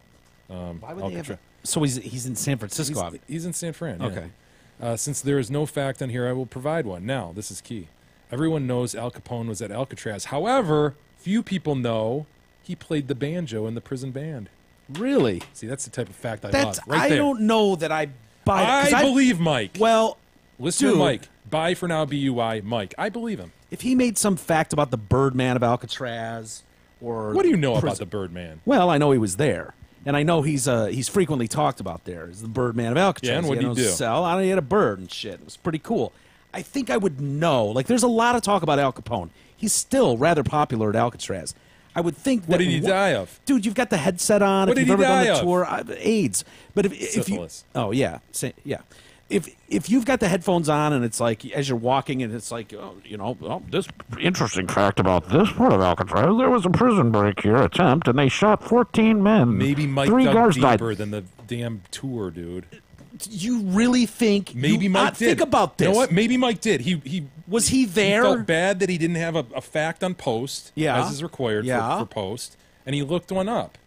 Why would they have Alcatraz. So he's in San Francisco. He's in San Fran. Yeah. Okay. Since there is no fact on here, I will provide one. Now, this is key. Everyone knows Al Capone was at Alcatraz. However, few people know he played the banjo in the prison band. Really? See, that's the type of fact I love. Right I there. don't know that I buy it. I believe Mike. Well, listen to dude, Mike. Buy for now, B-U-I, Mike. I believe him. if he made some fact about the Birdman of Alcatraz, or What do you know about the Birdman? Well, I know he was there, and I know he's frequently talked about there as the Birdman of Alcatraz. Yeah, and what'd he do? Sell. I don't know, he had a bird and shit. It was pretty cool. I think I would know. Like, there's a lot of talk about Al Capone. He's still rather popular at Alcatraz. I would think that. What did he die of? Dude, you've got the headset on. What if did you've he ever done die the of? tour, AIDS. But if you, Syphilis. oh yeah, yeah. If you've got the headphones on and it's like as you're walking and it's like this interesting fact about this part of Alcatraz, there was a prison break here attempt and they shot 14 men. Maybe Mike 3 dug guards deeper died. than the damn tour, dude. You really think? Maybe Mike did. Think about this. You know what? Maybe Mike did. He was he there? He felt bad that he didn't have a fact on post, Yeah. as is required Yeah. for post, and he looked one up.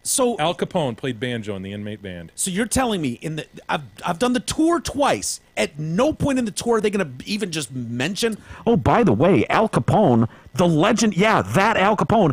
So Al Capone played banjo in the inmate band. So you're telling me I've done the tour twice. At no point in the tour are they going to even just mention, oh, by the way, Al Capone, the legend, that Al Capone,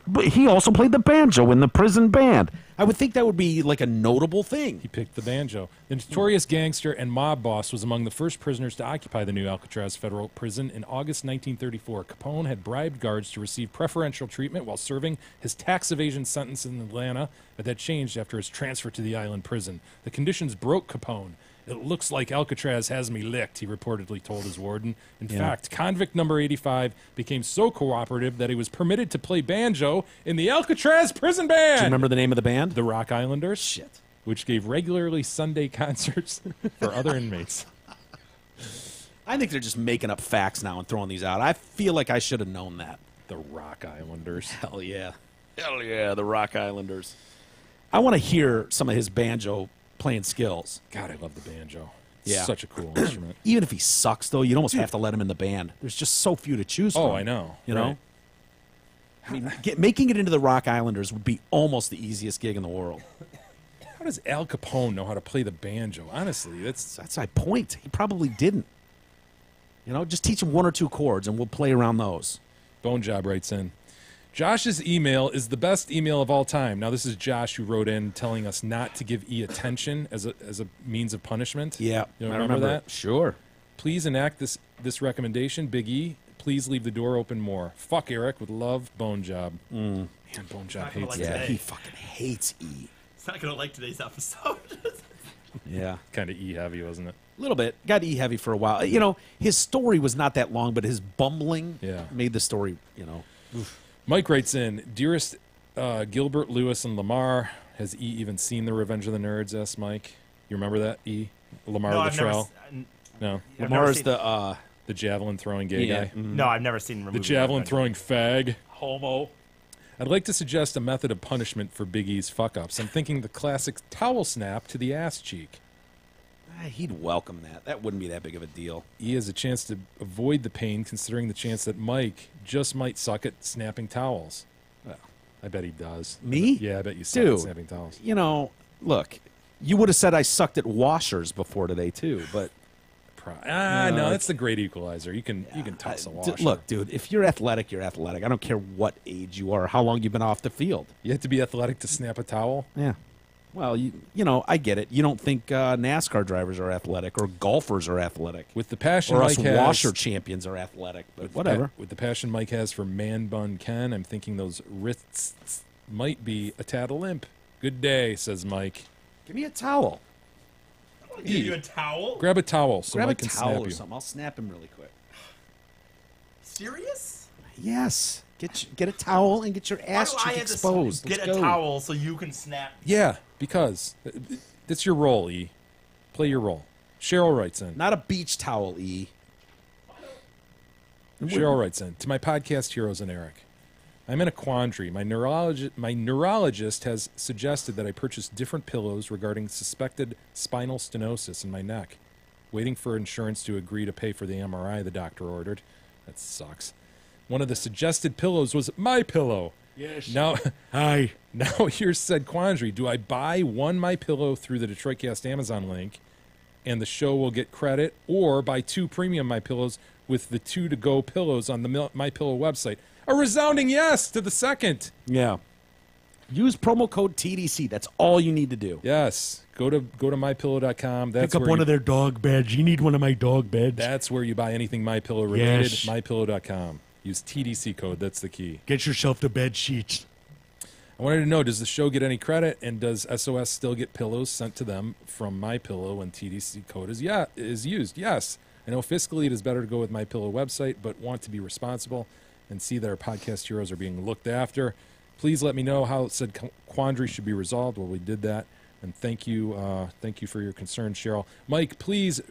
but he also played the banjo in the prison band. I would think that would be like a notable thing. He picked the banjo. The notorious gangster and mob boss was among the first prisoners to occupy the new Alcatraz federal prison in August 1934. Capone had bribed guards to receive preferential treatment while serving his tax evasion sentence in Atlanta, but that changed after his transfer to the island prison. The conditions broke Capone. It looks like Alcatraz has me licked, he reportedly told his warden. In fact, convict number 85 became so cooperative that he was permitted to play banjo in the Alcatraz prison band. Do you remember the name of the band? The Rock Islanders. Shit. Which gave regularly Sunday concerts for other inmates. I think they're just making up facts now and throwing these out. I feel like I should have known that. The Rock Islanders. Hell yeah. Hell yeah, the Rock Islanders. I want to hear some of his banjo playing skills. God, I love the banjo. It's Yeah. such a cool instrument. Even if he sucks, though, you'd almost have to let him in the band. There's just so few to choose from. Oh, I know. You know? Right. I mean, making it into the Rock Islanders would be almost the easiest gig in the world. How does Al Capone know how to play the banjo? Honestly, That's my point. He probably didn't. Just teach him 1 or 2 chords, and we'll play around those. Bone Job writes in. Josh's email is the best email of all time. Now, this is Josh who wrote in telling us not to give E attention as a means of punishment. Yeah. You I remember that? Sure. Please enact this recommendation, Big E. Please leave the door open more. Fuck Eric with love, Bone Job. Yeah, Bone Job Not gonna hates like it. Yeah, today. he fucking hates E. He's not gonna like today's episode. Yeah. Kind of E heavy, wasn't it? A little bit. Got E heavy for a while. You know, his story was not that long, but his bumbling made the story, you know. Mike writes in, dearest Gilbert, Lewis, and Lamar. Has E even seen the Revenge of the Nerds? Asks Mike. You remember that E? Lamar no, the I've never, Trell. No, I've never Lamar's seen- the javelin throwing gay guy. No, I've never seen The javelin throwing fag. homo. I'd like to suggest a method of punishment for Big E's fuck ups. I'm thinking the classic towel snap to the ass cheek. He'd welcome that. That wouldn't be that big of a deal. E has a chance to avoid the pain, considering the chance that Mike just might suck at snapping towels. Well, I bet he does. me? Yeah, I bet you suck at Dude, snapping towels. you know, look, you would have said I sucked at washers before today too, but No, that's the great equalizer. You can toss a washer. look, dude, if you're athletic, you're athletic. I don't care what age you are, or how long you've been off the field. You have to be athletic to snap a towel. Yeah. Well, you know, I get it. You don't think NASCAR drivers are athletic or golfers are athletic. With the passion Or Mike us has, washer champions are athletic, but whatever. With the passion Mike has for man bun Ken, I'm thinking those wrists might be a tad limp. Good day, says Mike. Give me a towel. Give you a towel? Grab a towel so Grab Mike a can towel snap or you. something. I'll snap him really quick. Serious? Yes. Get a towel and get your ass Why do I cheek have to exposed. get Let's a go. towel so you can snap? Yeah, because it's your role, E. Play your role. Cheryl writes in. Not a beach towel, E. Cheryl writes in. To my podcast heroes and Eric, I'm in a quandary. My neurologist has suggested that I purchase different pillows regarding suspected spinal stenosis in my neck. Waiting for insurance to agree to pay for the MRI the doctor ordered. That sucks. One of the suggested pillows was my pillow. Yes. Now, Now here's said quandary. Do I buy one My Pillow through the Detroitcast Amazon link, and the show will get credit, or buy two premium My Pillows with the 2-to-go pillows on the My Pillow website? A resounding yes to the second. Yeah. Use promo code TDC. That's all you need to do. Yes. Go to mypillow.com. That's Pick up where one you, of their dog beds. You need one of my dog beds. That's where you buy anything My Pillow related. Yes. Mypillow.com. Use TDC code. That's the key. Get yourself the bed sheets. I wanted to know, does the show get any credit, and does SOS still get pillows sent to them from My Pillow when TDC code is used? Yes. I know fiscally it is better to go with My Pillow website, but want to be responsible and see that our podcast heroes are being looked after. Please let me know how said quandary should be resolved. Well, we did that, and thank you for your concern, Cheryl. Mike, please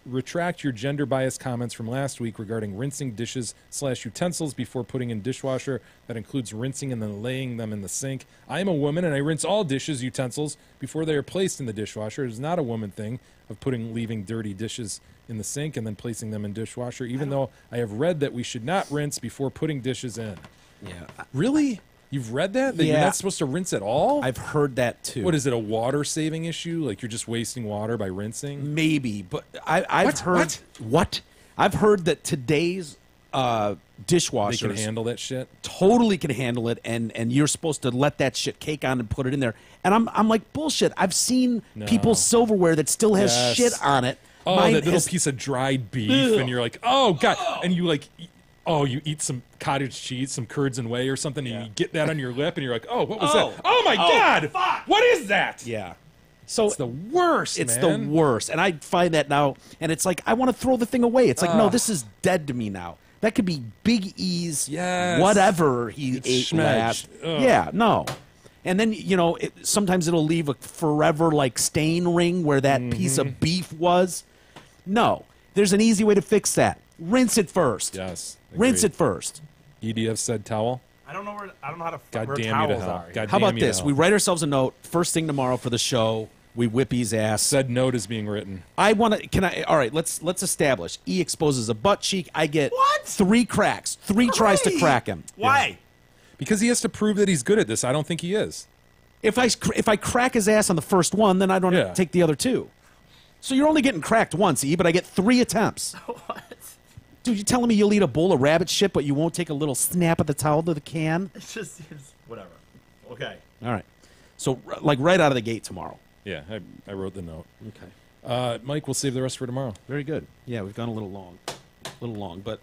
retract your gender-biased comments from last week regarding rinsing dishes/utensils before putting in dishwasher. That includes rinsing and then laying them in the sink. I am a woman, and I rinse all dishes, utensils before they are placed in the dishwasher. It is not a woman thing of leaving dirty dishes in the sink and then placing them in dishwasher, even though I have read that we should not rinse before putting dishes in. Yeah. Really? You've read that? That you're Yeah. not supposed to rinse at all? I've heard that too. What is it, a water-saving issue? Like you're just wasting water by rinsing? Maybe, but I've heard What? I've heard that today's They can dishwashers handle that shit? totally can handle it, and you're supposed to let that shit cake on and put it in there. And I'm like, bullshit. I've seen No. people's silverware that still has Yes. shit on it. Oh, Mine that little has- piece of dried beef, and you're like, oh, God. And you like, you eat some cottage cheese, some curds and whey or something, and you get that on your lip, and you're like, oh, what was that? Oh, my God! Fuck. What is that? Yeah. So It's the worst, It's man. the worst. And I find that now, and it's like, I want to throw the thing away. It's like, no, this is dead to me now. That could be Big E's, Yes. whatever he It's ate schmedged. last. Ugh. Yeah, no. And then, sometimes it'll leave a forever, like, stain ring where that piece Mm-hmm. of beef was. No. There's an easy way to fix that. Rinse it first. Yes. Rinse agreed. it first. EDF said towel. I don't know how to God where damn you to towels hell. are. God How damn about you to this? hell. We write ourselves a note first thing tomorrow for the show. We whip his ass. Said note is being written. I want to. All right. Let's establish. E exposes a butt cheek. I get What? 3 cracks. 3 tries to crack him. Why? Because he has to prove that he's good at this. I don't think he is. If I crack his ass on the first one, then I don't have Yeah. to take the other 2. So you're only getting cracked once, E, but I get 3 attempts. What? Dude, you telling me you'll eat a bowl of rabbit shit, but you won't take a little snap of the towel to the can? It just seems whatever. Okay. All right. So like right out of the gate tomorrow. Yeah, I wrote the note. Okay. Mike, we'll save the rest for tomorrow. Very good. Yeah, we've gone a little long, but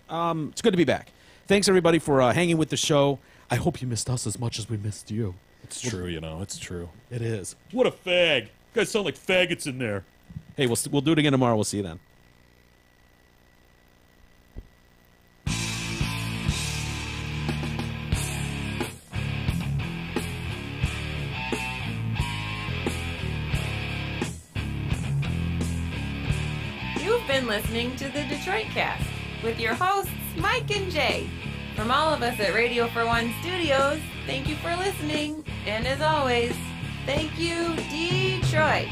it's good to be back. Thanks everybody for hanging with the show. I hope you missed us as much as we missed you. It's true, you know. It's true. It is. What a fag! You guys sound like faggots in there. Hey, we'll do it again tomorrow. We'll see you then. You've been listening to the Detroit Cast with your hosts, Mike and Jay. From all of us at Radio for One Studios, thank you for listening. And as always, thank you, Detroit.